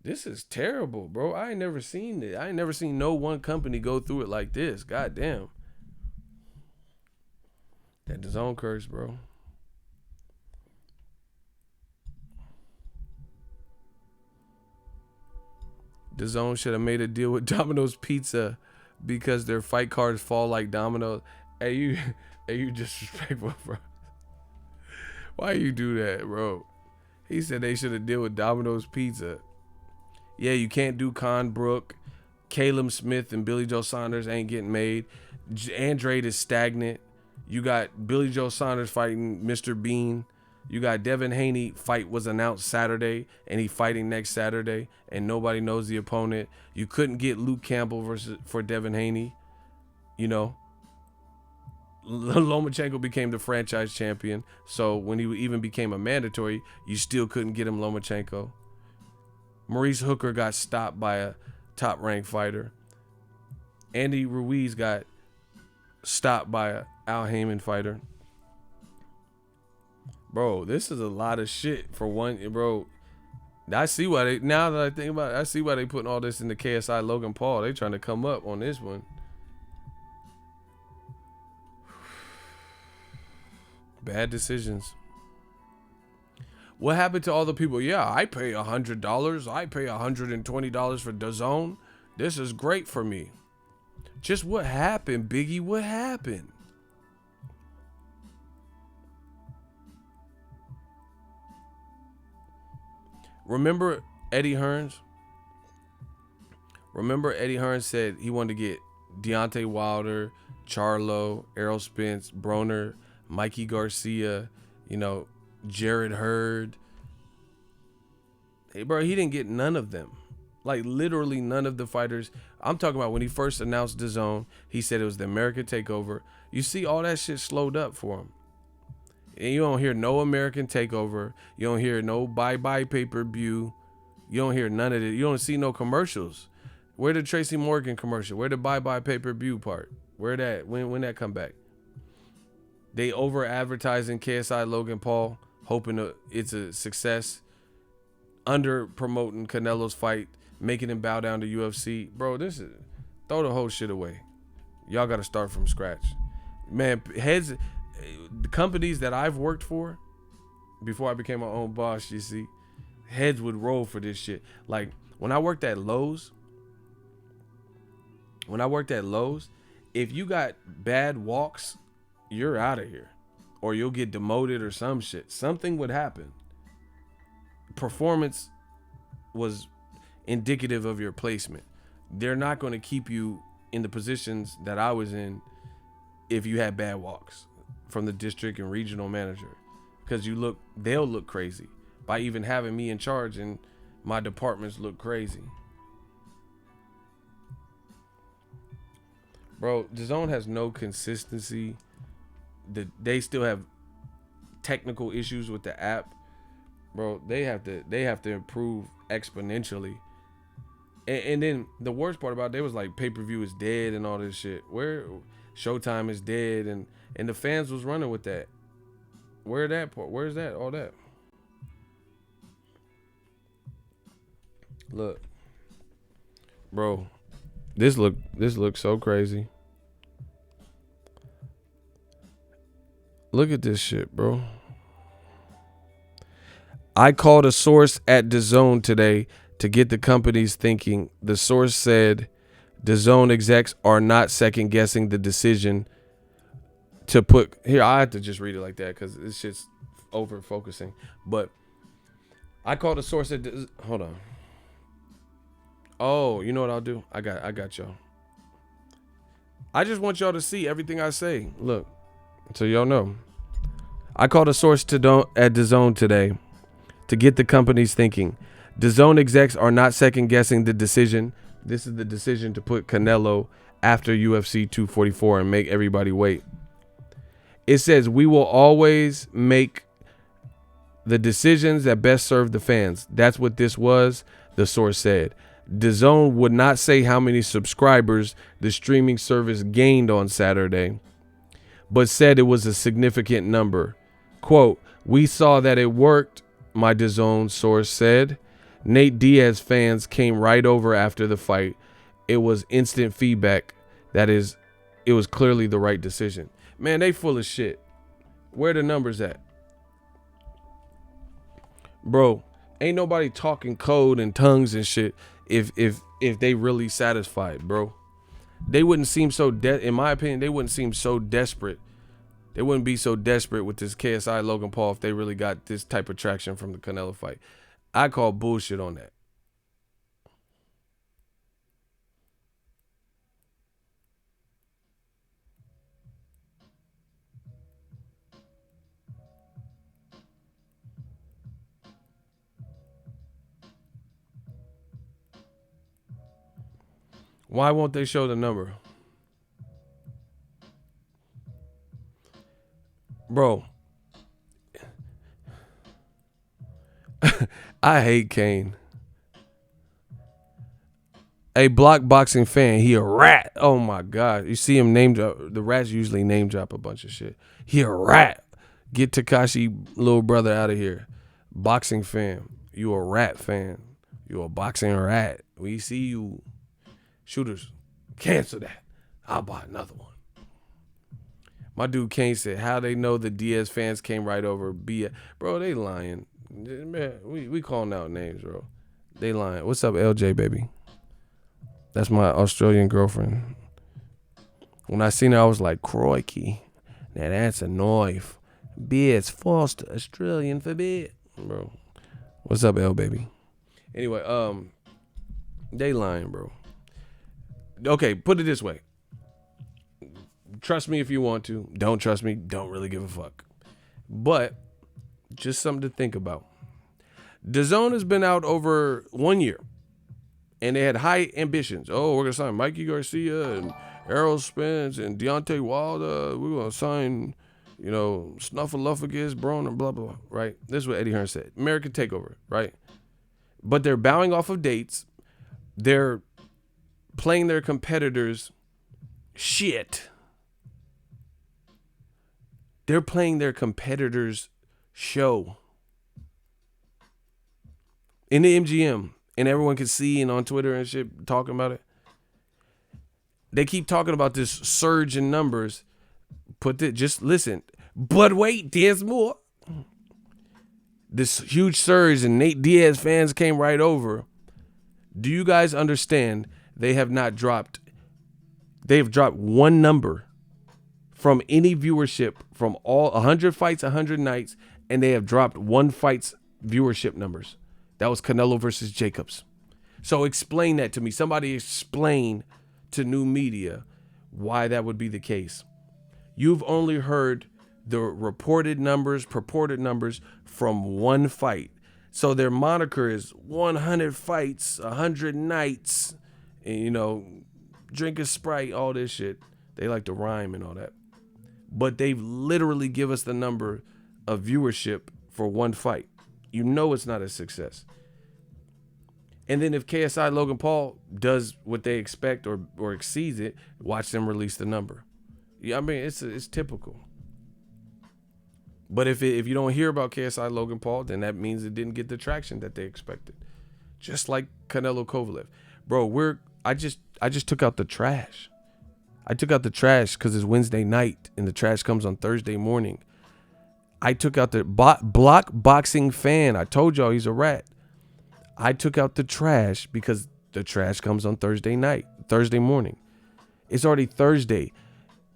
S1: This is terrible, bro. I ain't never seen it. I ain't never seen no one company go through it like this. God damn. That DAZN curse, bro. DAZN should have made a deal with Domino's Pizza because their fight cards fall like dominoes. Hey, you disrespectful, bro. Why you do that, bro? He said they should have deal with Domino's Pizza. Yeah, you can't do Con Brook. Caleb Smith and Billy Joe Saunders ain't getting made. Andrade is stagnant. You got Billy Joe Saunders fighting Mr. Bean. You got Devin Haney fight was announced Saturday, and he fighting next Saturday, and nobody knows the opponent. You couldn't get Luke Campbell for Devin Haney. You know, Lomachenko became the franchise champion, so when he even became a mandatory, you still couldn't get him Lomachenko. Maurice Hooker got stopped by a top-ranked fighter. Andy Ruiz got stopped by a Al Heyman fighter. Bro, this is a lot of shit for one, bro. I see why they, now that I think about it, I see why they putting all this in the KSI Logan Paul. They trying to come up on this one. Bad decisions. What happened to all the people? Yeah, I pay $100. I pay $120 for DAZN. This is great for me. Just what happened, Biggie? What happened? Remember Eddie Hearns? Remember Eddie Hearns said he wanted to get Deontay Wilder, Charlo, Errol Spence, Broner, Mikey Garcia, you know, Jared Hurd. Hey, bro, he didn't get none of them. Like, literally none of the fighters. I'm talking about when he first announced DAZN, he said it was the American Takeover. You see, all that shit slowed up for him. And you don't hear no American Takeover. You don't hear no bye-bye pay-per-view. You don't hear none of it. You don't see no commercials. Where the Tracy Morgan commercial? Where the bye-bye pay-per-view part? Where that? When that come back? They over-advertising KSI Logan Paul, hoping it's a success. Under-promoting Canelo's fight, making him bow down to UFC. Bro, this is... Throw the whole shit away. Y'all got to start from scratch. Man, heads... The companies that I've worked for before I became my own boss, you see, heads would roll for this shit. Like when I worked at Lowe's, if you got bad walks, you're out of here, or you'll get demoted or some shit. Something would happen. Performance was indicative of your placement. They're not going to keep you in the positions that I was in if you had bad walks from the district and regional manager, because they'll look crazy by even having me in charge, and my departments look crazy. Bro, DAZN has no consistency. They still have technical issues with the app. Bro, they have to improve exponentially. And then the worst part about it, they was like pay-per-view is dead and all this shit. Where Showtime is dead, and the fans was running with that. Where that part? Where's that? All that. Look, bro, this looks so crazy. Look at this shit, bro. I called a source at DAZN today to get the company's thinking. The source said DAZN execs are not second guessing the decision to put here. I have to just read it like that because this shit's over focusing. But I called a source at hold on. Oh, you know what I'll do? I got y'all. I just want y'all to see everything I say. Look, so y'all know. I called a source at Dazn today to get the company's thinking. Dazn execs are not second guessing the decision. This is the decision to put Canelo after UFC 244 and make everybody wait. It says, we will always make the decisions that best serve the fans. That's what this was, the source said. Dazn would not say how many subscribers the streaming service gained on Saturday, but said it was a significant number. Quote, we saw that it worked, my Dazn source said. Nate Diaz fans came right over after the fight. It was instant feedback. That is, it was clearly the right decision. Man, they full of shit. Where the numbers at? Bro, ain't nobody talking code and tongues and shit if they really satisfied, bro. They wouldn't seem so in my opinion, they wouldn't seem so desperate. They wouldn't be so desperate with this KSI Logan Paul if they really got this type of traction from the Canelo fight. I call bullshit on that. Why won't they show the number? Bro, I hate Kane. A block boxing fan, he a rat. Oh my God. You see him name drop. The rats usually name drop a bunch of shit. He a rat. Get Tekashi little brother out of here. Boxing fan. You a rat fan. You a boxing rat. We see you. Shooters, cancel that. I'll buy another one. My dude Kane said, how they know the Diaz fans came right over. Bro, they lying. Man, we calling out names, bro. They lying. What's up, LJ, baby? That's my Australian girlfriend. When I seen her, I was like, crikey. Now that's a knife. Beard's false to Australian for beard. Bro. What's up, L, baby? Anyway, they lying, bro. Okay, put it this way. Trust me if you want to. Don't trust me. Don't really give a fuck. But just something to think about. Dazn has been out over 1 year, and they had high ambitions. Oh, we're gonna sign Mikey Garcia and Errol Spence and Deontay Wilder. We're gonna sign, Snuffleupagus, Braun, and blah blah. Right? This is what Eddie Hearn said. American Takeover. Right? But they're bowing off of dates. They're playing their competitors shit. They're playing their competitors show in the MGM, and everyone can see and on Twitter and shit talking about it. They keep talking about this surge in numbers. Just listen. But wait, there's more. This huge surge and Nate Diaz fans came right over. Do you guys understand? They have dropped one number from any viewership from all 100 fights, 100 nights, and they have dropped one fight's viewership numbers. That was Canelo versus Jacobs. So explain that to me. Somebody explain to new media why that would be the case. You've only heard the purported numbers from one fight. So their moniker is 100 fights, 100 nights, and, drink a Sprite, all this shit. They like to rhyme and all that. But they've literally give us the number of viewership for one fight. It's not a success. And then if KSI Logan Paul does what they expect or exceeds it, watch them release the number. Yeah, I mean, it's typical. But if you don't hear about KSI Logan Paul, then that means it didn't get the traction that they expected. Just like Canelo Kovalev. Bro, I just took out the trash. I took out the trash because it's Wednesday night and the trash comes on Thursday morning. I took out the block boxing fan. I told y'all he's a rat. I took out the trash because the trash comes on Thursday morning. It's already Thursday.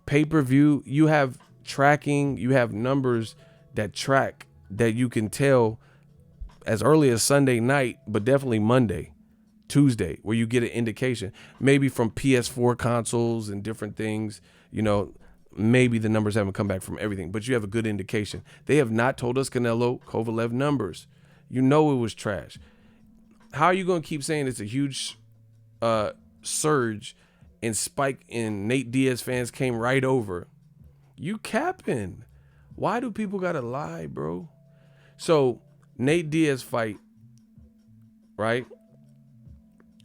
S1: Pay-per-view, you have tracking, you have numbers that track that you can tell as early as Sunday night, but definitely Monday, Tuesday, where you get an indication, maybe from PS4 consoles and different things, maybe the numbers haven't come back from everything, but you have a good indication. They have not told us Canelo Kovalev numbers. You know it was trash. How are you going to keep saying it's a huge surge and spike in Nate Diaz fans came right over? You capping. Why do people got to lie, bro? So Nate Diaz fight, right?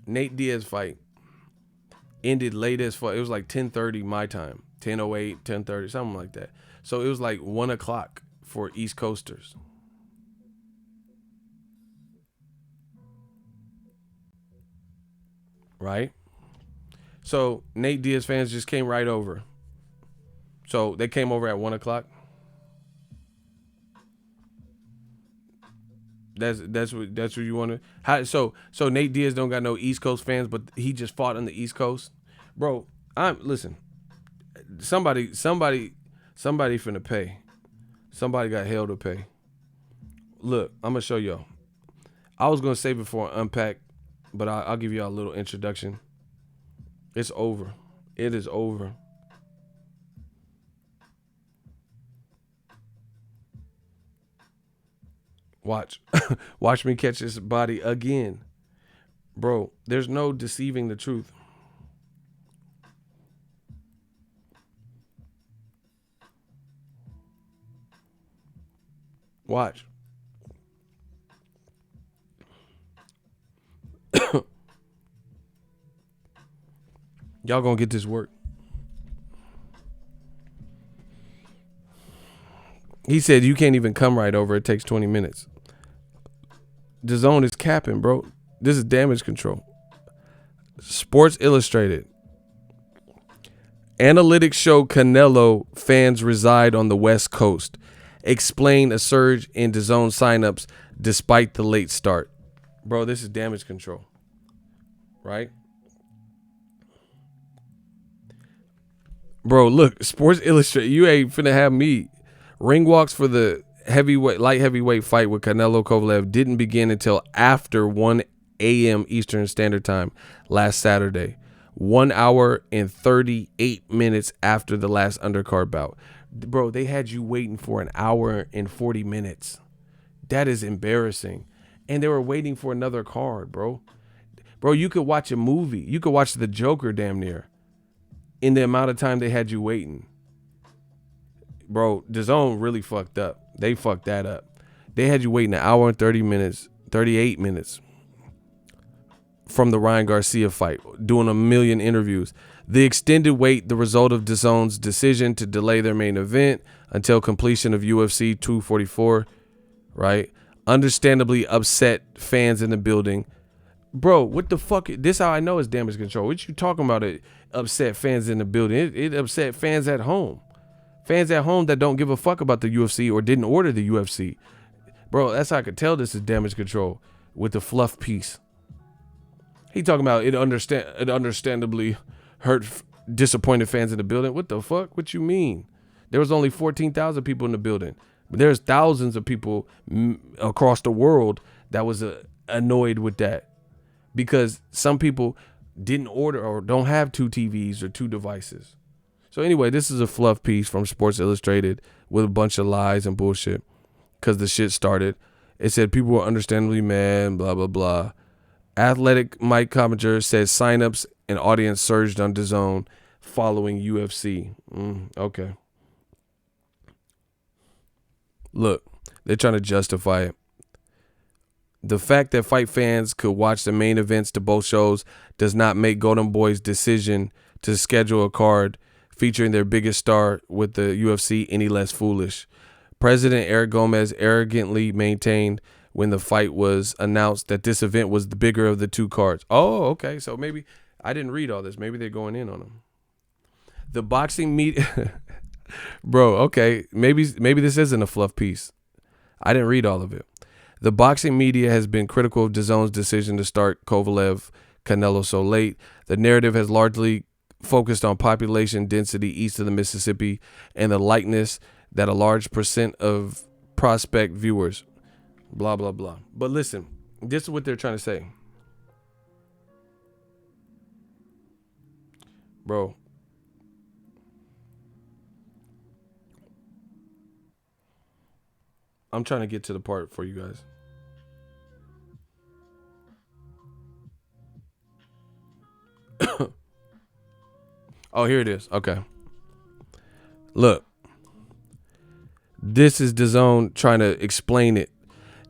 S1: Nate Diaz fight ended late as fuck. It was like 10:30 my time, 10:08, 10:30, something like that. So it was like 1 o'clock for East Coasters. Right? So Nate Diaz fans just came right over. So they came over at 1 o'clock. That's what you want to. How so Nate Diaz don't got no East Coast fans, but he just fought on the East Coast, bro. Listen. Somebody finna pay. Somebody got hell to pay. Look, I'm gonna show y'all. I was gonna save it for an unpack, but I'll give y'all a little introduction. It's over. It is over. Watch. Watch me catch this body again. Bro, there's no deceiving the truth. Watch. Y'all gonna get this work. He said you can't even come right over. It takes 20 minutes. Dazn is capping, bro. This is damage control. Sports Illustrated. Analytics show Canelo fans reside on the West Coast. Explain a surge in Dazn signups despite the late start. Bro, this is damage control. Right? Bro, look, Sports Illustrated. You ain't finna have me. Ring walks for the light heavyweight fight with Canelo Kovalev didn't begin until after 1 a.m. Eastern Standard Time last Saturday. 1 hour and 38 minutes after the last undercard bout. Bro, they had you waiting for an hour and 40 minutes. That is embarrassing. And they were waiting for another card, bro. Bro, you could watch a movie. You could watch The Joker damn near in the amount of time they had you waiting. Bro, Dazn really fucked up. They fucked that up. They had you waiting an hour and 30 minutes, 38 minutes from the Ryan Garcia fight, doing a million interviews. The extended wait, the result of Dazn's decision to delay their main event until completion of UFC 244, right? Understandably upset fans in the building. Bro, what the fuck? This how I know it's damage control. What you talking about? It upset fans in the building. It upset fans at home. Fans at home that don't give a fuck about the UFC or didn't order the UFC. Bro, that's how I could tell this is damage control with the fluff piece. He talking about it understandably hurt disappointed fans in the building. What the fuck? What you mean? There was only 14,000 people in the building. But there's thousands of people across the world that was annoyed with that. Because some people didn't order or don't have 2 TVs or 2 devices. So anyway, this is a fluff piece from Sports Illustrated with a bunch of lies and bullshit because the shit started. It said people were understandably mad, blah, blah, blah. Athletic Mike Coppinger says signups and audience surged on DAZN following UFC. Okay. Look, they're trying to justify it. The fact that fight fans could watch the main events to both shows does not make Golden Boy's decision to schedule a card featuring their biggest star with the UFC any less foolish. President Eric Gomez arrogantly maintained when the fight was announced that this event was the bigger of the 2 cards. Oh, okay. So maybe I didn't read all this. Maybe they're going in on them. The boxing media, bro. Okay, maybe this isn't a fluff piece. I didn't read all of it. The boxing media has been critical of DAZN's decision to start Kovalev Canelo so late. The narrative has largely focused on population density east of the Mississippi and the likeness that a large percent of prospect viewers, blah, blah, blah. But listen, this is what they're trying to say. Bro, I'm trying to get to the part for you guys. Oh, here it is. Okay. Look. This is Dazn trying to explain it.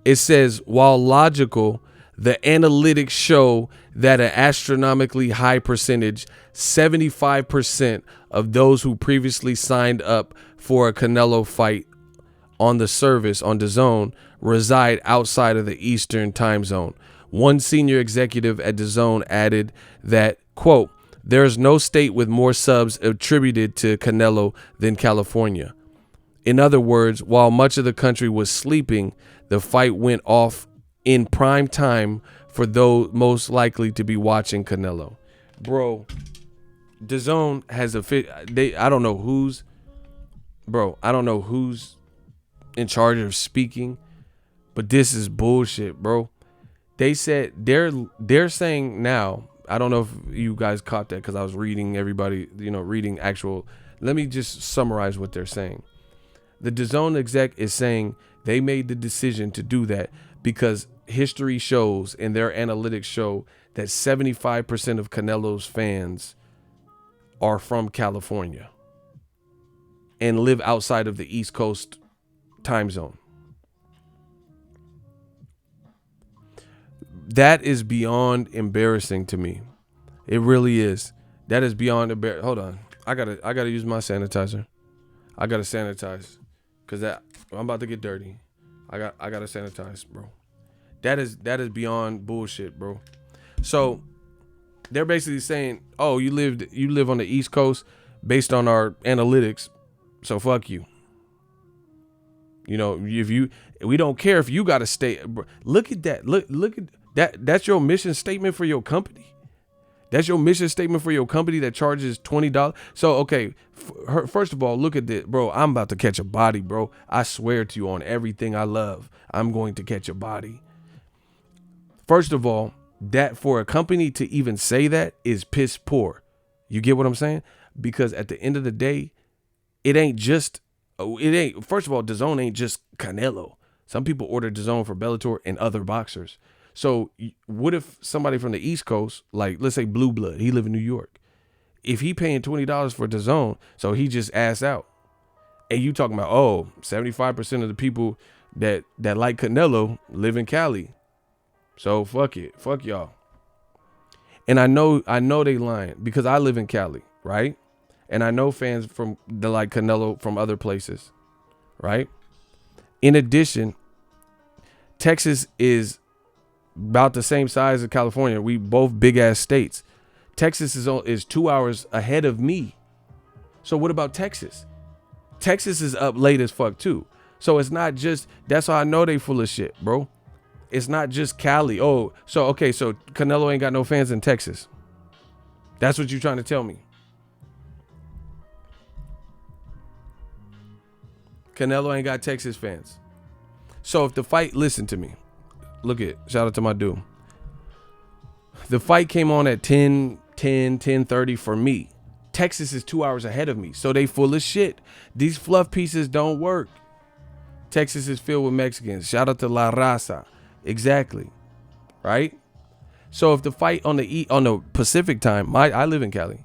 S1: It says, while logical, the analytics show that an astronomically high percentage, 75% of those who previously signed up for a Canelo fight on the service on Dazn reside outside of the Eastern time zone. One senior executive at Dazn added that, quote, there is no state with more subs attributed to Canelo than California. In other words, while much of the country was sleeping, the fight went off in prime time for those most likely to be watching Canelo. Bro, Dazn has I don't know who's in charge of speaking, but this is bullshit, bro. They said they're saying now, I don't know if you guys caught that because I was reading reading actual. Let me just summarize what they're saying. The Dazn exec is saying they made the decision to do that because history shows and their analytics show that 75% of Canelo's fans are from California and live outside of the East Coast time zone. That is beyond embarrassing to me. It really is. That is beyond embarrassing. Hold on. I gotta use my sanitizer. I gotta sanitize. Cause I'm about to get dirty. I gotta sanitize, bro. That is beyond bullshit, bro. So they're basically saying, oh, you live on the East Coast based on our analytics, so fuck you. We don't care if you gotta stay. Look at that. Look at that. That's your mission statement for your company. That's your mission statement for your company that charges $20. So, okay, first of all, look at this, bro. I'm about to catch a body, bro. I swear to you on everything I love, I'm going to catch a body. First of all, that for a company to even say that is piss poor. You get what I'm saying? Because at the end of the day, first of all, Dazn ain't just Canelo. Some people order Dazn for Bellator and other boxers. So what if somebody from the East Coast, like let's say Blue Blood, he live in New York. If he paying $20 for Dazn, so he just ass out. And you talking about, 75% of the people that like Canelo live in Cali. So fuck it. Fuck y'all. And I know they lying because I live in Cali, right? And I know fans from the like Canelo from other places, right? In addition, Texas is about the same size as California. We both big ass states. Texas is 2 hours ahead of me. So what about Texas? Texas is up late as fuck too. So it's not just, that's how I know they full of shit, bro. It's not just Cali. Oh, so Canelo ain't got no fans in Texas. That's what you're trying to tell me. Canelo ain't got Texas fans. So if the fight, listen to me. Look at, shout out to my dude. The fight came on at 10:30 for me. Texas is 2 hours ahead of me. So they full of shit. These fluff pieces don't work. Texas is filled with Mexicans. Shout out to La Raza. Exactly. Right? So if the fight on the Pacific time, I live in Cali,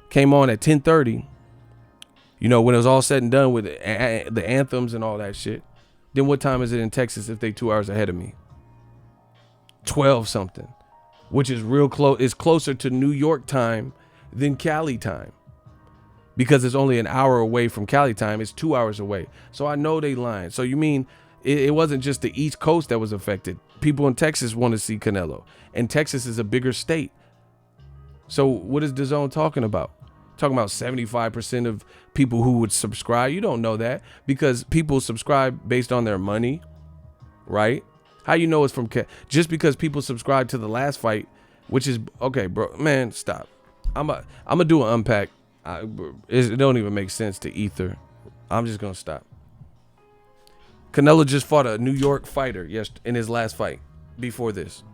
S1: came on at 10:30, when it was all said and done with the anthems and all that shit, then what time is it in Texas if they 2 hours ahead of me? 12 something, which is real close. It's closer to New York time than Cali time because it's only an hour away from Cali time. It's 2 hours away. So I know they lying. So you mean it wasn't just the East Coast that was affected. People in Texas want to see Canelo, and Texas is a bigger state. So what is Dazn talking about? Talking about 75% of people who would subscribe. You don't know that because people subscribe based on their money, right? How you know it's from just because people subscribe to the last fight, which is okay, bro. Man, stop. I'm gonna do an unpack. It don't even make sense to ether. I'm just gonna stop. Canelo just fought a New York fighter in his last fight before this,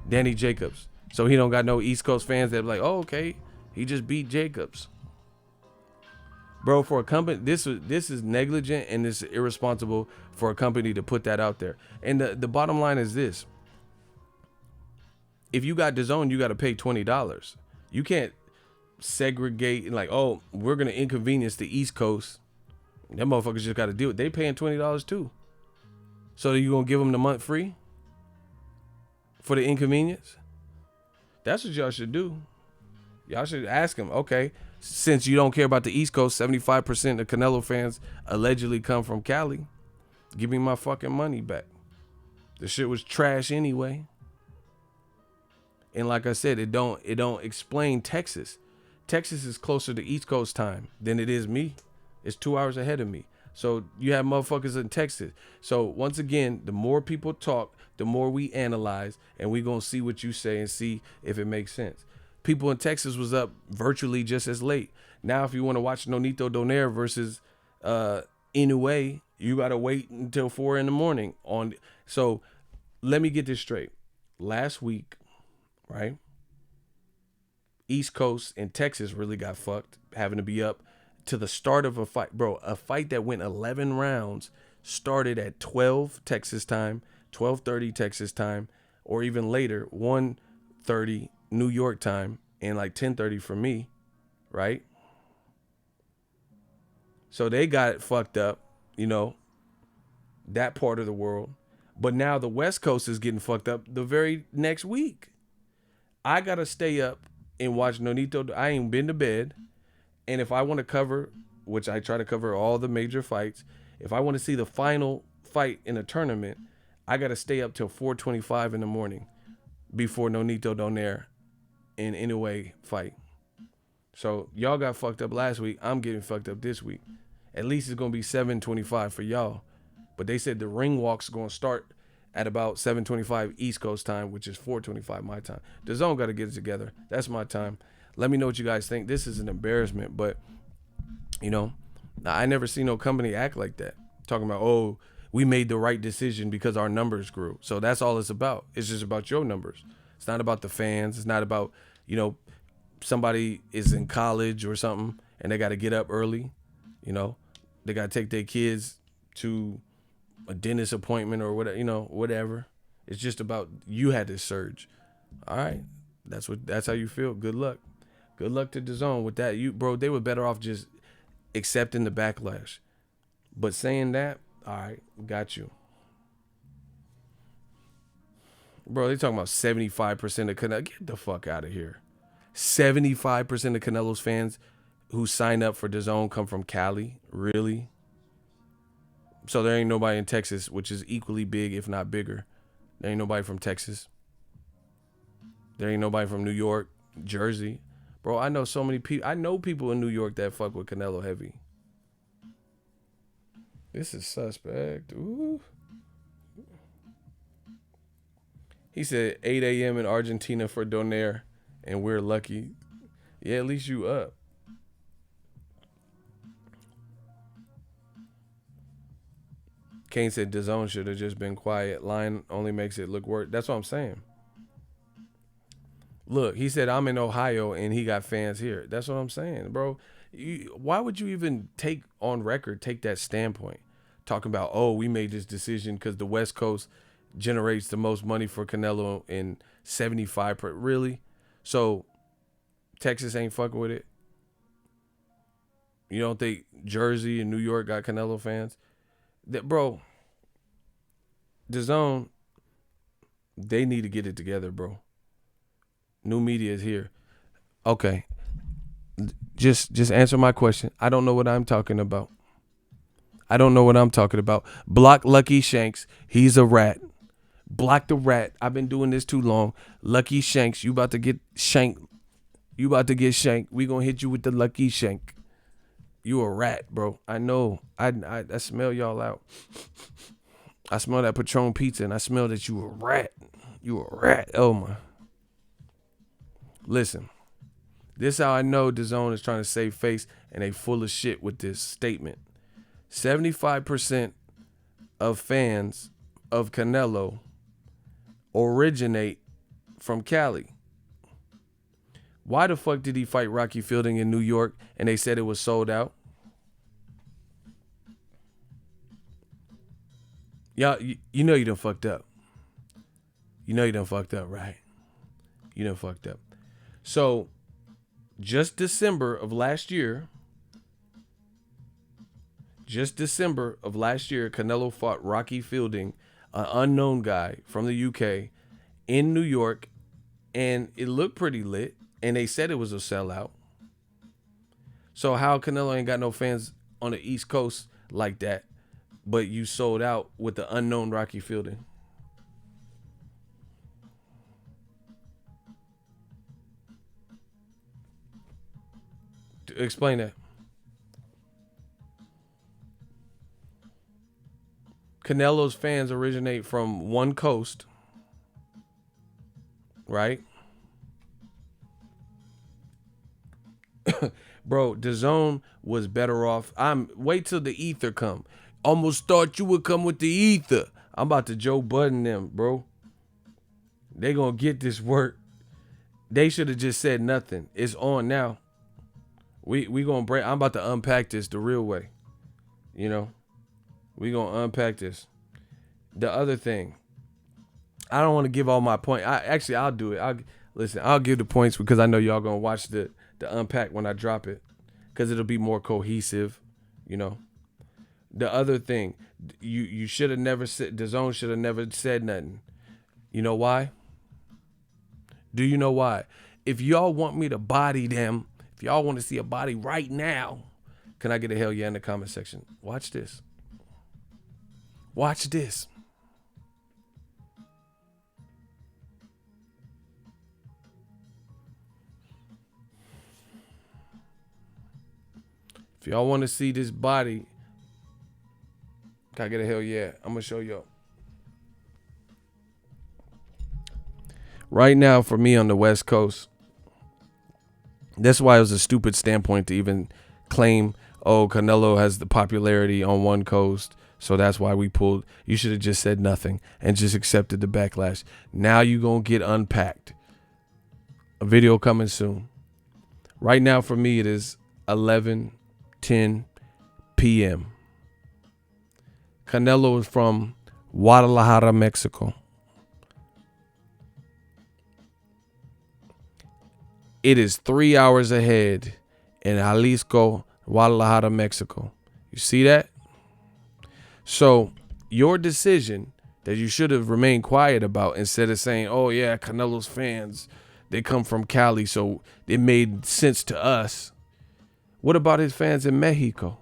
S1: Danny Jacobs. So he don't got no East Coast fans that be like, oh, okay, he just beat Jacobs. Bro, for a company, this is negligent and it's irresponsible for a company to put that out there. And the bottom line is this: if you got DAZN, you got to pay $20. You can't segregate and like, oh, we're gonna inconvenience the East Coast. Them motherfuckers just got to deal with. They paying $20 too. So you gonna give them the month free for the inconvenience? That's what y'all should do. Y'all should ask them, okay, since you don't care about the East Coast, 75% of Canelo fans allegedly come from Cali. Give me my fucking money back. The shit was trash anyway. And like I said, it don't explain Texas. Texas is closer to East Coast time than it is me. It's 2 hours ahead of me. So you have motherfuckers in Texas. So once again, the more people talk, the more we analyze, and we gonna see what you say and see if it makes sense. People in Texas was up virtually just as late. Now, if you want to watch Nonito Donaire versus Inoue, you gotta wait until 4 a.m. on. So let me get this straight. Last week, right? East Coast and Texas really got fucked, having to be up to the start of a fight. Bro, a fight that went 11 rounds started at 12 Texas time, 12:30 Texas time, or even later, 1:30 New York time, and like 10:30 for me, right? So they got it fucked up, you know, that part of the world. But now the West Coast is getting fucked up the very next week. I got to stay up and watch Nonito. I ain't been to bed. And if I want to cover, which I try to cover all the major fights, if I want to see the final fight in a tournament, I got to stay up till 4:25 in the morning before Nonito Donaire and Inoue fight. So y'all got fucked up last week. I'm getting fucked up this week. At least it's going to be 7:25 for y'all. But they said the ring walk's going to start at about 7:25 East Coast time, which is 4:25 my time. DAZN got to get it together. That's my time. Let me know what you guys think. This is an embarrassment, but, you know, I never see no company act like that. Talking about, oh, we made the right decision because our numbers grew. So that's all it's about. It's just about your numbers. It's not about the fans. It's not about, you know, somebody is in college or something and they got to get up early. You know, they got to take their kids to a dentist appointment or whatever, you know, whatever. It's just about you had this surge. All right. That's how you feel. Good luck. Good luck to DAZN with that. Bro, they were better off just accepting the backlash. But saying that, all right, got you. Bro, they talking about 75% of Canelo. Get the fuck out of here. 75% of Canelo's fans who sign up for DAZN come from Cali. Really? So there ain't nobody in Texas, which is equally big, if not bigger. There ain't nobody from Texas. There ain't nobody from New York, Jersey. Bro, I know so many people. I know people in New York that fuck with Canelo heavy. This is suspect. Ooh. He said 8 a.m. in Argentina for Donaire, and we're lucky. Yeah, at least you up. Kane said DAZN should have just been quiet. Line only makes it look worse. That's what I'm saying. Look, he said I'm in Ohio and he got fans here. That's what I'm saying, bro. Why would you even take that standpoint? Talking about, oh, we made this decision because the West Coast generates the most money for Canelo in 75%. Really? So Texas ain't fucking with it? You don't think Jersey and New York got Canelo fans? Bro, DAZN, they need to get it together, bro. New media is here. Okay. Just answer my question. I don't know what I'm talking about. Block Lucky Shanks. He's a rat. Block the rat. I've been doing this too long. Lucky Shanks, you about to get shanked. We gonna hit you with the Lucky Shank. You a rat, bro. I know. I smell y'all out. I smell that Patron pizza and I smell that you a rat. You a rat. Oh my. Listen, this is how I know DAZN is trying to save face and they full of shit with this statement. 75% of fans of Canelo originate from Cali. Why the fuck did he fight Rocky Fielding in New York and they said it was sold out? Y'all, you know you done fucked up. You know you done fucked up, right? You done fucked up. So, just December of last year, Canelo fought Rocky Fielding, an unknown guy from the UK, in New York, and it looked pretty lit, and they said it was a sellout. So how Canelo ain't got no fans on the East Coast like that, but you sold out with the unknown Rocky Fielding? Explain that. Canelo's fans originate from one coast, right? Bro, Dazn was better off. Wait till the ether come. Almost thought you would come with the ether. I'm about to Joe Budden them, bro. They gonna get this work. They should have just said nothing. It's on now. We gonna break. I'm about to unpack this the real way. You know, we gonna unpack this. The other thing, I don't want to give all my point. I'll do it. I'll give the points because I know y'all gonna watch the unpack when I drop it, because it'll be more cohesive. You know. The other thing, you should have never said. Dazn should have never said nothing. You know why? Do you know why? If y'all want me to body them, if y'all want to see a body right now, can I get a hell yeah in the comment section? Watch this. Watch this. If y'all want to see this body, can I get a hell yeah? I'm going to show y'all. Right now, for me on the West Coast, that's why it was a stupid standpoint to even claim, oh, Canelo has the popularity on one coast, so that's why we pulled. You should have just said nothing and just accepted the backlash. Now you going to get unpacked. A video coming soon. Right now, for me, it is 11:10 p.m. Canelo is from Guadalajara, Mexico. It is 3 hours ahead in Jalisco, Guadalajara, Mexico. You see that? So your decision that you should have remained quiet about, instead of saying, oh yeah, Canelo's fans, they come from Cali, so it made sense to us. What about his fans in Mexico?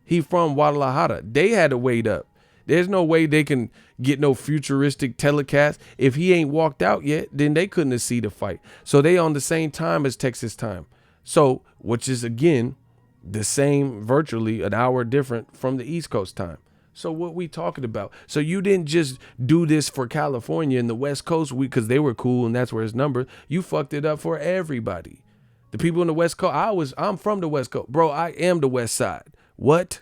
S1: He from Guadalajara. They had to wait up. There's no way they can get no futuristic telecast. If he ain't walked out yet, then they couldn't have seen the fight. So they on the same time as Texas time. So, which is, again, the same, virtually an hour different from the East Coast time. So what we talking about? So you didn't just do this for California and the West Coast because they were cool and that's where his number. You fucked it up for everybody. The people in the West Coast, I'm from the West Coast. Bro, I am the West Side. What?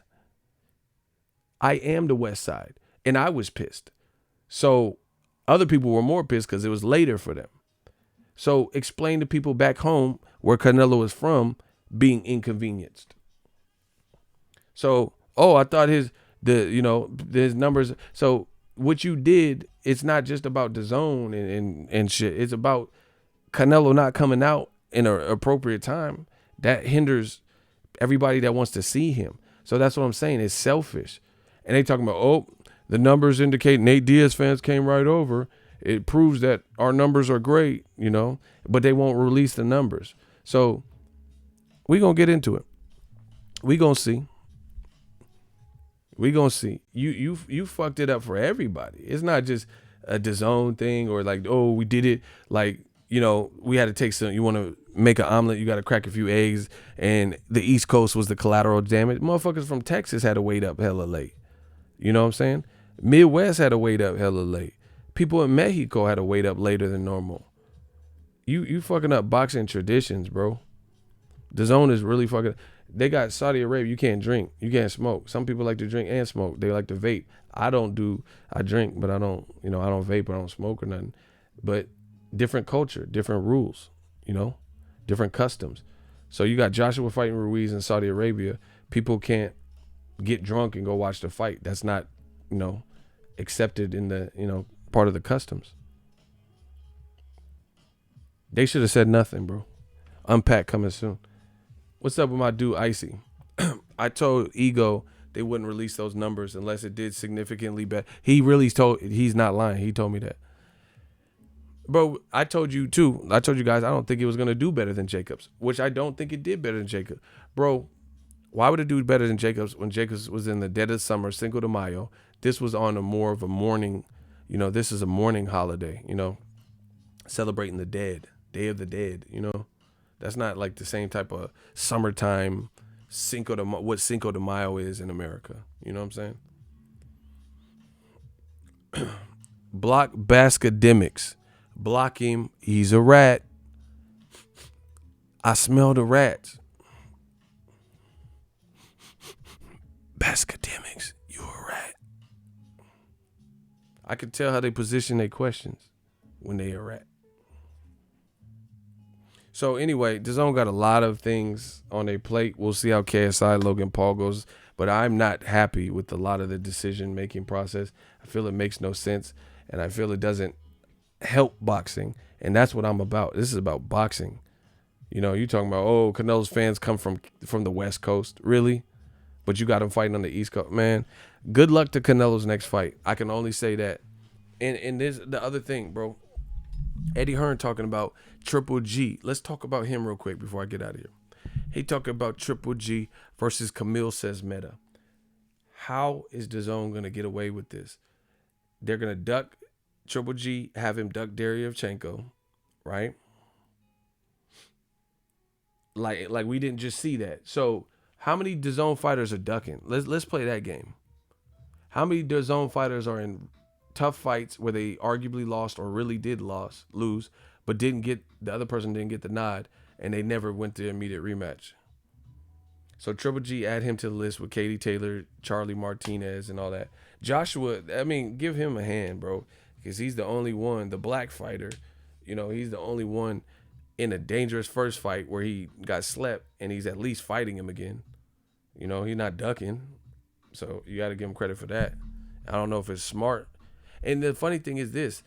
S1: I am the West Side, and I was pissed. So other people were more pissed because it was later for them. So explain to people back home where Canelo is from being inconvenienced. So, I thought his numbers. So what you did, it's not just about the zone and shit. It's about Canelo not coming out in an appropriate time. That hinders everybody that wants to see him. So that's what I'm saying. It's selfish. And they talking about, the numbers indicate Nate Diaz fans came right over. It proves that our numbers are great, but they won't release the numbers. So we going to get into it. We going to see. We going to see. You fucked it up for everybody. It's not just a DAZN thing or like, we did it like, we had to take some, you want to make an omelet, you got to crack a few eggs, and the East Coast was the collateral damage. Motherfuckers from Texas had to wait up hella late. You know what I'm saying? Midwest had to wait up hella late. People in Mexico had to wait up later than normal. You fucking up boxing traditions, bro. The zone is really fucking. They got Saudi Arabia. You can't drink. You can't smoke. Some people like to drink and smoke. They like to vape. I drink, but I don't vape. I don't smoke or nothing. But different culture, different rules, different customs. So you got Joshua fighting Ruiz in Saudi Arabia. People can't get drunk and go watch the fight. That's not, accepted in the, part of the customs. They should have said nothing, bro. Unpack coming soon. What's up with my dude Icy? I told Ego they wouldn't release those numbers unless it did significantly better. He's not lying. He told me that. Bro, I told you too. I told you guys I don't think it was going to do better than Jacobs, which I don't think it did better than Jacobs. Bro, why would it do better than Jacobs when Jacobs was in the dead of summer, Cinco de Mayo? This was on more of a mourning, this is a mourning holiday, celebrating the dead, Day of the Dead, That's not like the same type of summertime what Cinco de Mayo is in America. You know what I'm saying? Block Baskademics. Block him. He's a rat. I smell the rats. Baskademics, you a rat. I can tell how they position their questions when they a rat. So anyway, Dazn got a lot of things on their plate. We'll see how KSI Logan Paul goes, but I'm not happy with a lot of the decision-making process. I feel it makes no sense, and I feel it doesn't help boxing, and that's what I'm about. This is about boxing. You talking about, Canelo's fans come from the West Coast. Really? But you got him fighting on the East Coast. Man, good luck to Canelo's next fight. I can only say that. And there's the other thing, bro. Eddie Hearn talking about Triple G. Let's talk about him real quick before I get out of here. He talking about Triple G versus Camille Says Meta. How is DAZN going to get away with this? They're going to duck Triple G, have him duck Deryevchenko, right? Like we didn't just see that. So how many DAZN fighters are ducking? Let's play that game. How many DAZN fighters are in tough fights where they arguably lost or really did lose, but the other person didn't get the nod, and they never went to immediate rematch? So Triple G, add him to the list with Katie Taylor, Charlie Martinez, and all that. Joshua, give him a hand, bro, because he's the only one, the black fighter, he's the only one in a dangerous first fight where he got slept, and he's at least fighting him again. He's not ducking. So you got to give him credit for that. I don't know if it's smart. And the funny thing is this.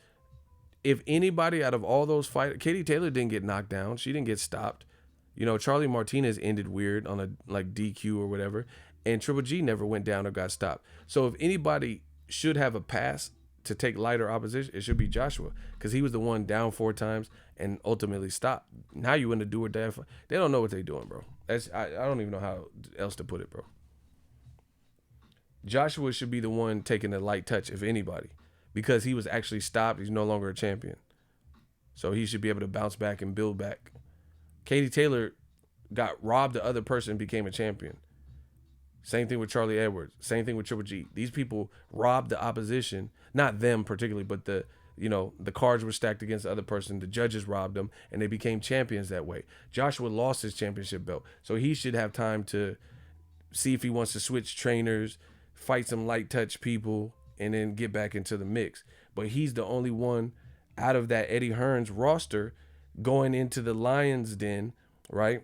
S1: If anybody out of all those fighters, Katie Taylor didn't get knocked down. She didn't get stopped. Charlie Martinez ended weird on a DQ or whatever. And Triple G never went down or got stopped. So if anybody should have a pass to take lighter opposition, it should be Joshua, because he was the one down 4 times and ultimately stopped. Now you in the do or die fight. They don't know what they're doing, bro. I don't even know how else to put it, bro. Joshua should be the one taking the light touch, if anybody, because he was actually stopped. He's no longer a champion. So he should be able to bounce back and build back. Katie Taylor got robbed the other person and became a champion. Same thing with Charlie Edwards. Same thing with Triple G. These people robbed the opposition. Not them particularly, but the cards were stacked against the other person. The judges robbed them, and they became champions that way. Joshua lost his championship belt, so he should have time to see if he wants to switch trainers, fight some light touch people, and then get back into the mix. But he's the only one out of that Eddie Hearn's roster going into the lion's den, right?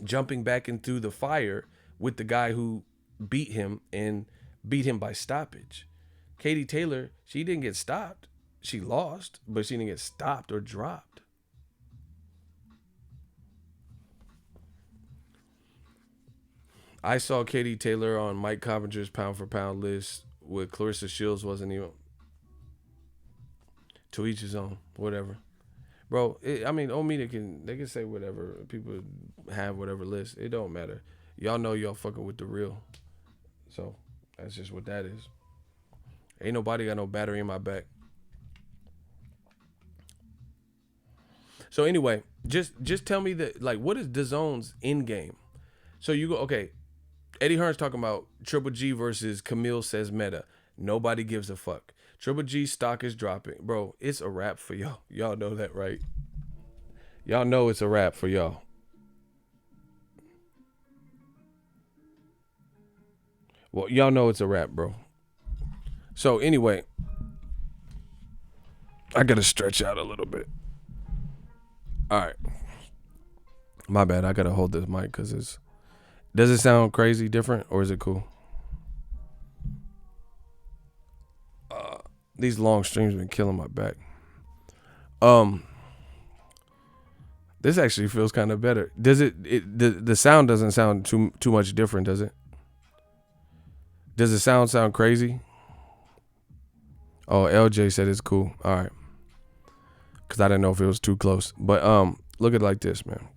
S1: Jumping back into the fire with the guy who beat him and beat him by stoppage. Katie Taylor, she didn't get stopped. She lost, but she didn't get stopped or dropped. I saw Katie Taylor on Mike Coppenger's pound for pound list with Clarissa Shields. Wasn't even. To each his own, whatever. Bro, Omida they can say whatever. People have whatever list. It don't matter. Y'all know y'all fucking with the real. So that's just what that is. Ain't nobody got no battery in my back. So anyway, just tell me that, what is DAZN's end game? So you go, okay, Eddie Hearn's talking about Triple G versus Camille Says Meta. Nobody gives a fuck. Triple G stock is dropping. Bro, it's a wrap for y'all. Y'all know that, right? Y'all know it's a wrap for y'all. Well, y'all know it's a wrap, bro. So anyway, I got to stretch out a little bit. All right. My bad. I got to hold this mic because does it sound crazy different or is it cool? These long streams been killing my back. This actually feels kind of better. Does it the sound doesn't sound too much different, does it? Does the sound crazy? Oh, LJ said it's cool. All right. Cause I didn't know if it was too close. But look at it like this, man.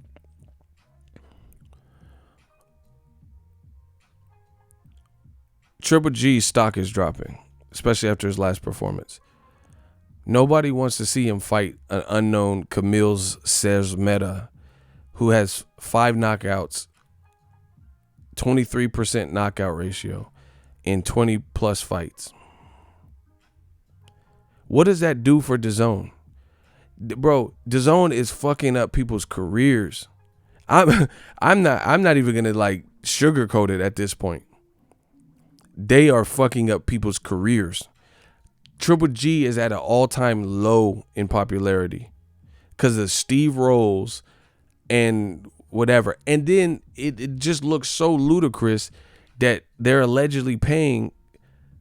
S1: Triple G's stock is dropping, especially after his last performance. Nobody wants to see him fight an unknown Camille Sermeta, who has 5 knockouts, 23% knockout ratio in 20 plus fights. What does that do for Dazn? Bro, Dazn is fucking up people's careers. I'm not even gonna like sugarcoat it at this point. They are fucking up people's careers. Triple G is at an all-time low in popularity because of Steve Rolls and whatever. And then it just looks so ludicrous that they're allegedly paying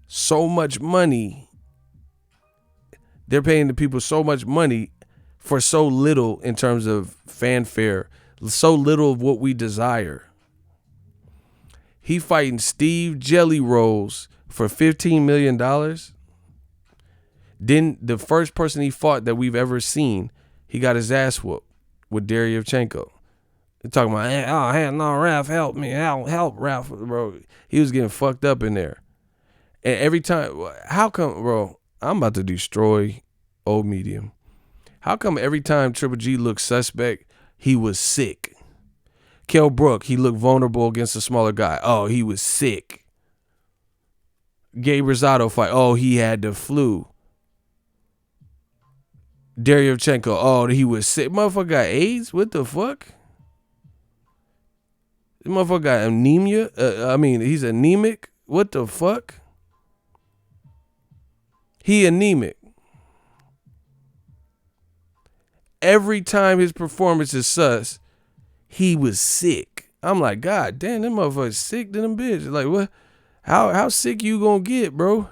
S1: so much money. They're paying the people so much money for so little in terms of fanfare, so little of what we desire. He fighting Steve Jelly Rolls for $15 million. Then the first person he fought that we've ever seen, he got his ass whooped with Deryevchenko. They're talking about, hey, no, Raf, help me, help Raf, bro. He was getting fucked up in there. And every time, how come, bro, I'm about to destroy Old Medium. How come every time Triple G looked suspect, he was sick? Kell Brook, he looked vulnerable against a smaller guy. Oh, he was sick. Gabe Rosado fight. Oh, he had the flu. Deryevchenko. Oh, he was sick. Motherfucker got AIDS? What the fuck? This motherfucker got anemia? He's anemic? What the fuck? He anemic. Every time his performance is sus, he was sick. I'm like, God damn, them motherfuckers sick to them bitch. Like, what? How sick you gonna get, bro?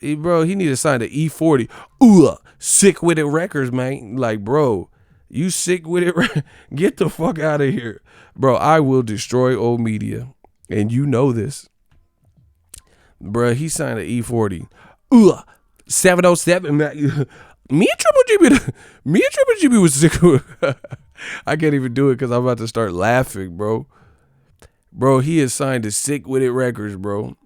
S1: He need to sign the E40. Sick with it records, man. Like, bro, you sick with it? Get the fuck out of here. Bro, I will destroy Old Media. And you know this. Bro, he signed an E40. 707, man. Me and Triple G was sick. I can't even do it because I'm about to start laughing, bro. Bro, he is signed to Sick With It Records, bro.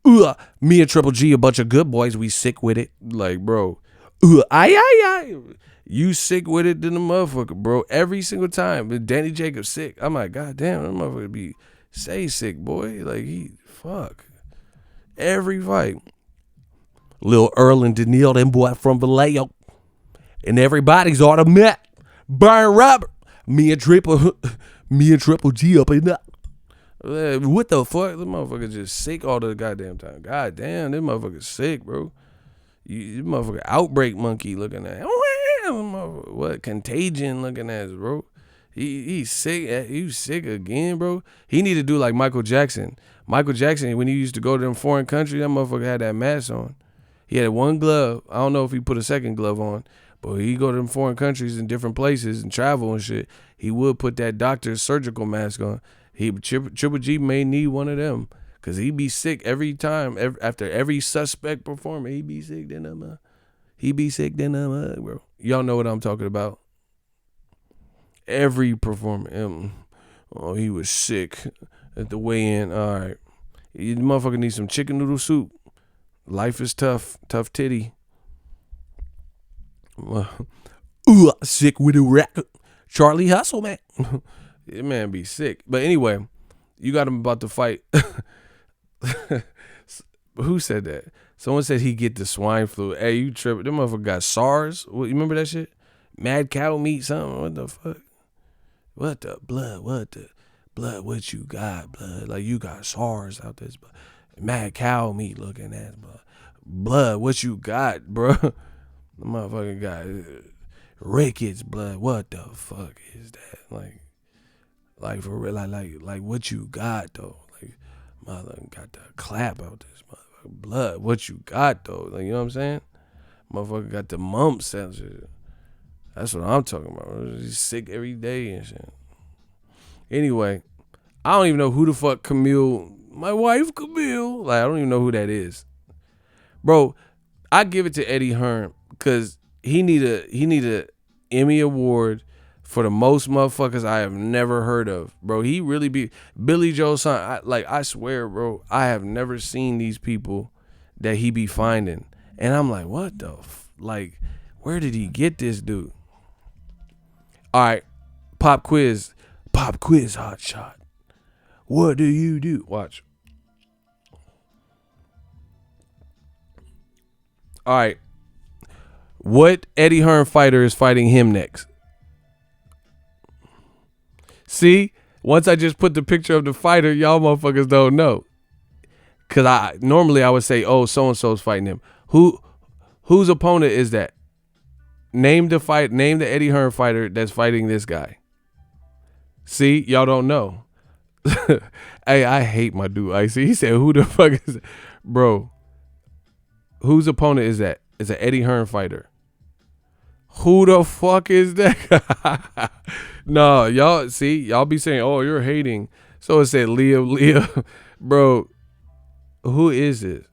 S1: Me and Triple G, a bunch of good boys, we sick with it. Like, bro. You sick with it than the motherfucker, bro. Every single time. But Danny Jacobs sick. I'm like, God damn, that motherfucker be sick, boy. Like, fuck. Every fight. Lil Earl and Daniil, them boy from Vallejo. And everybody's automatic. Byron Robert. Me and Triple G up in that. What the fuck? This motherfucker just sick all the goddamn time. God damn, this motherfucker sick, bro. This motherfucker outbreak monkey looking at. What contagion looking at, bro? He's sick. He's sick again, bro. He need to do like Michael Jackson. Michael Jackson, when he used to go to them foreign countries, that motherfucker had that mask on. He had one glove. I don't know if he put a second glove on, but he go to them foreign countries in different places and travel and shit. He would put that doctor's surgical mask on. Triple G may need one of them because he be sick every time. After every suspect performance, he be sick then bro. Y'all know what I'm talking about. Every performance. Oh, he was sick at the weigh-in. All right. You motherfucker need some chicken noodle soup. Life is tough. Tough titty. Sick with a record. Charlie Hustle, man. That man be sick. But anyway, you got him about to fight. Who said that? Someone said he get the swine flu. Hey, you tripping. Them motherfucker got SARS. You remember that shit? Mad cow meat something. What the fuck? What the blood? What the blood? What you got, blood? Like you got SARS out there. Mad cow meat looking at, blood. Blood, what you got, bro? The motherfucker got rickets, blood. What the fuck is that? Like for real, like what you got though? Like mother got the clap out this motherfucker. blood. What you got though? Like, you know what I'm saying? Motherfucker got the mumps and shit. That's what I'm talking about. He's sick every day and shit. Anyway, I don't even know who the fuck Camille, my wife Camille. Like, I don't even know who that is. Bro, I give it to Eddie Hearn because he need a Emmy Award for the most motherfuckers I have never heard of. Bro, he really be Billy Joe's son. I swear, bro, I have never seen these people that he be finding. And I'm like, what the like, where did he get this dude? All right, pop quiz, hot shot. What do you do? Watch. All right. What Eddie Hearn fighter is fighting him next? See? Once I just put the picture of the fighter, y'all motherfuckers don't know. Cause I would say, oh, so and so's fighting him. Whose opponent is that? Name the Eddie Hearn fighter that's fighting this guy. See, y'all don't know. Hey, I hate my dude. I see. He said, "Who the fuck is that? Bro? Whose opponent is that? It's an Eddie Hearn fighter. Who the fuck is that?" No, y'all be saying, "Oh, you're hating." So it said Leah, bro. Who is it?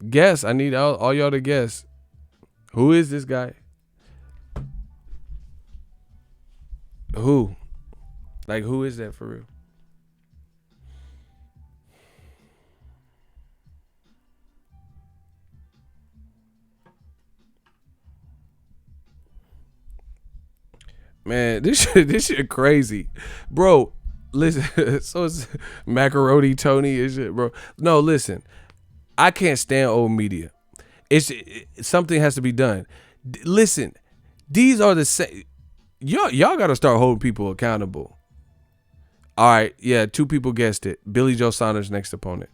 S1: Guess. I need all y'all to guess. Who is this guy? Who? Like, who is that for real? Man, this shit crazy. Bro, listen. So it's macaroni Tony and shit, bro. No, listen. I can't stand old media. Something has to be done. Listen, these are the same. Y'all got to start holding people accountable. All right, yeah, 2 people guessed it. Billy Joe Saunders' next opponent.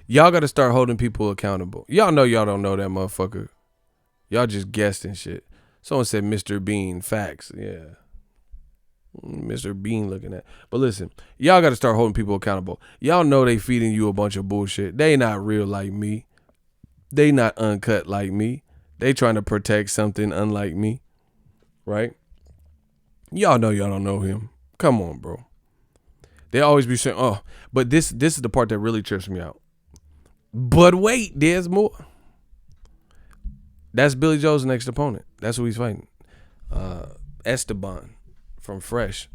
S1: Y'all got to start holding people accountable. Y'all know y'all don't know that motherfucker. Y'all just guessed and shit. Someone said Mr. Bean. Facts, yeah. Mr. Bean looking at. But listen, y'all got to start holding people accountable. Y'all know they feeding you a bunch of bullshit. They not real like me. They not uncut like me. They trying to protect something unlike me. Right? Y'all know y'all don't know him. Come on, bro. They always be saying, oh, but this is the part that really trips me out. But wait, there's more. That's Billy Joe's next opponent. That's who he's fighting. Esteban from Fresh.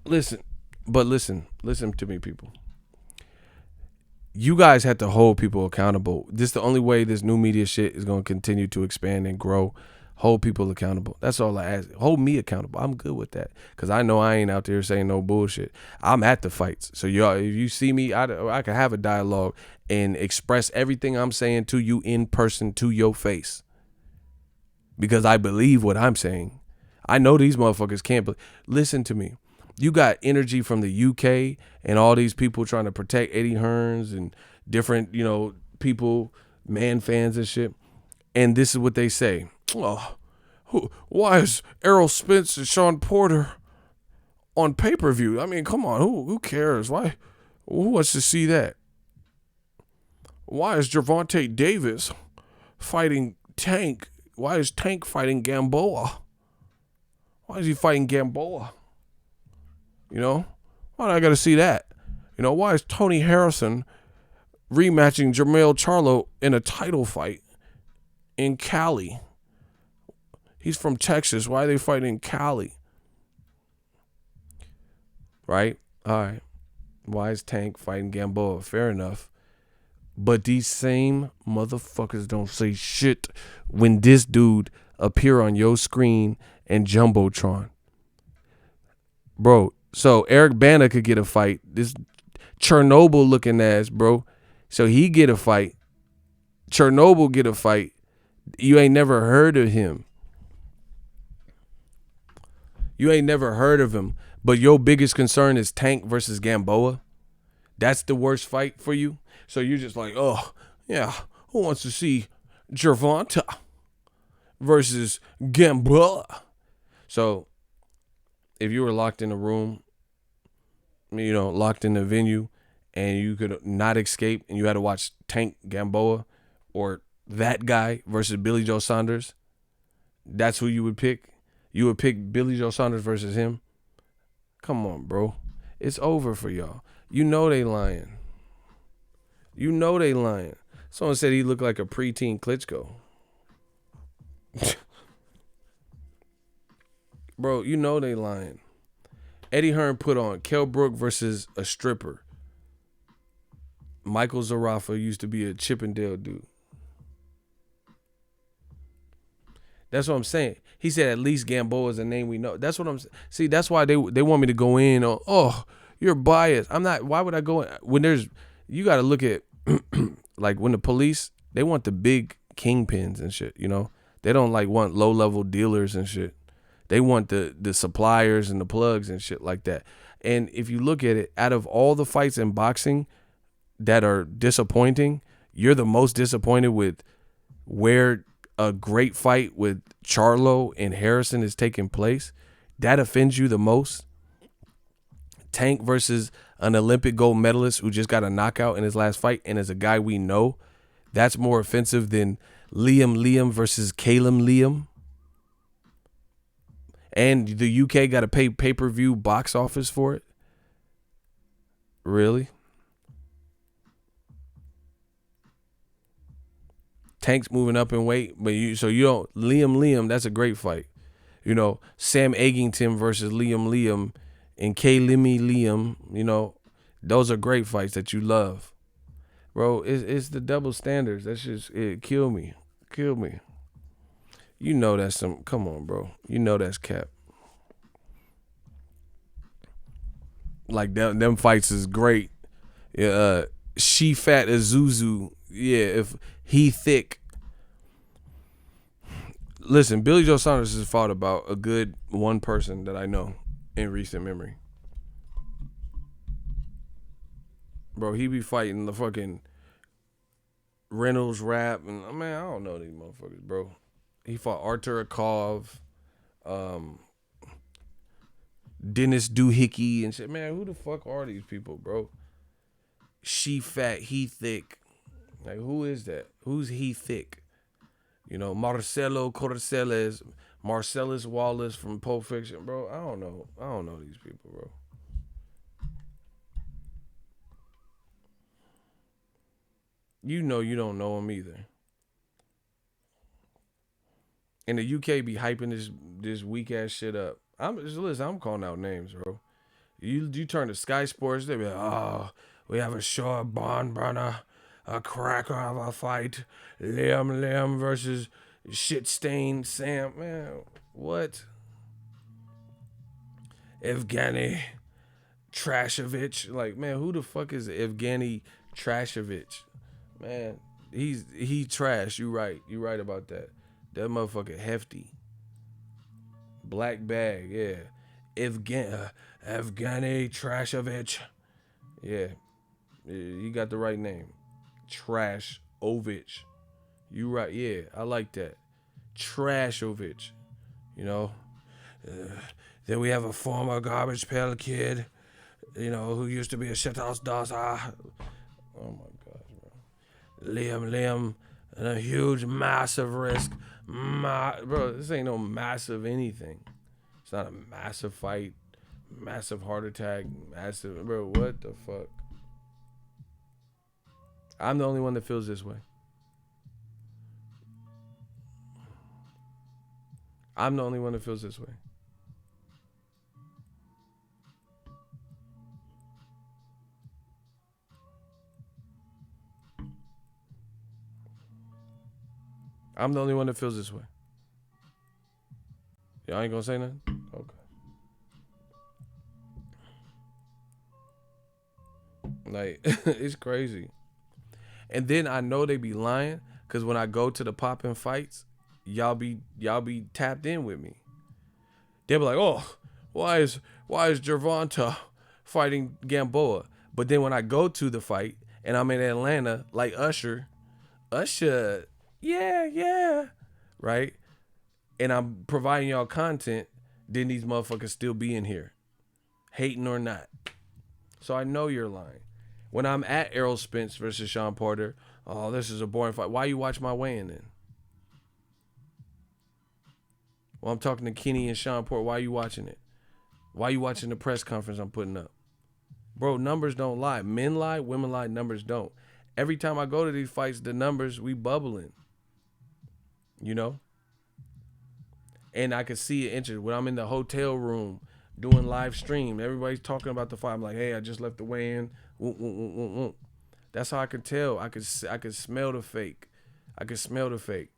S1: Listen to me, people. You guys have to hold people accountable. This is the only way this new media shit is going to continue to expand and grow. Hold people accountable. That's all I ask. Hold me accountable. I'm good with that because I know I ain't out there saying no bullshit. I'm at the fights. So y'all, if you see me, I can have a dialogue and express everything I'm saying to you in person to your face because I believe what I'm saying. I know these motherfuckers can't listen to me. You got energy from the UK and all these people trying to protect Eddie Hearns and different, people, man fans and shit. And this is what they say. Oh, why is Errol Spence and Sean Porter on pay-per-view? I mean, come on, who cares? Why? Who wants to see that? Why is Gervonta Davis fighting Tank? Why is Tank fighting Gamboa? Why is he fighting Gamboa? Why do I got to see that? Why is Tony Harrison rematching Jermell Charlo in a title fight in Cali? He's from Texas. Why are they fighting in Cali? Right? All right. Why is Tank fighting Gamboa? Fair enough. But these same motherfuckers don't say shit when this dude appear on your screen and Jumbotron. Bro, so Eric Bana could get a fight. This Chernobyl looking ass, bro. So he get a fight. Chernobyl get a fight. You ain't never heard of him. You ain't never heard of him. But your biggest concern is Tank versus Gamboa. That's the worst fight for you. So you're just like, oh, yeah, who wants to see Gervonta versus Gamboa? So if you were locked in a room locked in the venue, and you could not escape, and you had to watch Tank Gamboa or that guy versus Billy Joe Saunders, that's who you would pick? You would pick Billy Joe Saunders versus him? Come on, bro. It's over for y'all. You know they lying. You know they lying. Someone said he looked like a preteen Klitschko. Bro, you know they lying. Eddie Hearn put on Kell Brook versus a stripper. Michael Zarafa used to be a Chippendale dude. That's what I'm saying. He said at least Gamboa is a name we know. That's what I'm saying. See, that's why they want me to go in on, oh, you're biased. I'm not. Why would I go in? When you got to look at, like when the police, they want the big kingpins and shit, They don't want low-level dealers and shit. They want the suppliers and the plugs and shit like that. And if you look at it, out of all the fights in boxing that are disappointing, you're the most disappointed with where a great fight with Charlo and Harrison is taking place. That offends you the most. Tank versus an Olympic gold medalist who just got a knockout in his last fight and is a guy we know. That's more offensive than Liam versus Caleb Liam. And the UK got to pay pay-per-view box office for it? Really? Tank's moving up in weight, but you don't. Liam, that's a great fight. Sam Eggington versus Liam and Liam, those are great fights that you love. Bro, it's the double standards. That's just, it kill me. That's come on, bro. That's cap. Like them fights is great. She fat as Zuzu. Yeah, if he thick. Listen, Billy Joe Saunders has fought about a good one person that I know in recent memory. Bro, he be fighting the fucking Reynolds rap, and man, I don't know these motherfuckers, bro. He fought Artur Akov, Dennis Doohickey and shit. Man, who the fuck are these people, bro? She fat, he thick. Like, who is that? Who's he thick? Marcelo Corceles, Marcellus Wallace from Pulp Fiction, bro. I don't know these people, bro. You don't know them either. And the UK be hyping this weak ass shit up. I'm calling out names, bro. You turn to Sky Sports, they be like, oh, we have a short barn burner, a cracker of a fight, Liam versus shit stained Sam. Man, what? Evgeny Trashovich. Like, man, who the fuck is Evgeny Trashovich? Man, he trash. You right about that. That motherfucker hefty. Black bag, yeah. Evgeny Trashovich. Yeah. You got the right name. Trashovich. You right, yeah. I like that. Trashovich. Then we have a former garbage pail kid, who used to be a shithouse dasa. Oh my God, bro. Liam, and a huge, massive risk. Bro, this ain't no massive anything. It's not a massive fight, massive heart attack, massive. Bro, what the fuck? I'm the only one that feels this way. I'm the only one that feels this way. I'm the only one that feels this way. Y'all ain't gonna say nothing? Okay. Like, it's crazy. And then I know they be lying, because when I go to the poppin' fights, y'all be tapped in with me. They'll be like, oh, why is Gervonta fighting Gamboa? But then when I go to the fight and I'm in Atlanta, like Usher, yeah, right? And I'm providing y'all content, then these motherfuckers still be in here, hating or not. So I know you're lying. When I'm at Errol Spence versus Sean Porter, oh, this is a boring fight. Why you watch my weigh-in then? Well, I'm talking to Kenny and Sean Porter. Why are you watching it? Why are you watching the press conference I'm putting up? Bro, numbers don't lie. Men lie, women lie, numbers don't. Every time I go to these fights, the numbers, we bubbling. You know? And I could see it interest. When I'm in the hotel room doing live stream, everybody's talking about the fight. I'm like, hey, I just left the weigh-in. That's how I could tell. I could smell the fake. I could smell the fake.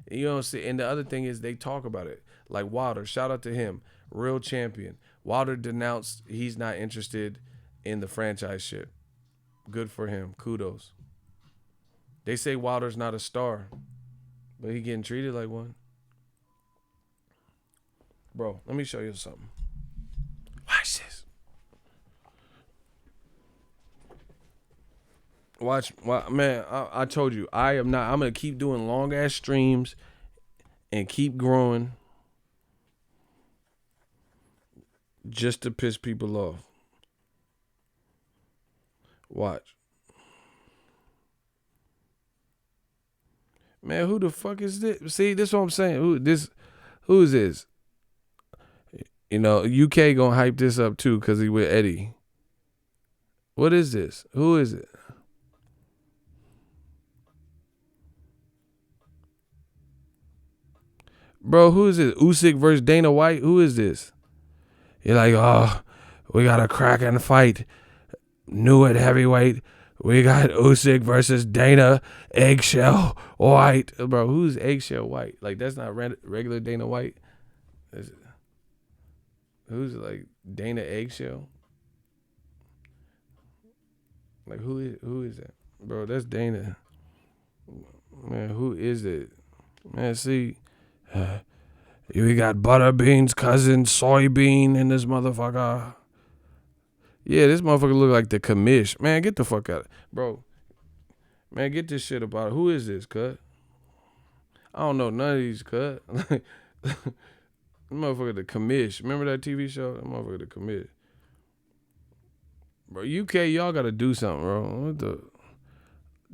S1: You know what I'm saying? And the other thing is they talk about it. Like Wilder, shout out to him. Real champion. Wilder denounced he's not interested in the franchise shit. Good for him. Kudos. They say Wilder's not a star, but he getting treated like one. Bro, let me show you something. Watch this. Watch, man, I told you, I'm going to keep doing long-ass streams and keep growing just to piss people off. Watch. Man, who the fuck is this? See, this is what I'm saying. Who is this? You know, UK gonna hype this up too because he with Eddie. What is this? Who is it? Bro, who is it? Usyk versus Dana White? Who is this? You're like, oh, we got a cracking fight. New at heavyweight. We got Usyk versus Dana Eggshell White. Bro, who's Eggshell White? Like, that's not regular Dana White. Who's like Dana Eggshell? Like, who is that? Bro, that's Dana. Man, who is it? Man, see, we got Butterbean's cousin, Soybean, in this motherfucker. Yeah, this motherfucker look like the commish. Man, get the fuck out. Bro, man, get this shit about it. Who is this, cut? I don't know none of these, cut. Motherfucker, the commish. Remember that TV show? That motherfucker, the commish. Bro, UK, y'all gotta do something, bro. What the?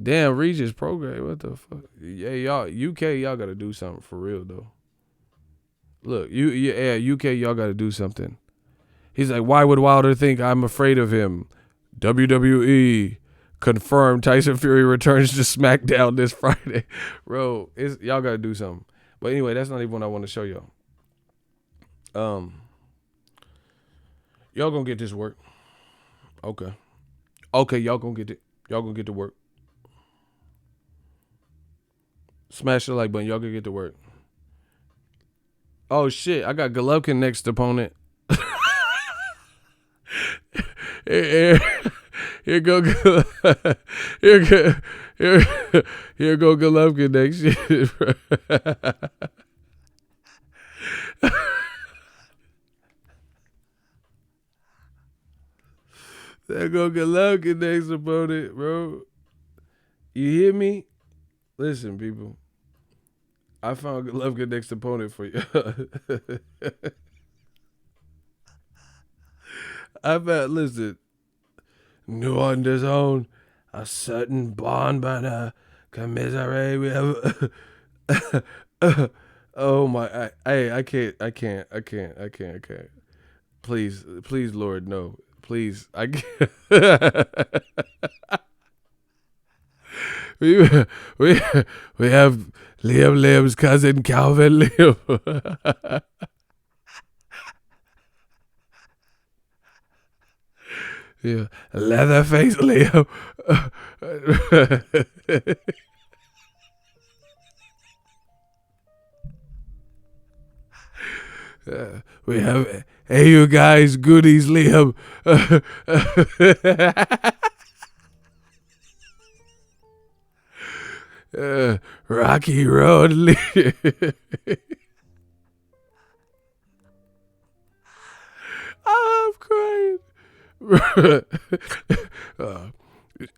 S1: Damn, Regis program. What the fuck? Yeah, y'all, UK, y'all gotta do something for real, though. Look, UK, y'all gotta do something. He's like, why would Wilder think I'm afraid of him? WWE confirmed Tyson Fury returns to SmackDown this Friday. Bro, y'all gotta do something. But anyway, that's not even what I want to show y'all. Y'all gonna get this work. Okay, y'all gonna get it. Y'all gonna get to work. Smash the like button. Y'all gonna get to work. Oh shit, I got Golovkin next opponent. Here go Golovkin next shit. There go Golovkin next opponent, bro. You hear me? Listen, people. I found Golovkin next opponent for you. Listen. New on this own, a certain bond by commiserate. We have. Oh my! I can't. Please, Lord, no. Please, I can't. we have Liam's cousin Calvin Liam. Yeah, Leatherface Liam. We have, hey, you guys, goodies, Liam. Rocky Road, Liam. I'm crying.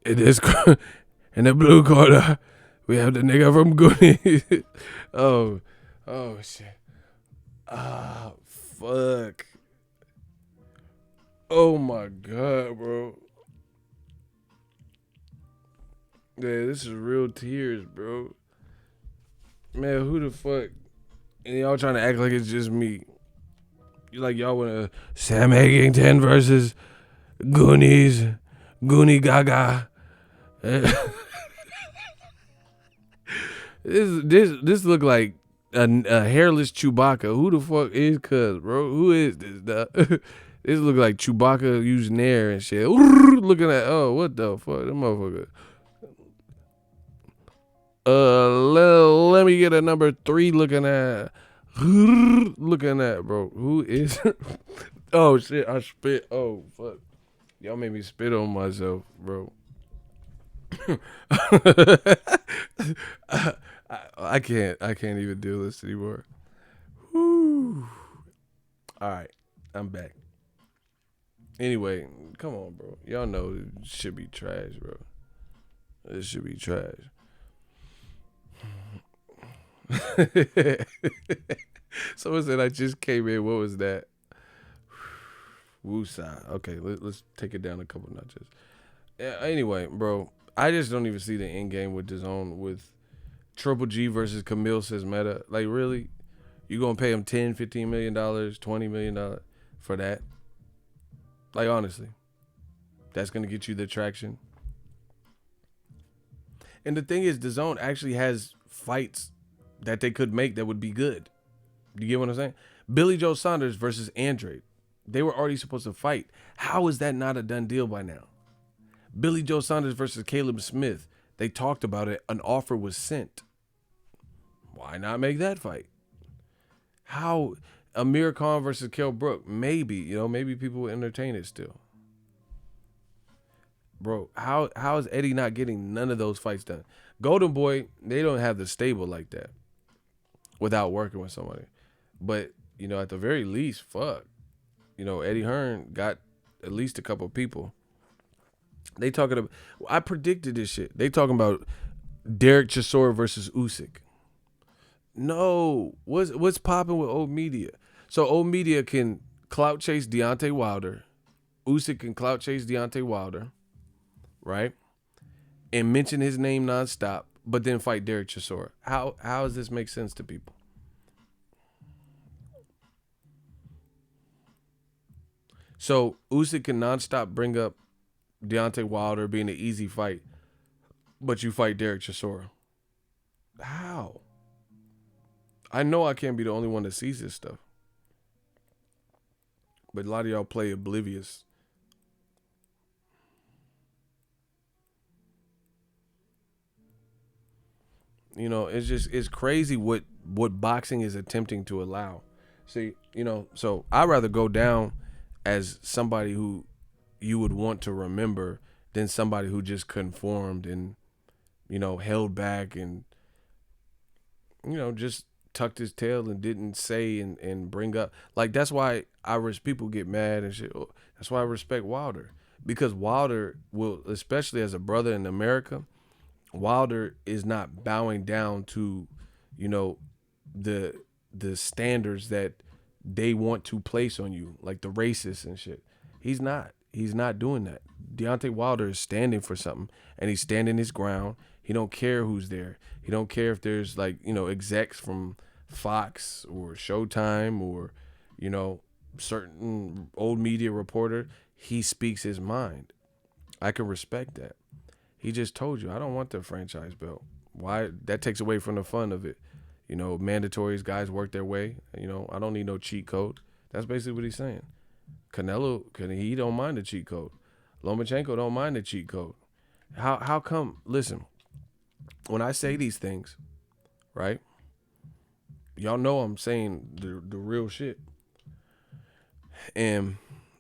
S1: In the blue corner, we have the nigga from Goonies. oh shit. Ah, fuck. Oh my god, bro. Yeah, this is real tears, bro. Man, who the fuck? And y'all trying to act like it's just me. You like y'all want to Sam Hagington versus Goonies, Goonie Gaga. This look like a hairless Chewbacca. Who the fuck is Cuz, bro? Who is this? This look like Chewbacca using air and shit. Looking at what the fuck, that motherfucker. Let me get a number 3 looking at. Looking at, bro. Who is? Oh shit, I spit. Oh fuck, y'all made me spit on myself, bro. I can't even do this anymore. Whew. All right, I'm back. Anyway, come on, bro. Y'all know it should be trash, bro. It should be trash. Someone said I just came in. What was that? Woosah. Okay, let's take it down a couple notches. Yeah, anyway, bro, I just don't even see the end game with Dazn with Triple G versus Camille says Meta. Like, really? You gonna pay him $10, $15 million, $20 million for that? Like, honestly, that's gonna get you the traction. And the thing is, Dazn actually has fights that they could make that would be good. You get what I'm saying? Billy Joe Saunders versus Andrade. They were already supposed to fight. How is that not a done deal by now? Billy Joe Saunders versus Caleb Smith. They talked about it. An offer was sent. Why not make that fight? How Amir Khan versus Kell Brook? Maybe, maybe people will entertain it still. Bro, how is Eddie not getting none of those fights done? Golden Boy, they don't have the stable like that without working with somebody. But, at the very least, fuck. Eddie Hearn got at least a couple people. They talking about, I predicted this shit. They talking about Derek Chisora versus Usyk. No, what's popping with old media? So old media can clout chase Deontay Wilder. Usyk can clout chase Deontay Wilder, right? And mention his name nonstop, but then fight Derek Chisora. How does this make sense to people? So Usyk can nonstop bring up Deontay Wilder being an easy fight, but you fight Derek Chisora. How? I know I can't be the only one that sees this stuff. But a lot of y'all play oblivious. It's crazy what boxing is attempting to allow. See, so I'd rather go down as somebody who you would want to remember than somebody who just conformed and, held back and, just tucked his tail and didn't say and bring up. Like, that's why people get mad and shit. That's why I respect Wilder. Because Wilder will, especially as a brother in America, Wilder is not bowing down to, the standards that they want to place on you, like the racists and shit. He's not. He's not doing that. Deontay Wilder is standing for something, and he's standing his ground. He don't care who's there. He don't care if there's execs from Fox or Showtime or certain old media reporter. He speaks his mind. I can respect that. He just told you, I don't want the franchise belt. Why? That takes away from the fun of it. Mandatories, guys work their way. I don't need no cheat code. That's basically what he's saying. Canelo, he don't mind the cheat code. Lomachenko don't mind the cheat code. How come? Listen, when I say these things, right? Y'all know I'm saying the real shit. And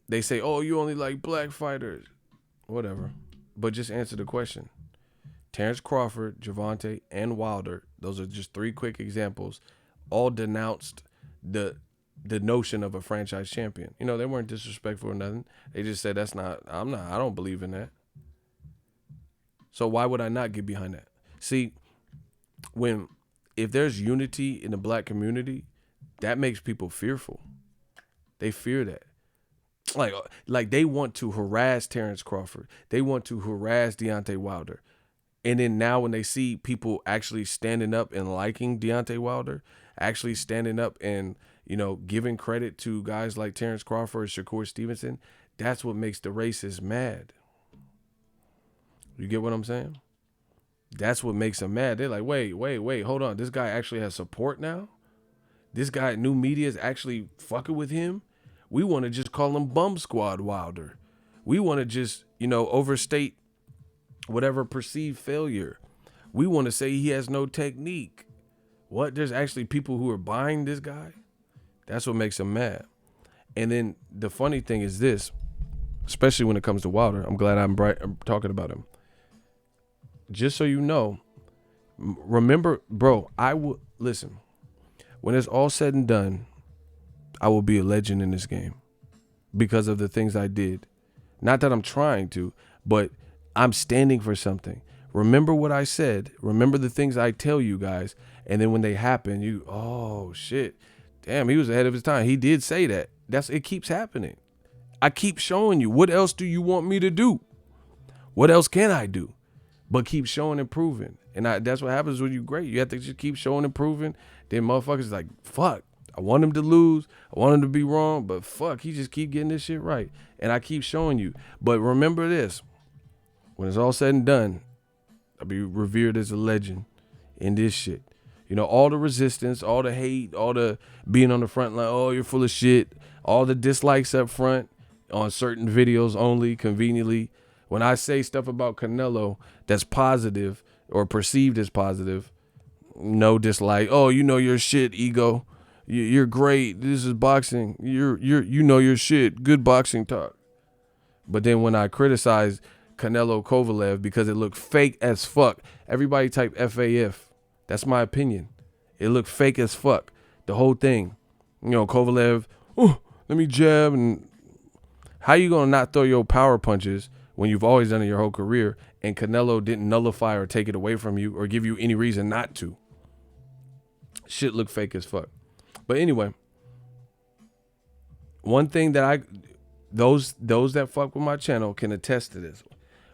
S1: they say, oh, you only like black fighters. Whatever. But just answer the question. Terrence Crawford, Gervonta, and Wilder, those are just 3 quick examples, all denounced the notion of a franchise champion. They weren't disrespectful or nothing. They just said I don't believe in that. So why would I not get behind that? See, if there's unity in the black community, that makes people fearful. They fear that. Like they want to harass Terrence Crawford. They want to harass Deontay Wilder. And then now when they see people actually standing up and liking Deontay Wilder, actually standing up and, giving credit to guys like Terrence Crawford, Shakur Stevenson, that's what makes the racists mad. You get what I'm saying? That's what makes them mad. They're like, wait, hold on. This guy actually has support now? This guy, new media is actually fucking with him? We want to just call him Bum Squad Wilder. We want to just, overstate whatever perceived failure. We want to say he has no technique. What? There's actually people who are buying this guy? That's what makes them mad. And then the funny thing is this, especially when it comes to Wilder, I'm glad I'm talking about him. Just so you know, remember, bro, listen, when it's all said and done, I will be a legend in this game because of the things I did. Not that I'm trying to, but I'm standing for something. Remember what I said. Remember the things I tell you guys. And then when they happen, oh shit, damn, he was ahead of his time. He did say that. It keeps happening. I keep showing you. What else do you want me to do? What else can I do? But keep showing and proving. And that's what happens when you're great. You have to just keep showing and proving. Then motherfuckers like, fuck, I want him to lose. I want him to be wrong. But fuck, he just keep getting this shit right. And I keep showing you. But remember this. When it's all said and done, I'll be revered as a legend in this shit. All the resistance, all the hate, all the being on the front line, oh, you're full of shit, all the dislikes up front on certain videos only, conveniently. When I say stuff about Canelo that's positive or perceived as positive, no dislike. Oh, your shit, ego. You're great. This is boxing. You know your shit. Good boxing talk. But then when I criticize Canelo Kovalev because it looked fake as fuck, everybody type FAF. That's my opinion. It looked fake as fuck. The whole thing. Kovalev, let me jab. And how you gonna not throw your power punches when you've always done it your whole career and Canelo didn't nullify or take it away from you or give you any reason not to? Shit look fake as fuck. But anyway, one thing that those that fuck with my channel can attest to this.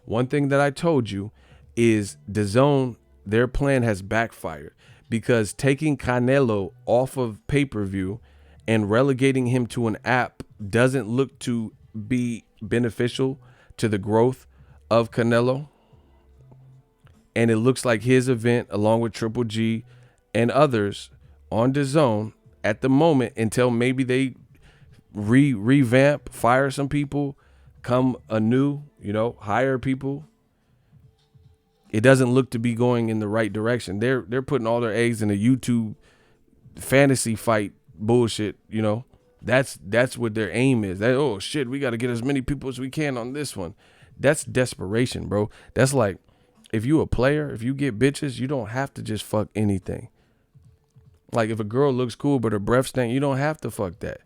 S1: One thing that I told you is Dazn, their plan has backfired because taking Canelo off of pay-per-view and relegating him to an app doesn't look to be beneficial to the growth of Canelo. And it looks like his event, along with Triple G and others on Dazn at the moment, until maybe they revamp, fire some people, come anew, hire people. It doesn't look to be going in the right direction. They're putting all their eggs in the YouTube fantasy fight bullshit, That's what their aim is. Oh shit, we got to get as many people as we can on this one. That's desperation, bro. That's like, if you a player, if you get bitches, you don't have to just fuck anything. Like if a girl looks cool but her breath stink, you don't have to fuck that.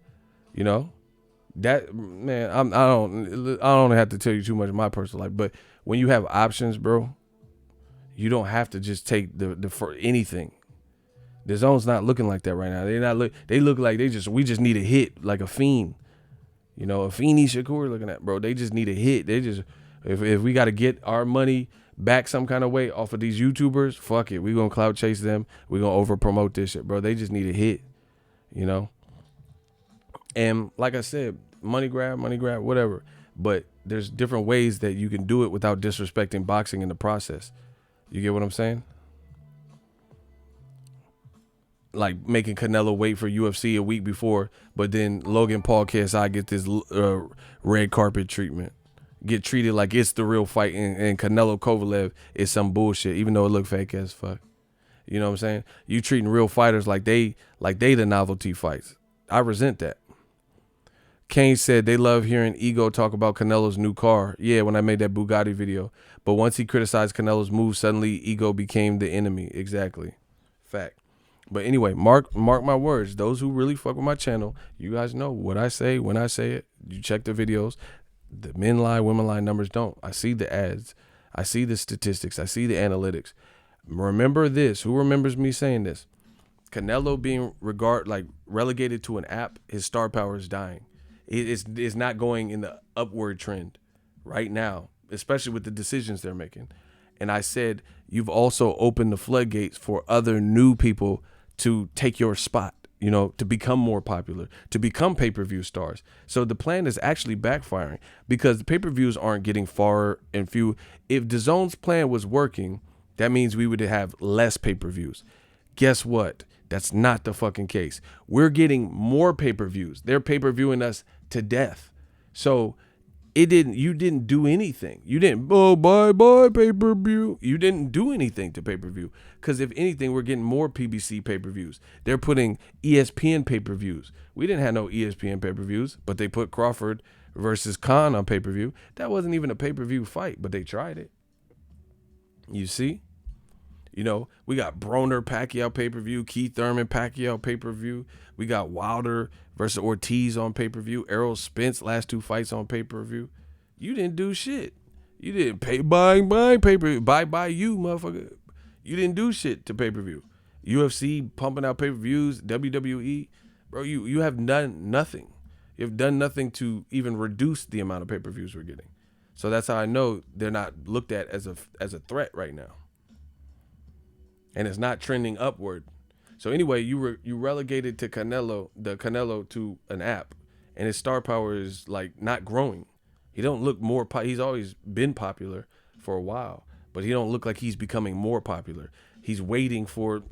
S1: That, man, I don't have to tell you too much of my personal life, but when you have options, bro, you don't have to just take the for anything. The zone's not looking like that right now. They look like we just need a hit, like a fiend. A Fiendy Shakur looking at, bro. They just need a hit. They just, if we got to get our money back some kind of way off of these YouTubers, fuck it. We gonna clout chase them. We gonna over promote this shit, bro. They just need a hit, And like I said, money grab, whatever. But there's different ways that you can do it without disrespecting boxing in the process. You get what I'm saying? Like making Canelo wait for UFC a week before, but then Logan Paul KSI get this red carpet treatment. Get treated like it's the real fight, and Canelo Kovalev is some bullshit, even though it look fake as fuck. You know what I'm saying? You treating real fighters like they the novelty fights. I resent that. Kane said they love hearing Ego talk about Canelo's new car. Yeah, when I made that Bugatti video. But once he criticized Canelo's move, suddenly Ego became the enemy. Exactly. Fact. But anyway, mark my words. Those who really fuck with my channel, you guys know what I say when I say it. You check the videos. The men lie, women lie, numbers don't. I see the ads. I see the statistics. I see the analytics. Remember this. Who remembers me saying this? Canelo being relegated to an app, his star power is dying. It's not going in the upward trend right now, especially with the decisions they're making. And I said, you've also opened the floodgates for other new people to take your spot, to become more popular, to become pay-per-view stars. So the plan is actually backfiring because the pay-per-views aren't getting far and few. If DAZN's plan was working, that means we would have less pay-per-views. Guess what? That's not the fucking case. We're getting more pay-per-views. They're pay-per-viewing us to death. So you didn't do anything. You didn't, bye pay-per-view. You didn't do anything to pay-per-view. Because if anything, we're getting more PBC pay-per-views. They're putting ESPN pay-per-views. We didn't have no ESPN pay-per-views, but they put Crawford versus Khan on pay-per-view. That wasn't even a pay-per-view fight, but they tried it. You see? We got Broner Pacquiao pay-per-view, Keith Thurman Pacquiao pay-per-view. We got Wilder versus Ortiz on pay-per-view, Errol Spence last 2 fights on pay-per-view. You didn't do shit. You didn't buy pay-per-view. Buy you, motherfucker. You didn't do shit to pay-per-view. UFC pumping out pay-per-views, WWE. Bro, you have done nothing. You've done nothing to even reduce the amount of pay-per-views we're getting. So that's how I know they're not looked at as a threat right now. And it's not trending upward. So anyway, you relegated to Canelo to an app, and his star power is like not growing. He don't look more. He's always been popular for a while, but he don't look like he's becoming more popular. He's waiting for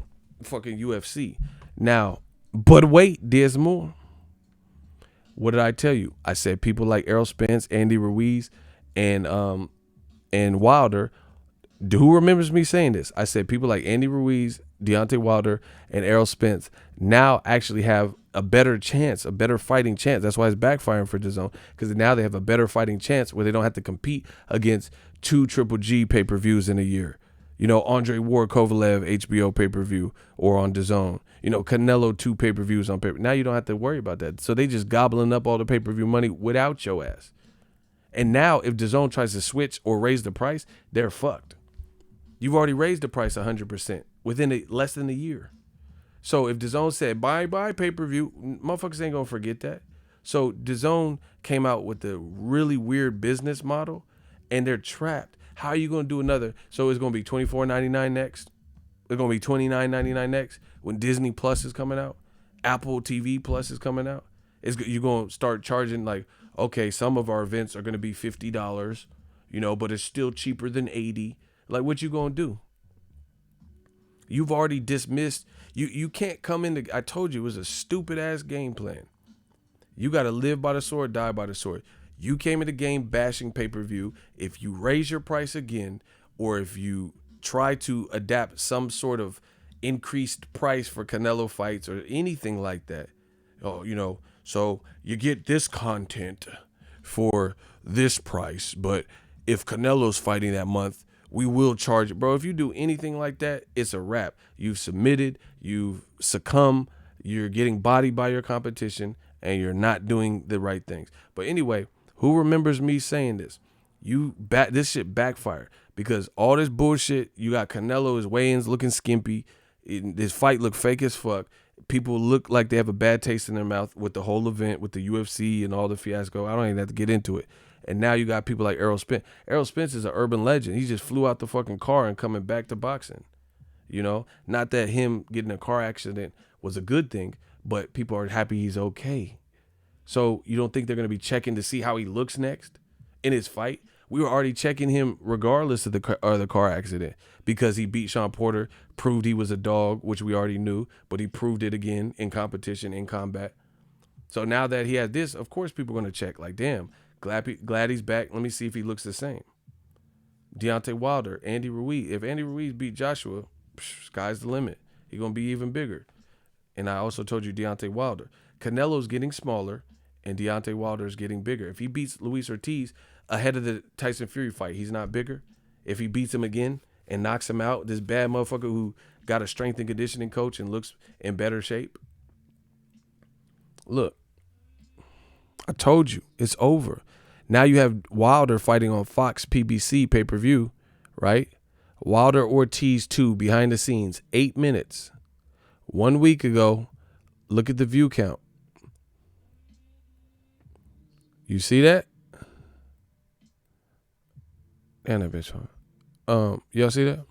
S1: fucking UFC now. But wait, there's more. What did I tell you? I said people like Errol Spence, Andy Ruiz, and Wilder. Who remembers me saying this? I said people like Andy Ruiz, Deontay Wilder, and Errol Spence now actually have a better chance, a better fighting chance. That's why it's backfiring for DAZN, because now they have a better fighting chance where they don't have to compete against 2 Triple G pay-per-views in a year. Andre Ward Kovalev HBO pay-per-view or on DAZN. Canelo 2 pay-per-views on pay-per-view. Now you don't have to worry about that. So they just gobbling up all the pay-per-view money without your ass. And now if DAZN tries to switch or raise the price, they're fucked. You've already raised the price 100% within less than a year. So if DAZN said, buy pay-per-view, motherfuckers ain't going to forget that. So DAZN came out with a really weird business model, and they're trapped. How are you going to do another? So it's going to be $24.99 next. It's going to be $29.99 next when Disney Plus is coming out. Apple TV Plus is coming out. You're going to start charging like, okay, some of our events are going to be $50, but it's still cheaper than $80. Like, what you gonna do? You've already dismissed. You can't come into. I told you it was a stupid ass game plan. You got to live by the sword, die by the sword. You came into the game bashing pay-per-view. If you raise your price again, or if you try to adapt some sort of increased price for Canelo fights or anything like that, so you get this content for this price, but if Canelo's fighting that month, we will charge it. Bro, if you do anything like that, it's a wrap. You've submitted, you've succumbed, you're getting bodied by your competition, and you're not doing the right things. But anyway, who remembers me saying this? This shit backfired because all this bullshit, you got Canelo's weigh-ins looking skimpy. This fight looked fake as fuck. People look like they have a bad taste in their mouth with the whole event, with the UFC and all the fiasco. I don't even have to get into it. And now you got people like Errol Spence. Errol Spence is an urban legend. He just flew out the fucking car and coming back to boxing. Not that him getting a car accident was a good thing, but people are happy he's okay. So you don't think they're going to be checking to see how he looks next in his fight? We were already checking him regardless of the car accident because he beat Sean Porter, proved he was a dog, which we already knew, but he proved it again in competition, in combat. So now that he has this, of course people are going to check like, damn, glad he's back. Let me see if he looks the same. Deontay Wilder, Andy Ruiz. If Andy Ruiz beat Joshua, sky's the limit. He's going to be even bigger. And I also told you Deontay Wilder. Canelo's getting smaller, and Deontay Wilder is getting bigger. If he beats Luis Ortiz ahead of the Tyson Fury fight, he's not bigger. If he beats him again and knocks him out, this bad motherfucker who got a strength and conditioning coach and looks in better shape. Look, I told you, it's over. Now you have Wilder fighting on Fox PBC pay-per-view, right? Wilder Ortiz 2 behind the scenes, 8 minutes. 1 week ago, look at the view count. You see that? And that bitch on. Y'all see that?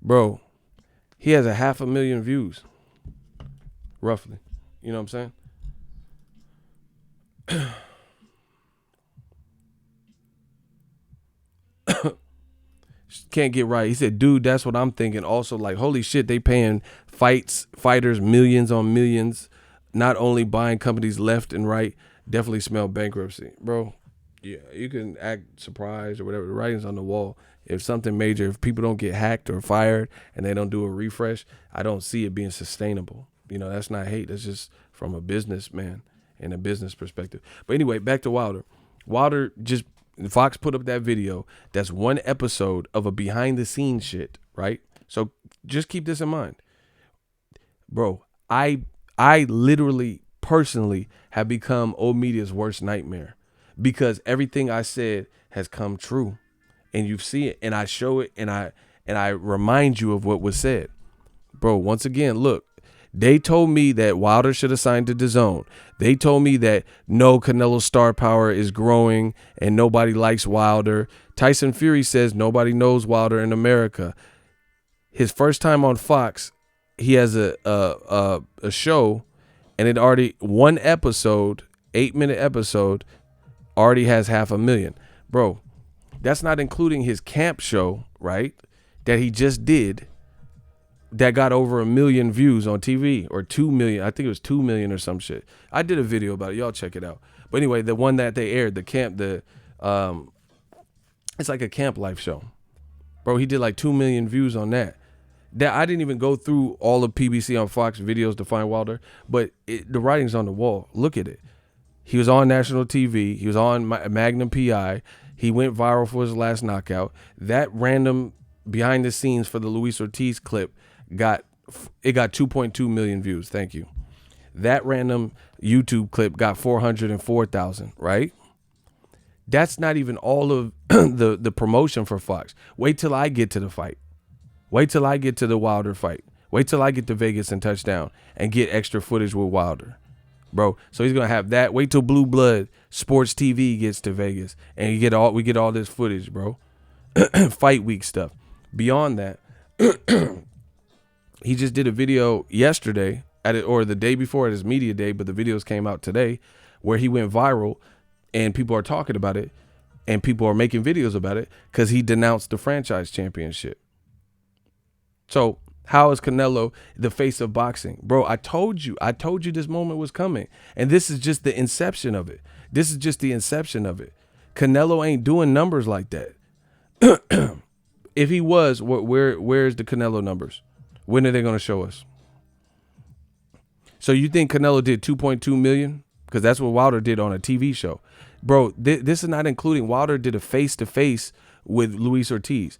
S1: Bro, he has 500,000 views. Roughly. You know what I'm saying? Can't get right. He said, dude, that's what I'm thinking. Also, like, holy shit, they paying fighters millions on millions, not only buying companies left and right. Definitely smell bankruptcy. Bro, yeah, you can act surprised or whatever. The writing's on the wall. If something major, if people don't get hacked or fired and they don't do a refresh, I don't see it being sustainable. You know, that's not hate. That's just from a businessman and a business perspective. But anyway, back to Wilder. Wilder just, Fox put up that video. That's one episode of a behind the scenes shit, right? So just keep this in mind. Bro, I literally personally have become old media's worst nightmare because everything I said has come true. And you see it and I show it and I remind you of what was said. Bro, once again, look. They told me that Wilder should have signed to Dazn. They told me that no, Canelo's star power is growing and nobody likes Wilder. Tyson Fury says nobody knows Wilder in America. His first time on Fox, he has a show, and it already, one episode, 8-minute episode, already has 500,000. Bro, that's not including his camp show, right, that he just did. That got over 1 million views on TV, or 2 million. I think it was 2 million or some shit. I did a video about it. Y'all check it out. But anyway, the one that they aired, it's like a camp life show. Bro, he did like 2 million views on that. That I didn't even go through all of PBC on Fox videos to find Wilder, but the writing's on the wall. Look at it. He was on national TV. He was on Magnum PI. He went viral for his last knockout. That random behind the scenes for the Luis Ortiz clip got 2.2 million views. Thank you. That random YouTube clip got 404,000, right? That's not even all of the promotion for Fox. Wait till I get to the fight. Wait till I get to the Wilder fight. Wait till I get to Vegas and touchdown and get extra footage with Wilder. Bro, so he's going to have that. Wait till Blue Blood Sports TV gets to Vegas and we get all this footage, bro. Fight week stuff. Beyond that, he just did a video yesterday or the day before at his media day, but the videos came out today where he went viral and people are talking about it and people are making videos about it because he denounced the franchise championship. So how is Canelo the face of boxing? Bro, I told you this moment was coming. And this is just the inception of it. Canelo ain't doing numbers like that. If he was, where's the Canelo numbers? When are they going to show us? So you think Canelo did 2.2 million? Because that's what Wilder did on a TV show. Bro, this is not including Wilder did a face-to-face with Luis Ortiz.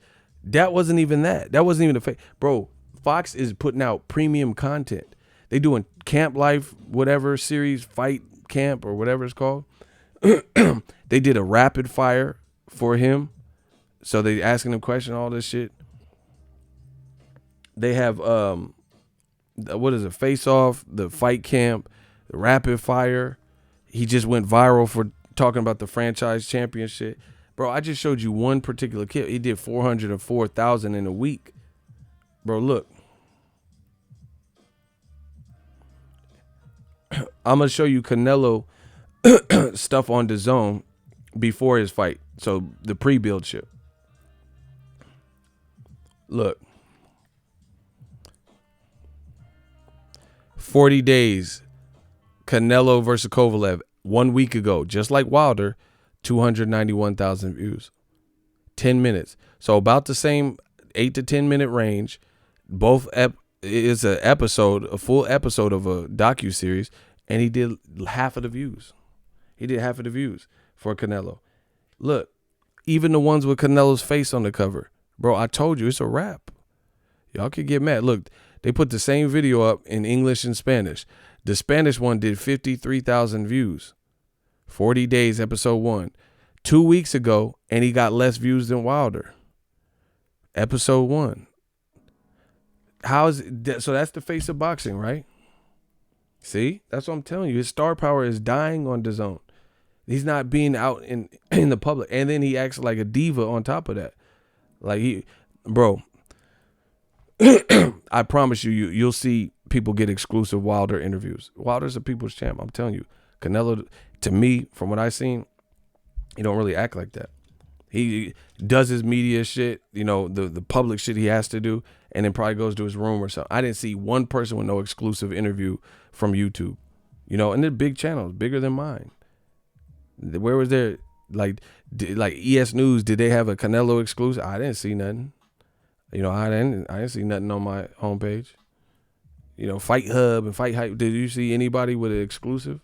S1: That wasn't even that. That wasn't even a face. Bro, Fox is putting out premium content. They doing Camp Life, whatever series, Fight Camp or whatever it's called. They did a rapid fire for him. So they asking him questions, all this shit. They have what is it? Face Off, the Fight Camp, the Rapid Fire. He just went viral for talking about the franchise championship. Bro, I just showed you one particular kid. He did 404,000 in a week. Bro, look. I'm gonna show you Canelo stuff on Dazn before his fight. So the pre-build shit. Look. 40 days. Canelo versus Kovalev 1 week ago, just like Wilder, 291,000 views. 10 minutes. So about the same 8 to 10 minute range. Both is a full episode of a docuseries, and he did half of the views. He did half of the views for Canelo. Look, even the ones with Canelo's face on the cover. Bro, I told you, it's a wrap. Y'all can get mad. Look, they put the same video up in English and Spanish. The Spanish one did 53,000 views. 40 days, episode 1. 2 weeks ago, and he got less views than Wilder. Episode 1. How is it? So that's the face of boxing, right? See, that's what I'm telling you. His star power is dying on DAZN. He's not being out in the public, and then he acts like a diva on top of that. Like bro, I promise you'll see people get exclusive Wilder interviews. Wilder's a people's champ. I'm telling you, Canelo, to me, from what I seen, he don't really act like that. He does his media shit, the public shit he has to do, and then probably goes to his room or something. I didn't see one person with no exclusive interview from YouTube, and they're big channels, bigger than mine. Where was there, like ES News, did they have a Canelo exclusive? I didn't see nothing. I didn't see nothing on my homepage. Fight Hub and Fight Hype. Did you see anybody with an exclusive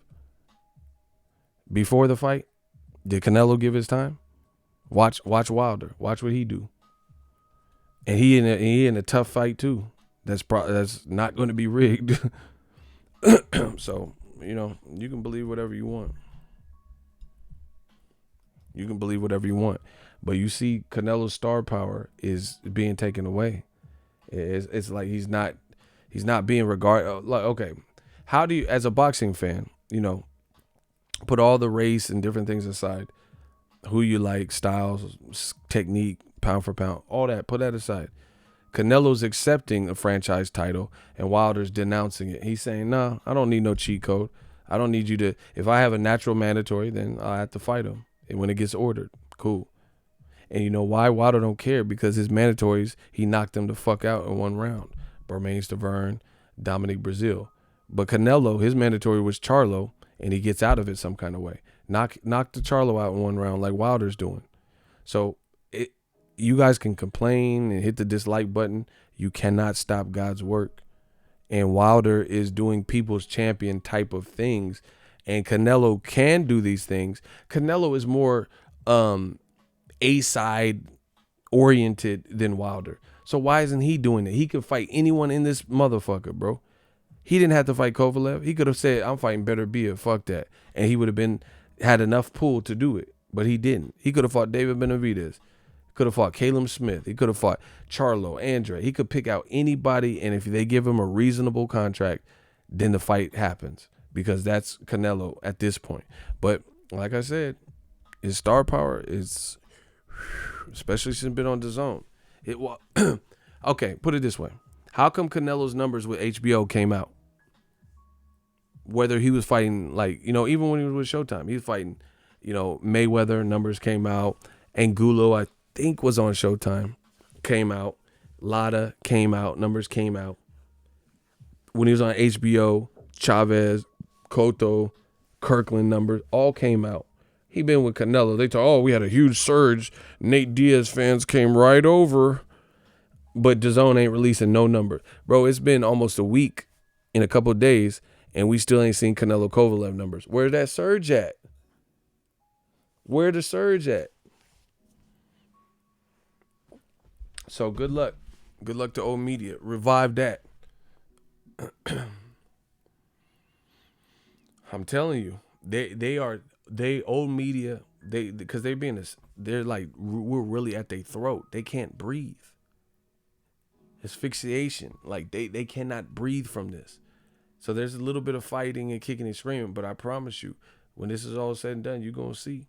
S1: before the fight? Did Canelo give his time? Watch Wilder. Watch what he do. And he in a tough fight too. That's not going to be rigged. So you can believe whatever you want. You can believe whatever you want, but you see Canelo's star power is being taken away. It's like he's not being regarded. Like, okay, how do you, as a boxing fan, put all the race and different things aside, who you like, styles, technique, pound for pound, all that, put that aside. Canelo's accepting a franchise title and Wilder's denouncing it. He's saying, nah, I don't need no cheat code. I don't need you to, if I have a natural mandatory, then I have to fight him. And when it gets ordered, cool. And you know why? Wilder don't care, because his mandatories, he knocked them the fuck out in one round. Bermain Stavern, Dominic Brazil. But Canelo, his mandatory was Charlo, and he gets out of it some kind of way. Knock the Charlo out in one round like Wilder's doing. So you guys can complain and hit the dislike button. You cannot stop God's work. And Wilder is doing people's champion type of things. And Canelo can do these things. Canelo is more A-side oriented than Wilder. So why isn't he doing it? He could fight anyone in this motherfucker, bro. He didn't have to fight Kovalev. He could have said, I'm fighting Better Bia, fuck that. And he would have had enough pull to do it. But he didn't. He could have fought David Benavidez. Could have fought Caleb Smith. He could have fought Charlo, Andre. He could pick out anybody, and if they give him a reasonable contract, then the fight happens. Because that's Canelo at this point. But like I said, his star power is, especially since been on DAZN. Okay, put it this way. How come Canelo's numbers with HBO came out? Whether he was fighting, even when he was with Showtime, he was fighting, Mayweather, numbers came out. Angulo, I think, was on Showtime, came out. Lada came out, numbers came out. When he was on HBO, Chavez, Cotto, Kirkland numbers all came out. He been with Canelo. They thought, we had a huge surge. Nate Diaz fans came right over. But DAZN ain't releasing no numbers. Bro, it's been almost a week in a couple of days, and we still ain't seen Canelo Kovalev numbers. Where's that surge at? Where the surge at? So good luck. Good luck to old media. Revive that. I'm telling you, they old media, because they're like, we're really at their throat. They can't breathe. Asphyxiation. Like they cannot breathe from this. So there's a little bit of fighting and kicking and screaming, but I promise you, when this is all said and done, you're going to see.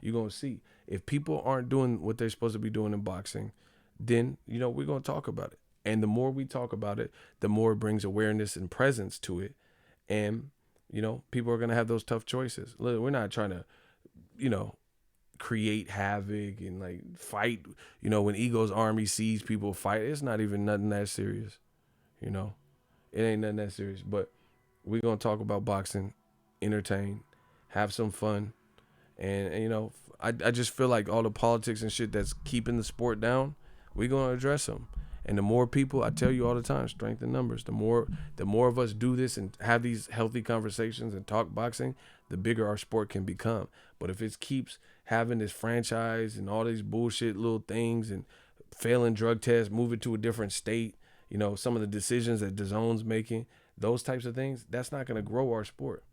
S1: You're going to see. If people aren't doing what they're supposed to be doing in boxing, then, we're going to talk about it. And the more we talk about it, the more it brings awareness and presence to it. And, people are going to have those tough choices. Look, we're not trying to, create havoc and fight. When Ego's army sees people fight, it's not even nothing that serious. It ain't nothing that serious. But we're going to talk about boxing, entertain, have some fun. And I just feel like all the politics and shit that's keeping the sport down, we're going to address them. And the more people, I tell you all the time, strength in numbers. The more of us do this and have these healthy conversations and talk boxing, the bigger our sport can become. But if it keeps having this franchise and all these bullshit little things and failing drug tests, moving to a different state, some of the decisions that DAZN's making, those types of things, that's not going to grow our sport.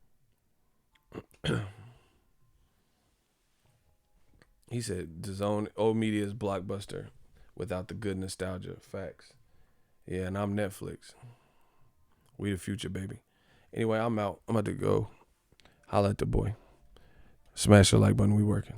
S1: He said DAZN, old media is Blockbuster without the good nostalgia. Facts. Yeah, and I'm Netflix. We the future, baby. Anyway, I'm out. I'm about to go holla at the boy. Smash the like button. We working.